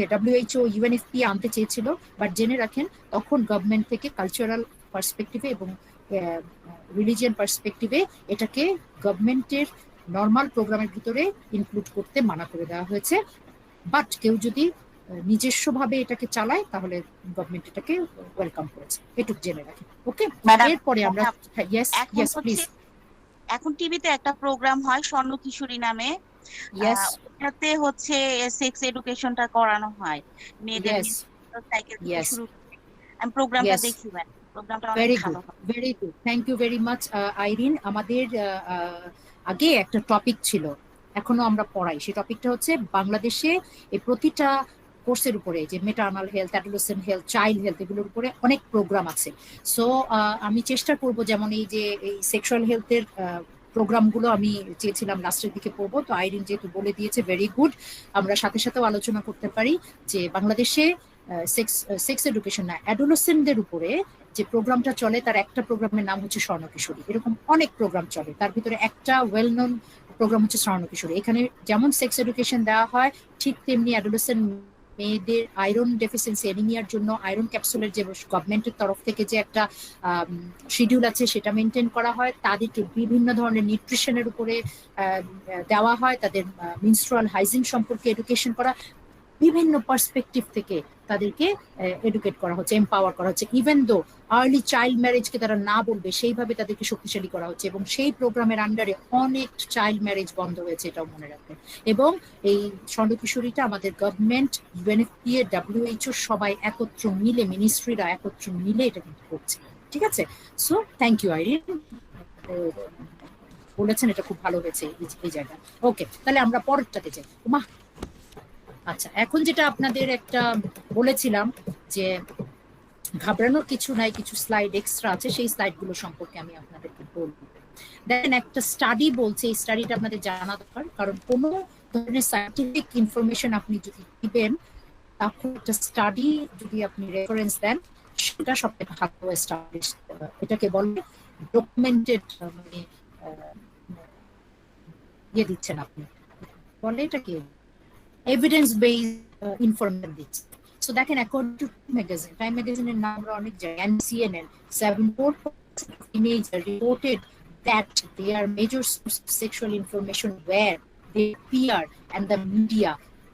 Speaker 1: WHO, UNFP আনতে চেয়েছিল, বাট জেনে রাখেন তখন গভর্নমেন্ট থেকে কালচারাল পার্সপেক্টিভে এবং রিলিজিয়ান পার্সপেক্টিভে এটাকে গভর্নমেন্টের নর্মাল প্রোগ্রামের ভিতরে ইনক্লুড করতে মানা করে দেওয়া হয়েছে। বাট কেউ যদি নিজস্বভাবে এটাকে চালায় তাহলে গভর্নমেন্ট এটাকে ওয়েলকাম করেছে, এটুকু জেনে রাখেন। ওকে, এরপরে আমরা ইয়েস প্লিজ।
Speaker 4: এখন টিভিতে একটা প্রোগ্রাম হয় স্বর্ণ কিশোরী নামে, ওটাতে হচ্ছে সেক্স এডুকেশনটা করানো হয় মেয়েদের, সাইকেল থেকে শুরু করে। আমি প্রোগ্রামটা দেখি, প্রোগ্রামটা অনেক ভালো।
Speaker 1: Very good, thank you very much Irene. আমাদের আগে একটা টপিক ছিল, এখনো আমরা পড়াই, সেই টপিকটা হচ্ছে বাংলাদেশে এই প্রতিটা কোর্সের উপরে যে maternal health, adolescent health, child health, এগুলোর উপরে অনেক প্রোগ্রাম আছে। সো আমি চেষ্টা করব, যেমন এই যে এই সেক্সুয়াল হেলথের প্রোগ্রামগুলো আমি চেয়েছিলাম লাস্টের দিকে পড়বো, তো আইরিন যেহেতু বলে দিয়েছে, ভেরি গুড। আমরা সাথে সাথেও আলোচনা করতে পারি যে বাংলাদেশে সেক্স এডুকেশন না, অ্যাডোলেসেন্টদের উপরে যে প্রোগ্রামটা চলে, তার একটা প্রোগ্রামের নাম হচ্ছে স্বর্ণ কিশোরী। এরকম অনেক প্রোগ্রাম চলে, তার ভিতরে একটা ওয়েল নোন প্রোগ্রাম হচ্ছে স্বর্ণ কিশোরী। এখানে যেমন সেক্স এডুকেশন দেওয়া হয়, ঠিক তেমনি অ্যাডোলেসেন্ট মেয়েদের আয়রন ডেফিসিয়েন্সি এনিমিয়ার জন্য আয়রন ক্যাপসুলের যে গভর্নমেন্টের তরফ থেকে যে একটা শিডিউল আছে সেটা মেনটেন করা হয়। তাদেরকে বিভিন্ন ধরনের নিউট্রিশনের উপরে দেওয়া হয়, তাদের মিনস্ট্রুয়াল হাইজিন সম্পর্কে এডুকেশন করা, বিভিন্ন পার্সপেক্টিভ থেকে তাদেরকে এডুকেট করা হচ্ছে, এম্পাওয়ার করা হচ্ছে। ইভেন দো আর্লি চাইল্ড ম্যারেজকে তারা না বলবে সেইভাবে তাদেরকে শক্তিশালী করা হচ্ছে, এবং সেই প্রোগ্রামের আন্ডারে অনেক চাইল্ড ম্যারেজ বন্ধ হয়েছে, এটাও মনে রাখবেন। এবং এই স্বর্ণ কিশোরীটা আমাদের গভর্নমেন্ট, UNFPA, WHO সবাই একত্র মিলে, মিনিস্ট্রিরা একত্র মিলে এটা কিন্তু করছে, ঠিক আছে? সো থ্যাংক ইউ আইরিন, বলেছেন এটা খুব ভালো হয়েছে এই জায়গায়। ওকে, তাহলে আমরা পরেরটাতে যাই। আচ্ছা, এখন যেটা আপনাদের একটা বলেছিলাম যে ঘাবড়ানোর কিছু নাই, কিছু স্লাইড এক্সট্রা আছে, সেই স্লাইডগুলো সম্পর্কে আমি আপনাদেরকে বলবো। দেখেন একটা স্টাডি বলছে, এই স্টাডিটা আপনাদের জানা দরকার, কারণ কোনো ধরনের সায়েন্টিফিক ইনফরমেশন আপনি যদি দিবেন তখন একটা স্টাডি যদি আপনি রেফারেন্স দেন সেটা সবথেকে ভালো এস্টাবলিশ, এটাকে বলে ডকুমেন্টেড, মানে ইয়ে দিচ্ছেন আপনি, বলে এটাকে এভিডেন্স বেসড ইনফরমেশন দিচ্ছে। সো দেখেন অ্যাকর্ডিং টু ম্যাগাজিন, টাইম ম্যাগাজিনের নাম আমরা অনেক জায়গায়, CNN 74% of teenagers reported that their major source of sexual information were their peer and the media,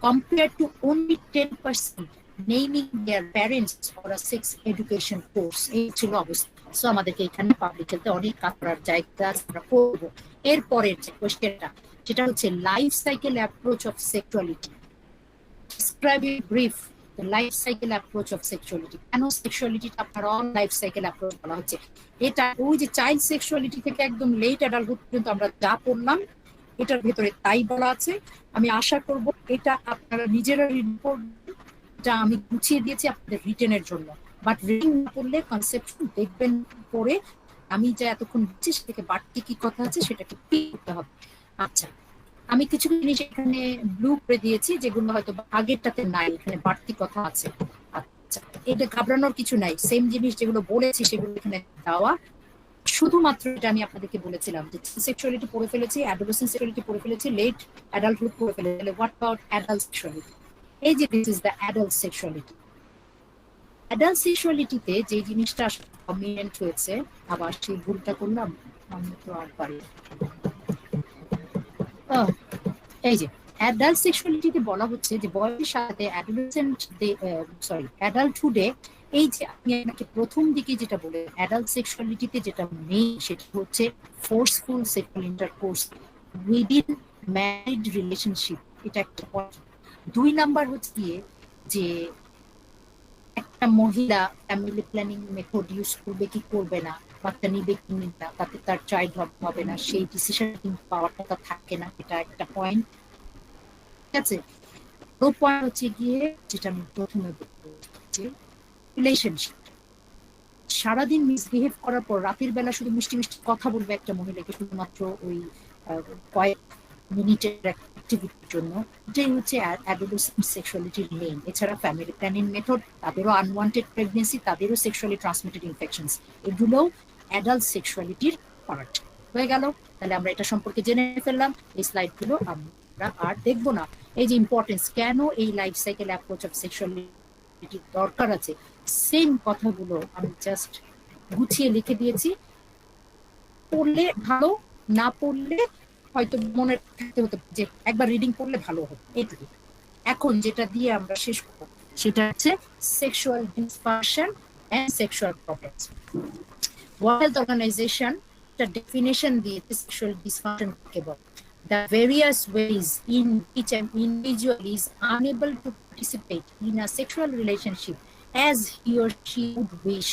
Speaker 1: compared to only 10% naming their parents for a sex education course. এই ছিল অবস্থা। So আমাদেরকে এখানে পাবলিক হেলথে অনেক কাজ করার জায়গা আমরা করবো। এরপরের যে কোয়েশ্চেনটা, যেটা হচ্ছে life cycle approach of sexuality. Describe in brief the life cycle approach of sexuality. কেন সেক্সুয়ালিটিটা আপনার অন লাইফ সাইকেল অ্যাপ্রোচ বলা হচ্ছে? এটা ওই যে চাইল্ড সেক্সুয়ালিটি থেকে একদম লেট অ্যাডাল্টহুড পর্যন্ত আমরা যা পড়লাম এটার ভেতরে তাই বলা আছে। আমি আশা করব এটা আপনারা নিজেরা রিড করবেন, এটা আমি গুছিয়ে দিয়েছি আপনাদের রিটেনের জন্য, বাট রিডিং না করলে কনসেপশন দেখবেন পড়ে আমি যা এতক্ষণ বলছি সে থেকে বাড়তি কি কথা আছে সেটাকে ঠিক করতে হবে। আচ্ছা, আমি কিছু জিনিস এখানে ব্লু করে দিয়েছি যেগুলো হয়তো আগেরটাতে নাই, এখানে বাড়তি কথা আছে। আচ্ছা, এটা ঘাবড়ানোর কিছু নাই, সেম জিনিস যেগুলো বলেছি সেগুলো এখানে দেওয়া। শুধুমাত্র এটা আমি আপনাদেরকে বলেছিলাম যে সেক্সুয়ালিটি পড়ে ফেলেছি, অ্যাডোলেসেন্ট সেক্সুয়ালিটি পড়ে ফেলেছি, লেট অ্যাডাল্টহুড পড়ে ফেলেছি, হোয়াট অ্যাবাউট অ্যাডাল্ট সেক্সুয়ালিটি? এই যে this is the adult sexuality. Adult সেক্সুয়ালিটিতে যে জিনিসটা প্রমিনেন্ট হয়েছে, আবার সেই ভুলটা করলাম, আমি তো আর পারি। এই যে অ্যাডাল্ট সেক্সুয়ালিটিতে বলা হচ্ছে যে বয়সের সাথে অ্যাডাল্টহুডে এই যে আমি আপনাকে প্রথম দিকে যেটা বলে অ্যাডাল্ট সেক্সুয়ালিটিতে যেটা মেইন সেটা হচ্ছে forceful sexual intercourse within married relationship, এটা একটা পয়েন্ট। 2 নাম্বার হচ্ছে গিয়ে যে একটা মহিলা ফ্যামিলি প্ল্যানিং মেথড ইউজ করবে কি করবে না, বাচ্চা নিবে কি নিবে না, তাতে তার চাইল্ড হবে না, সেই ডিসিশন কিন্তু পাওয়ারটা থাকে না, এটা একটা পয়েন্ট। ঠিক আছে, ও পয়েন্ট হচ্ছে গিয়ে যেটা আমি প্রথমে বলছি, রিলেশনশিপ। সারাদিন মিসবিহেভ করার পর রাতের বেলা শুধু মিষ্টি মিষ্টি কথা বলবে একটা মহিলাকে শুধুমাত্র ওই কয়েক মিনিটের অ্যাক্টিভিটির জন্য, এটাই হচ্ছে অ্যাডোলেসেন্ট সেক্সুয়ালিটির মেইন। এছাড়া ফ্যামিলি প্ল্যানিং মেথড, তাদেরও আনওয়ান্টেড প্রেগনেন্সি, তাদেরও সেক্সুয়ালি ট্রান্সমিটেড ইনফেকশনস, এগুলোও অ্যাডাল্ট সেক্সুয়ালিটির পার্ট হয়ে গেল। তাহলে আমরা এটা সম্পর্কে জেনে ফেললাম, এই স্লাইডগুলো আমরা আর দেখবো না। এই যে ইম্পর্টেন্স, কেন এই লাইফ সাইকেল অ্যাপ্রোচ অফ সেক্সুয়ালিটির দরকার আছে, সেম কথাগুলো আমি জাস্ট গুছিয়ে লিখে দিয়েছি। পড়লে ভালো, না পড়লে হয়তো মনে রাখতে হতো যে একবার রিডিং পড়লে ভালো হবে, এইটুকু। এখন যেটা দিয়ে আমরা শেষ করব সেটা হচ্ছে sexual dysfunction and sexual problems. World Health Organization একটা ডেফিনেশন দিয়েছে সেক্সুয়াল ডিসফাংশন কে বলে, the various ways in which an individual is unable to participate in a sexual relationship as he or she would wish.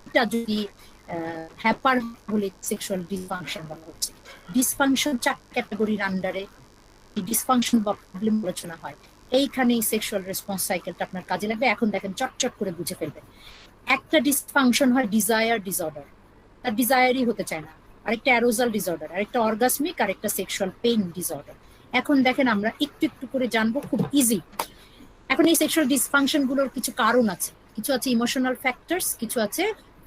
Speaker 1: এটা যদি হ্যাপার বলে sexual dysfunction বলা হচ্ছে। Dysfunction 4 ক্যাটাগরির আন্ডারে ডিসফাংশন বা প্রবলেম আলোচনা হয়। এইখানে সেক্সুয়াল রেসপন্স সাইকেলটা আপনার কাজে লাগবে। এখন দেখেন চটচট করে বুঝে ফেলবেন। একটা ডিসফাংশন হয় ডিজায়ার ডিসঅর্ডার, তার ডিজায়ারই হতে চায় না। আরেকটা অ্যারোজাল ডিসঅর্ডার, আরেকটা অর্গাসমিক, আরেকটা সেক্সুয়াল পেইন ডিসঅর্ডার। এখন দেখেন আমরা একটু একটু করে জানবো, খুব ইজি। এখন এই সেক্সুয়াল ডিসফাংশন গুলোর কিছু কারণ আছে, কিছু আছে ইমোশনাল ফ্যাক্টরস, কিছু আছে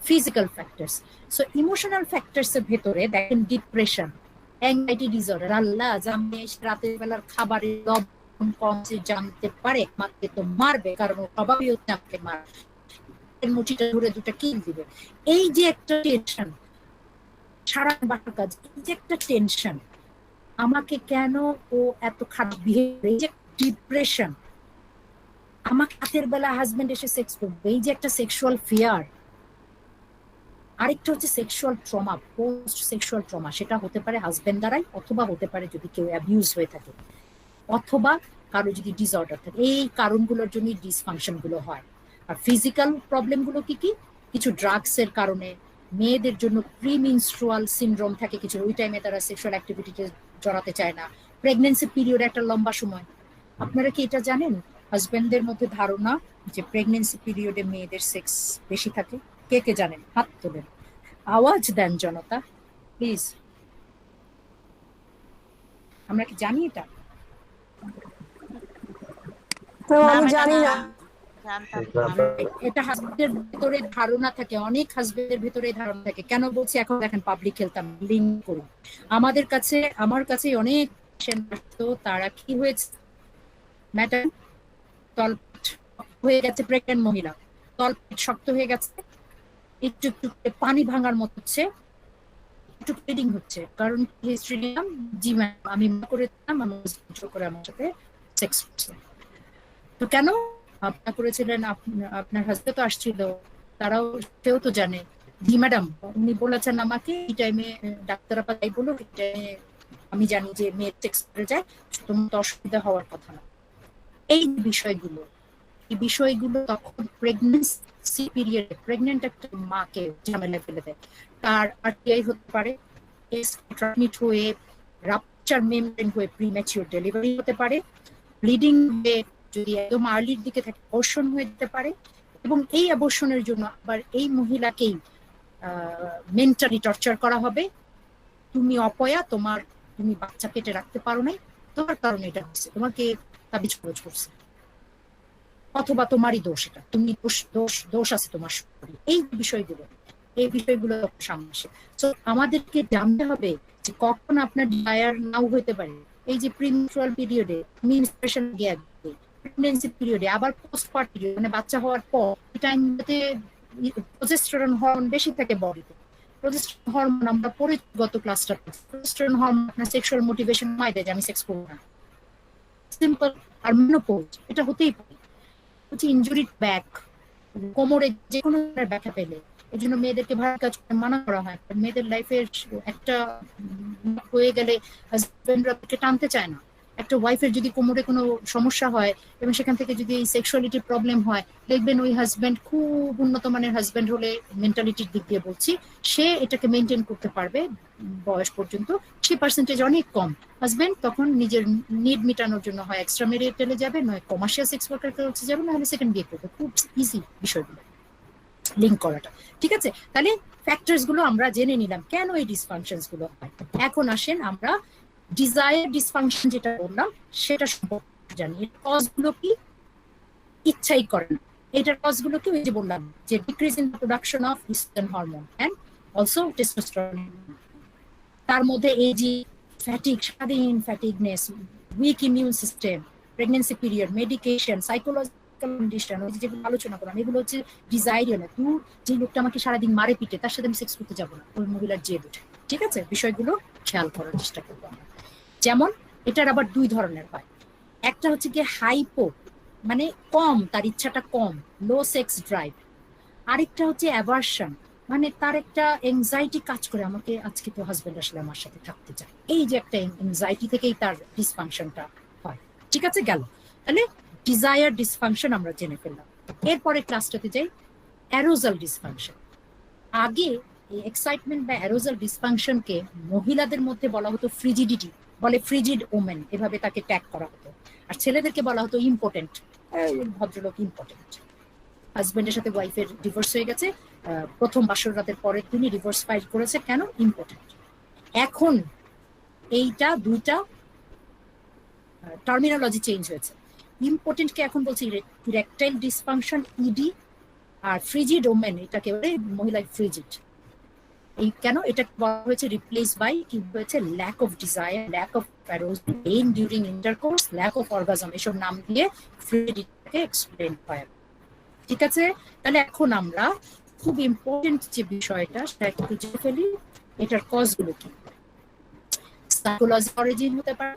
Speaker 1: physical factors. So emotional factors এর ভেতরে দেখেন ডিপ্রেশন, অ্যাংজাইটি ডিসঅর্ডার। আল্লাহ জানে রাতের বেলার খাবারে লবণ কম জানতে পারে, মাকে তো মারবে, কারণ ও স্বভাবই হচ্ছে আমাকে মার, মুঠিটা ধরে দুটা কিল দিবে। এই যে একটা টেনশন, সারা বাসার কাজ, এই যে একটা টেনশন, আমাকে কেন ও এত খারাপ বিহেভ, এই যে ডিপ্রেশন, আমাকে রাতের বেলা হাজবেন্ড এসে সেক্স করবে, এই যে একটা সেক্সুয়াল ফিয়ার। আরেকটা হচ্ছে sexual trauma, post sexual trauma. সেটা হতে পারে হাজবেন্ড দ্বারাই, অথবা হতে পারে যদি কেউ অ্যাবিউজ হয়ে থাকে, অথবা কারো যদি ডিসঅর্ডার থাকে। এই কারণগুলোর জন্য ডিসফাংশন গুলো হয়। আর ফিজিক্যাল প্রবলেম গুলো কি কি? কিছু ড্রাগস এর কারণে, মেয়েদের জন্য প্রিমিনস্ট্রুয়াল সিনড্রোম থাকে কিছু, ওই টাইমে তারা সেক্সুয়াল অ্যাক্টিভিটিতে জড়াতে চায় না। প্রেগনেন্সি পিরিয়ড একটা লম্বা সময়। আপনারা কি এটা জানেন? হাজবেন্ডদের মধ্যে ধারণা যে প্রেগনেন্সি পিরিয়ডে মেয়েদের সেক্স বেশি থাকে? কে কে জানেন? হাত তোলেন, আওয়াজ দেন জনতা প্লিজ। আমরা কি জানি এটা?
Speaker 2: তো আমি
Speaker 4: ম্যাম, এটা
Speaker 2: জানি না।
Speaker 4: জানতাম না।
Speaker 1: এটা হাজবেন্ডের ভিতরে ধারণা থাকে, অনেক হাজবেন্ডের ভিতরে ধারণা থাকে। কেন বলছি? এখন দেখেন পাবলিক হেলথ লিঙ্ক করুন। আমাদের কাছে, আমার কাছে অনেক patient আসতো, তারা কি হয়েছে ম্যাডাম, তলপেট হয়ে গেছে, প্রেগন্যান্ট মহিলা, তলপেট শক্ত হয়ে গেছে, একটু একটু করে পানি ভাঙার মতো হচ্ছে, একটু ব্লিডিং হচ্ছে। কারণ হিস্ট্রি নিলাম, জি ম্যাম আমি মা করেছিলাম, আমার husband জোর করে আমার সাথে সেক্স করছে। তো কেন আপনার করেছিলেন? আপনার হাজবেন্ড তো আসছিল, তারাও, সেও তো জানে। জি ম্যাডাম, উনি বলেছেন আমাকে এই টাইমে, ডাক্তার আপা তাই বলো, এই টাইমে আমি জানি যে মেয়ের সেক্স করে যায়, তোমার তো অসুবিধা হওয়ার কথা না। এই বিষয়গুলো, এই বিষয়গুলো তখন প্রেগনেন্সি পিরিয়ডে প্রেগনেন্ট একটা মাকে ঝামেলায় ফেলে দেয়। তার আরটিআই হতে পারে, ট্রান্সমিট হয়ে রাপচার মেমব্রেন হয়ে প্রিম্যাচিউর ডেলিভারি হতে পারে, ব্লিডিং হয়ে যদি একদম আর্লির দিকে থাকে অবর্ষণ হয়ে যেতে পারে। এবং এই অবর্ষণের জন্য আবার এই মহিলাকেই মেন্টালি টর্চার করা হবে। তুমি অপয়া, তুমি বাচ্চা পেটে রাখতে পারো নাই, তোমার কারণে এটা হচ্ছে, তোমাকে তাবিজ খরচ করছে, অথবা তোমারই দোষ, এটা তুমি দোষ আছে তোমার শরীরে। এই বিষয়গুলো সামনে আসে। তো আমাদেরকে জানতে হবে যে কখন আপনার ডায়ার নাও হইতে পারে। এই যে প্রিমেচুরাল পিরিয়ডে, মেনস্ট্রুয়েশন গ্যাপ, প্রেগন্যান্সি পিরিয়ডে, আবার পোস্টপার্টাম পিরিয়ড, মানে বাচ্চা হওয়ার পর এই টাইমটাতে প্রজেস্টেরন হরমোন বেশি থাকে বডিতে। প্রজেস্টেরন হরমোন আমরা পরে গত ক্লাসটা, প্রজেস্টেরন হরমোন আপনার সেক্সুয়াল মোটিভেশন হয় যে আমি সেক্স করবো না, সিম্পল। আর মেনোপজ এটা হতেই পারে, হচ্ছে ইনজুরিড ব্যাক, কোমরে যে কোনো ব্যথা পেলে, এই জন্য মেয়েদেরকে ভালো কাজ করতে মানা করা হয়। মেয়েদের লাইফের একটা হয়ে গেলে হাজবেন্ডরা টানতে চায় না। একটা ওয়াইফের যদি কোমরে কোনো সমস্যা হয় এবং সেখান থেকে যদি এই সেক্সুয়ালিটি প্রবলেম হয়, দেখবেন ওই হাজবেন্ড খুব উন্নত মানের হাজবেন্ড হলে, মেন্টালিটির দিক দিয়ে বলছি, সে এটাকে মেনটেন করতে পারবে বয়স পর্যন্ত, সে পার্সেন্টেজ অনেক কম। হাজবেন্ড তখন নিজের নিড মেটানোর জন্য হয় এক্সট্রা ম্যারিটালে যাবে, নয় কমার্শিয়াল সেক্স ওয়ার্কার কাছে যাবে, নাহলে সেকেন্ড বিয়ে করবে। খুব ইজি বিষয়গুলো লিঙ্ক করাটা, ঠিক আছে? তাহলে ফ্যাক্টরস গুলো আমরা জেনে নিলাম কেন এই ডিসফাংশনস গুলো হয়। এখন আসেন আমরা ডিজায়ার ডিসফাংশন যেটা বললাম সেটা সম্পর্কে জানি। এর কজ গুলো কি? ইচ্ছাই করে না। এটার কজ গুলো কি? ওই যে বললাম যে decrease in production of oestrogen hormone and also testosterone. তার মধ্যে এই যে ফ্যাটিক, সারাদিন fatigueness, weak immune system, pregnancy period, medication, psychological condition, ওই যেগুলো আলোচনা করলাম, এগুলো হচ্ছে ডিজাইরিয়াল। তুই যে লোকটা আমাকে সারাদিন মারে পিটে, তার সাথে আমি সেক্স করতে যাবো না, ওই মহিলার জেদ ওঠে। ঠিক আছে? বিষয়গুলো খেয়াল করার চেষ্টা করবো আমরা। যেমন এটার আবার দুই ধরনের হয়। একটা হচ্ছে কি হাইপো, মানে কম, তার ইচ্ছাটা কম, লো সেক্স ড্রাইভ। আরেকটা হচ্ছে অ্যাভার্সন, মানে তার একটা এংজাইটি কাজ করে, আমাকে আজকে তো হাজবেন্ড আসলে আমার সাথে থাকতে চায়। এই যে একটা এংজাইটি থেকেই তার ডিসফাংশনটা হয়। ঠিক আছে? গেল। তাহলে ডিজায়ার ডিসফাংশন আমরা জেনে ফেললাম। এরপরে ক্লাসটাতে যাই, অ্যারোজাল ডিসফাংশন। আগে এই এক্সাইটমেন্ট বা অ্যারোজাল ডিসফাংশনকে মহিলাদের মধ্যে বলা হতো ফ্রিজিডিটি, বলে ফ্রিজিড ওমেন, এভাবে তাকে ট্যাগ করা হতো। আর ছেলেদেরকে বলা হতো ইম্পোর্টেন্ট, ভদ্রলোক ইম্পোর্টেন্ট। হাজবেন্ডের সাথে ওয়াইফের ডিভোর্স হয়ে গেছে, প্রথম বাসর রাতের পরের দিনই ডিভোর্স ফাইল করেছে, কেন? ইম্পোর্টেন্ট। এখন এইটা দুইটা টার্মিনোলজি চেঞ্জ হয়েছে। ইম্পোর্টেন্টকে এখন বলছি ইরেকটাইল ডিসফাংশন, ইডি, আর ফ্রিজিড ওমেন এটাকে বলে মহিলা ফ্রিজিড। এই কেন এটা বলা হয়েছে? রিপ্লেস বাই কি হয়েছে? Lack of desire, lack of arousal, pain during intercourse, lack of orgasm, এসব নাম দিয়ে ফ্রিজিডকে এক্সপ্লেন হয়। ঠিক আছে? তাহলে এখন আমরা খুব ইম্পর্টেন্ট যে বিষয়টা সেটা একটু জেনে ফেলি। এটার কজ গুলো কি? সাইকোলজিক্যাল অরিজিন হতে পারে,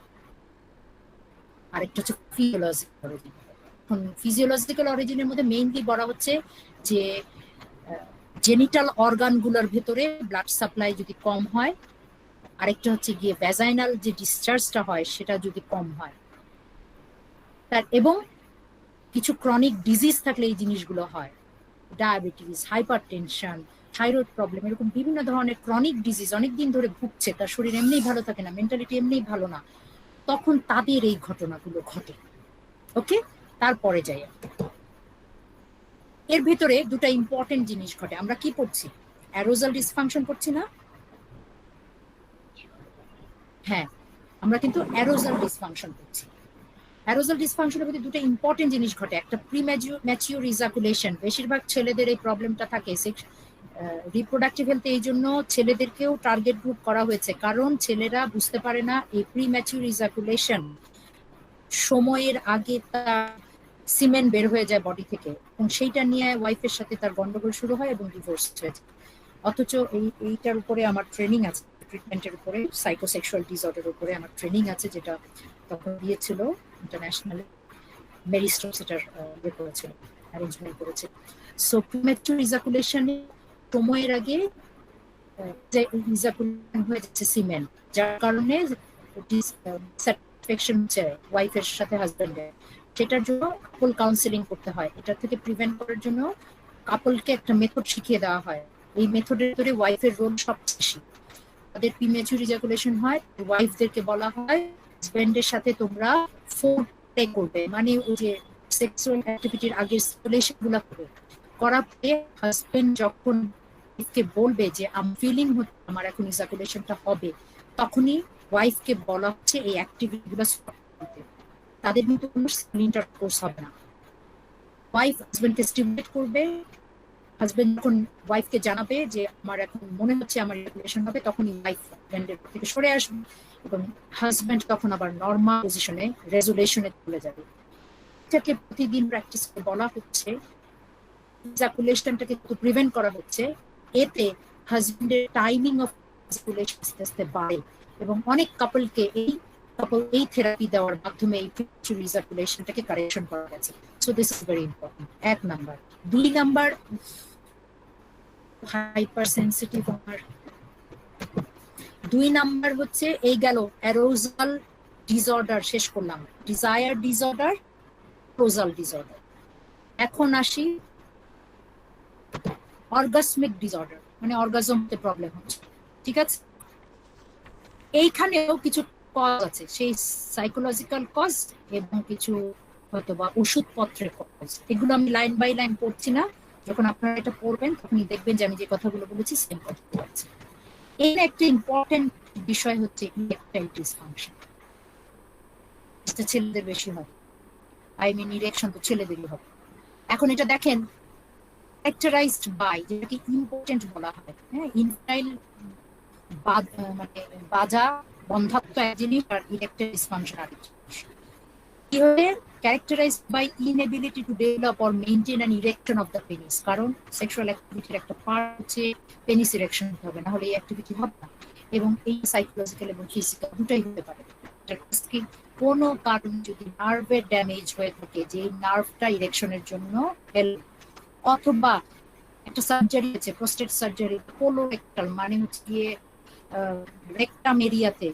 Speaker 1: আরেকটা হচ্ছে ফিজিওলজিক্যাল অরিজিন। এখন ফিজিওলজিক্যাল অরিজিনের মধ্যে মেইনলি বলা হচ্ছে যে জেনিটাল অর্গানগুলোর ভেতরে ব্লাড সাপ্লাই যদি কম হয়, আরেকটা হচ্ছে গিয়ে ভ্যাজাইনাল যে ডিসচার্জটা হয় সেটা যদি কম হয়, তার এবং কিছু ক্রনিক ডিজিজ থাকলে এই জিনিসগুলো হয়। Diabetes, hyper tension, thyroid problem, এরকম বিভিন্ন ধরনের ক্রনিক ডিজিজ অনেকদিন ধরে ভুগছে, তার শরীর এমনিই ভালো থাকে না, মেন্টালিটি এমনিই ভালো না, তখন তাদের এই ঘটনাগুলো ঘটে। ওকে? তারপরে যাই এর ভিতরে দুটা ইম্পর্টেন্ট জিনিস ঘটে। আমরা কি পড়ছি? অ্যারোজাল ডিসফাংশন পড়ছি না? হ্যাঁ, আমরা কিন্তু অ্যারোজাল ডিসফাংশন পড়ছি। অ্যারোজাল ডিসফাংশনের মধ্যে দুটো ইম্পর্টেন্ট জিনিস ঘটে। একটা ম্যাচিউর ইজাকুলেশন, বেশিরভাগ ছেলেদের এই প্রবলেমটা থাকে। রিপ্রোডাক্টিভ হেলথ এই জন্য ছেলেদেরকেও টার্গেট গ্রুপ করা হয়েছে, কারণ ছেলেরা বুঝতে পারে না এই প্রিম্যাচিউর ইজাকুলেশন সময়ের আগে তার সিমেন বের হয়ে যায় বডি থেকে, এবং সেইটা নিয়ে ওয়াইফের সাথে তার গন্ডগোল শুরু হয় এবং ডিভোর্স হয়ে যায়। অথচ এইটার উপরে আমার ট্রেনিং আছে, ট্রিটমেন্টের উপরে, সাইকোসেক্সুয়াল ডিসঅর্ডার উপরে আমার ট্রেনিং আছে, যেটা তখন দিয়েছিল ইন্টারন্যাশনাল মেরি স্টোকস, সেটার ইয়ে করেছিল, অ্যারেঞ্জমেন্ট করেছে। সো প্রিম্যাচুর ইজাকুলেশনে সময়ের আগে যে ইজাকুলেশন হয়ে যাচ্ছে সিমেন, যার কারণে ডিসস্যাটিসফ্যাকশন হচ্ছে ওয়াইফের সাথে হাজবেন্ডের, সেটার জন্য কাপল কাউন্সেলিং করতে হয়। এটা থেকে প্রিভেন্ট করার জন্য কাপলকে একটা মেথড শিখিয়ে দেওয়া হয়। এই মেথডের ভিতরে ওয়াইফের রোল সবচেয়ে বেশি। তাদের প্রিম্যাচুর ইজাকুলেশন হয়, ওয়াইফদেরকে বলা হয় হাজবেন্ডের সাথে তোমরা ফোরপ্লে করবে, মানে ওই যে সেক্সুয়াল অ্যাক্টিভিটির আগের স্টিমুলেশন গুলো করবে। করার পরে হাজবেন্ড যখন ওয়াইফকে বলবে যে আমি ফিলিং হচ্ছে আমার এখন ইজাকুলেশনটা হবে, তখনই ওয়াইফকে বলা হচ্ছে এই অ্যাক্টিভিটি গুলো স্টপ করতে। তাদের কিন্তু কোনো ইন্টারকোর্স হবে না। ওয়াইফ হাজবেন্ডকে স্টিমুলেট করবে, হাজবেন্ড যখন ওয়াইফকে জানাবে যে আমার এখন মনে হচ্ছে আমার ইজাকুলেশন হবে, তখনই ওয়াইফ হাজবেন্ডের থেকে সরে আসবে এবং হাজবেন্ড তখন আবার নরমাল পজিশনে রেজুলেশনে চলে যাবে। এটাকে প্রতিদিন প্র্যাকটিস করে বলা হচ্ছে, ইজাকুলেশনটাকে তো প্রিভেন্ট করা হচ্ছে, এতে হাজবেন্ডের টাইমিং অফ ইজাকুলেশন আস্তে আস্তে বাড়ে এবং অনেক কাপলকে এই থেরাপি দেওয়ার মাধ্যমে এই প্রিম্যাচুর ইজাকুলেশনটাকে কারেকশন করা গেছে। So this is very important, এক নাম্বার। দুই নাম্বার, হাইপার সেন্সিটিভ আমার দুই নাম্বার হচ্ছে এই গেল অ্যারোজাল ডিসঅর্ডার, শেষ করলাম ডিজায়ার ডিসঅর্ডার, অ্যারোজাল ডিসঅর্ডার। এখন আসি অর্গাসমিক ডিসঅর্ডার, মানে অর্গাজমতে প্রবলেম হচ্ছে, ঠিক আছে? এইখানেও কিছু কজ আছে, সেই সাইকোলজিক্যাল কজ এবং কিছু হয়তো বা ওষুধপত্রের কজ। এগুলো আমি লাইন বাই লাইন পড়ছি না, যখন আপনারা এটা পড়বেন তখনই দেখবেন যে আমি যে কথাগুলো বলেছি সেম কথা আছে। এর একটা ইম্পর্টেন্ট বিষয় হচ্ছে ইরেকটাইল ডিসফাংশন। এটা ছেলেদের বেশি হয়, আই মিন ইরেকশন তো ছেলেদেরই হবে। এখন এটা দেখেন ক্যারেক্টারাইজড বাই, যেটাকে ইম্পর্টেন্ট বলা হয়, হ্যাঁ, ইনফাইল মানে বাজা বন্ধাত্ব এক জিনিস আর ইরেকটাইল ডিসফাংশন আরেক জিনিস। কিভাবে? characterized by inability to develop or maintain an erection of the penis, কারণ সেক্সুয়াল অ্যাক্টিভিটির একটা পার্ট হচ্ছে পেনিস ইরেকশন হবে, না হলে এই অ্যাক্টিভিটি হবে না। এবং এই সাইকোলজিক্যাল এবং ফিজিক্যাল দুটাই হতে পারে। কোনো কারণ যদি নার্ভের ড্যামেজ হয়ে থাকে, যে নার্ভটা ইরেকশনের জন্য হেল্প, অথবা একটা সার্জারি আছে, প্রোস্টেট সার্জারি, কোলোরেক্টাল মানে হচ্ছে গিয়ে রেকটাম এরিয়াতে,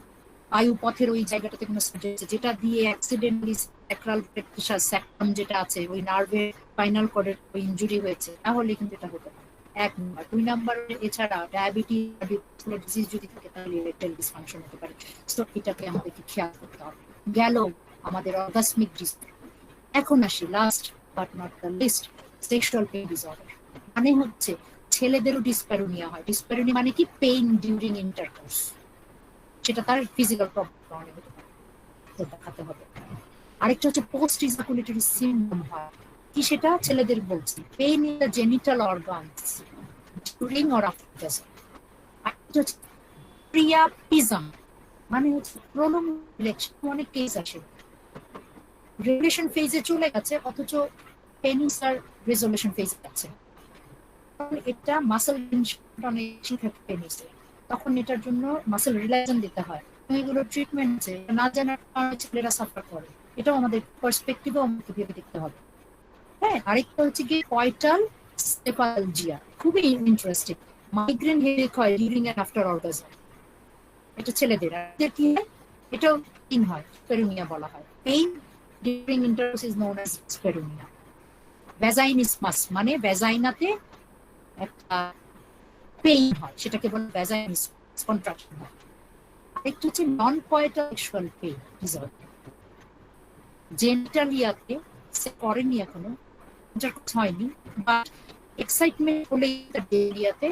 Speaker 1: বায়ুপথের ওই জায়গাটাতে কোনো সার্জারি আছে, যেটা দিয়ে অ্যাক্সিডেন্টালি স্যাক্রাল প্রেকশার স্যাক্রাম যেটা আছে ওই নার্ভের স্পাইনাল কর্ডের ওই ইনজুরি হয়েছে, তাহলে কিন্তু এটা হতে পারে। এক নাম্বার। দুই নাম্বার, এছাড়া ডায়াবেটিস যদি থাকে তাহলে ইরেকটাইল ডিসফাংশন হতে পারে। তো এটাকে আমাদেরকে খেয়াল করতে হবে। গেল আমাদের অর্গাসমিক ডিসঅর্ডার। এখন আসি last but not the least, sexual pain disorder. মানে হচ্ছে ছেলেদেরও ডিসপ্যারোনিয়া হয়। ডিসপ্যারোনিয়া মানে কি? Pain during intercourse. সেটা তার ফিজিক্যাল প্রবলেম কারণে হতে পারে, দেখাতে হবে। আরেকটা হচ্ছে পোস্ট ইজাকুলেটরি সিনড্রোম হয়। কি সেটা? ছেলেদের বলছি, pain in the genital organs during or after. আরেকটা হচ্ছে প্রিয়াপিজম, মানে হচ্ছে প্রলং ইরেকশন। অনেক কেস আসে রেগুলেশন ফেজে চলে গেছে, অথচ পেনিস আর রেজোলিউশন ফেজে আছে। এটা মাসেল টেনশনটা অনেক বেশি থাকে পেনিসে, তখন এটার জন্য মাসেল রিল্যাক্সেশন দিতে হয়। এগুলো ট্রিটমেন্ট আছে, না জানার কারণে ছেলেরা সাফার করে। এটাও আমাদের পার্সপেক্টিভে আমাকে ভেবে দেখতে হবে। হ্যাঁ, আরেকটা হচ্ছে কি কয়টাল স্টেপালজিয়া, খুবই ইন্টারেস্টিং। মাইগ্রেন হেডেক হয় ডিউরিং এন্ড আফটার অর্গাজম, এটা ছেলেদের। আর কি হয়? এটাও পেইন হয়, স্পেরোনিয়া বলা হয়। Pain during intercourse is known as dyspareunia. Vaginismus মানে ভ্যাজাইনাতে একটা পেইন হয়, সেটাকে বলে ভ্যাজাইনিসমাস, কন্ট্রাকশন হয়। আরেকটা হচ্ছে নন কয়েটাল সেক্সুয়াল পেইন ডিসঅর্ডার। জেনিটালিয়াতে করেনি এখনো, হয়নি, বাট এক্সাইটমেন্ট হলেই তার এরিয়াতে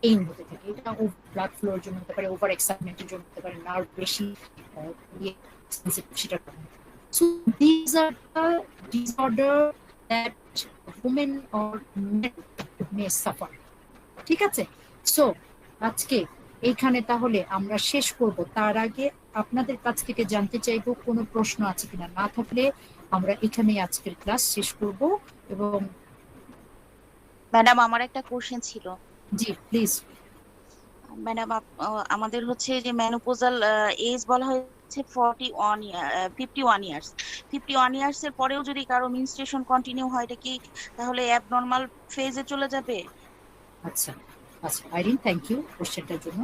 Speaker 1: পেইন হতে থাকে। এটা ব্লাড ফ্লোর জন্য হতে পারে, ওভার এক্সাইটমেন্টের জন্য হতে পারে, নার্ভ বেশি সেটা। So these are the disorder that women or men may suffer. ঠিক আছে? সো আজকে এইখানে তাহলে আমরা শেষ করব। তার আগে আপনাদের কাছ থেকে জানতে চাইবো কোনো প্রশ্ন আছে কিনা, না থাকলে আমরা এখানে আজকের ক্লাস শেষ করব। এবং
Speaker 4: ম্যাডাম আমার একটা কোশ্চেন ছিল।
Speaker 1: জি প্লিজ।
Speaker 4: ম্যাডাম আমাদের হচ্ছে যে মেনোপজাল এজ বলা হচ্ছে 51 ইয়ার্স 51 ইয়ার্স এর পরেও যদি কারো মেনস্ট্রুয়েশন কন্টিনিউ হয়, এটা কি তাহলে অ্যাবনর্মাল ফেজে চলে যাবে?
Speaker 1: আচ্ছা আচ্ছা আইরিন, থ্যাংক ইউ কোশ্চেনটার জন্য।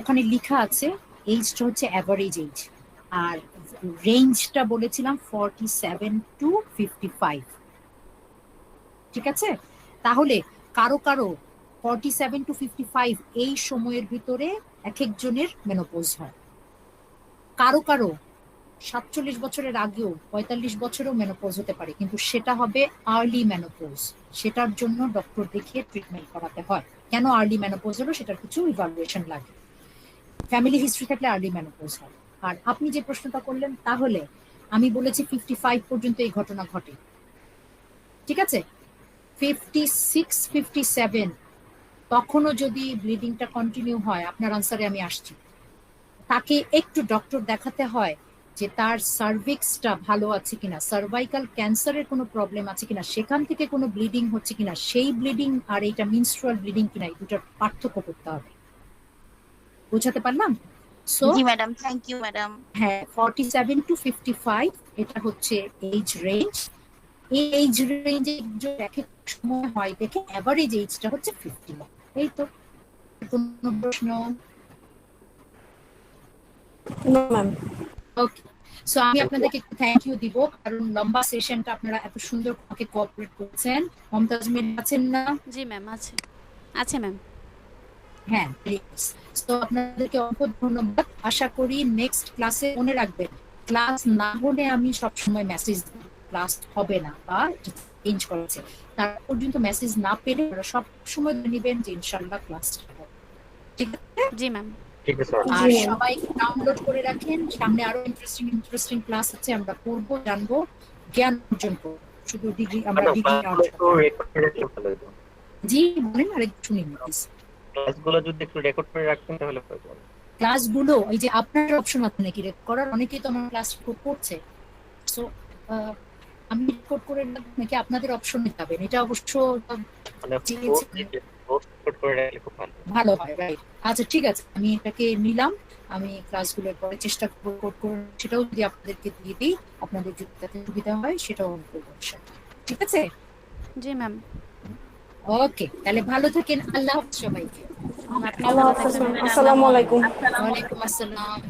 Speaker 1: ওখানে লেখা আছে এইজটা হচ্ছে অ্যাভারেজ এজ, আর রেঞ্জটা বলেছিলাম 47 to 55। ঠিক আছে? তাহলে কারো কারো 47 to 55 এই সময়ের ভিতরে এক একজনের মেনোপজ হয়। কারো কারো 47 বছরের আগেও 45 বছরেও মেনোপজ হতে পারে, কিন্তু সেটা হবে আর্লি মেনোপজ। সেটার জন্য ডক্টর দেখিয়ে ট্রিটমেন্ট করাতে হয়। কেন আর্লি মেনোপজ হলো সেটার কিছু ইভালুয়েশন লাগে। ফ্যামিলি হিস্ট্রি থাকলে আর্লি মেনোপজ হয়। আর আপনি যে প্রশ্নটা করলেন, তাহলে আমি বলেছি 55 পর্যন্ত এই ঘটনা ঘটে। ঠিক আছে? 56, 57 তখনও যদি ব্লিডিংটা কন্টিনিউ হয়, আপনার আনসারে আমি আসছি, তাকে একটু ডক্টর দেখাতে হয় যে তার সার্ভিক্সটা ভালো আছে কিনা, সার্ভাইকাল ক্যান্সারের কোনো প্রবলেম আছে কিনা, সেখান থেকে কোনো ব্লিডিং হচ্ছে কিনা, সেই ব্লিডিং আর এইটা মিনস্ট্রুয়াল ব্লিডিং কিনা, এই দুটার পার্থক্য করতে হবে। বুঝাতে পারলাম? সো
Speaker 4: জি ম্যাডাম, থ্যাংক ইউ ম্যাডাম।
Speaker 1: হ্যাঁ, 47 to 55 এটা হচ্ছে এইজ রেঞ্জ। এই এইজ রেঞ্জে এক এক সময় হয় দেখে এভারেজ এইজটা হচ্ছে 51। এই তো। কোনো প্রশ্ন?
Speaker 2: No ma'am.
Speaker 1: ওকে, সো আমি আপনাদেরকে থ্যাংক ইউ দিব, কারণ লম্বা সেশনটা আপনারা এত সুন্দর আমাকে কোঅপারেট করছেন। মমতাজ ম্যাম আছেন না?
Speaker 3: জি ম্যাম, আছে আছে ম্যাম।
Speaker 1: হ্যাঁ, প্লিজ। তো আপনাদেরকে অনেক ধন্যবাদ। আশা করি নেক্সট ক্লাসে মনে রাখবেন, ক্লাস না হলে আমি সবসময় মেসেজ দিই ক্লাস হবে না বা চেঞ্জ করেছে। তার পর্যন্ত মেসেজ না পেলে আপনারা সব সময় নেবেন যে ইনশাআল্লাহ ক্লাস হবে। ঠিক আছে?
Speaker 3: জি ম্যাম।
Speaker 5: ঠিক আছে
Speaker 1: আর সবাই ডাউনলোড করে রাখেন, সামনে আরো ইন্টারেস্টিং ক্লাস আছে, আমরা পড়বো, জানবো, জ্ঞান অর্জন করবো। শুধু ডিগ্রি আমরা ডিগ্রি জি বলেন, আরেকটু শুনি প্লিজ।
Speaker 5: ক্লাসগুলো যদি একটু রেকর্ড করে রাখতেন তাহলে ভালো হতো।
Speaker 1: ক্লাসগুলো এই যে আপনার অপশন আছে নাকি রেকর্ড করার? অনেকেই তো আমার ক্লাস রেকর্ড করছে। সো আমি রেকর্ড করে রাখবো নাকি আপনাদের অপশনে যাবেন? এটা অবশ্য
Speaker 5: মানে পোস্ট রেকর্ড করে রাখলে খুব ভালো।
Speaker 1: ভালো হয়, রাইট? আচ্ছা ঠিক আছে, আমি এটাকে নিলাম। আমি ক্লাসগুলোর পরে চেষ্টা করবো রেকর্ড করে, সেটাও যদি আপনাদেরকে দিয়ে দিই, আপনাদের যদি তাতে সুবিধা হয় সেটাও আমি করবো। ঠিক আছে?
Speaker 3: জি ম্যাম।
Speaker 1: ওকে, তাহলে ভালো থাকেন। আল্লাহ হাফেজ সবাইকে।
Speaker 3: আপনি
Speaker 2: আল্লাহ
Speaker 3: ভালো
Speaker 2: হাফেজ
Speaker 3: থাকবেন
Speaker 2: ম্যাম।
Speaker 3: ম্যাডাম।
Speaker 2: আসসালামু আলাইকুম।
Speaker 1: ওয়ালাইকুম আসসালাম।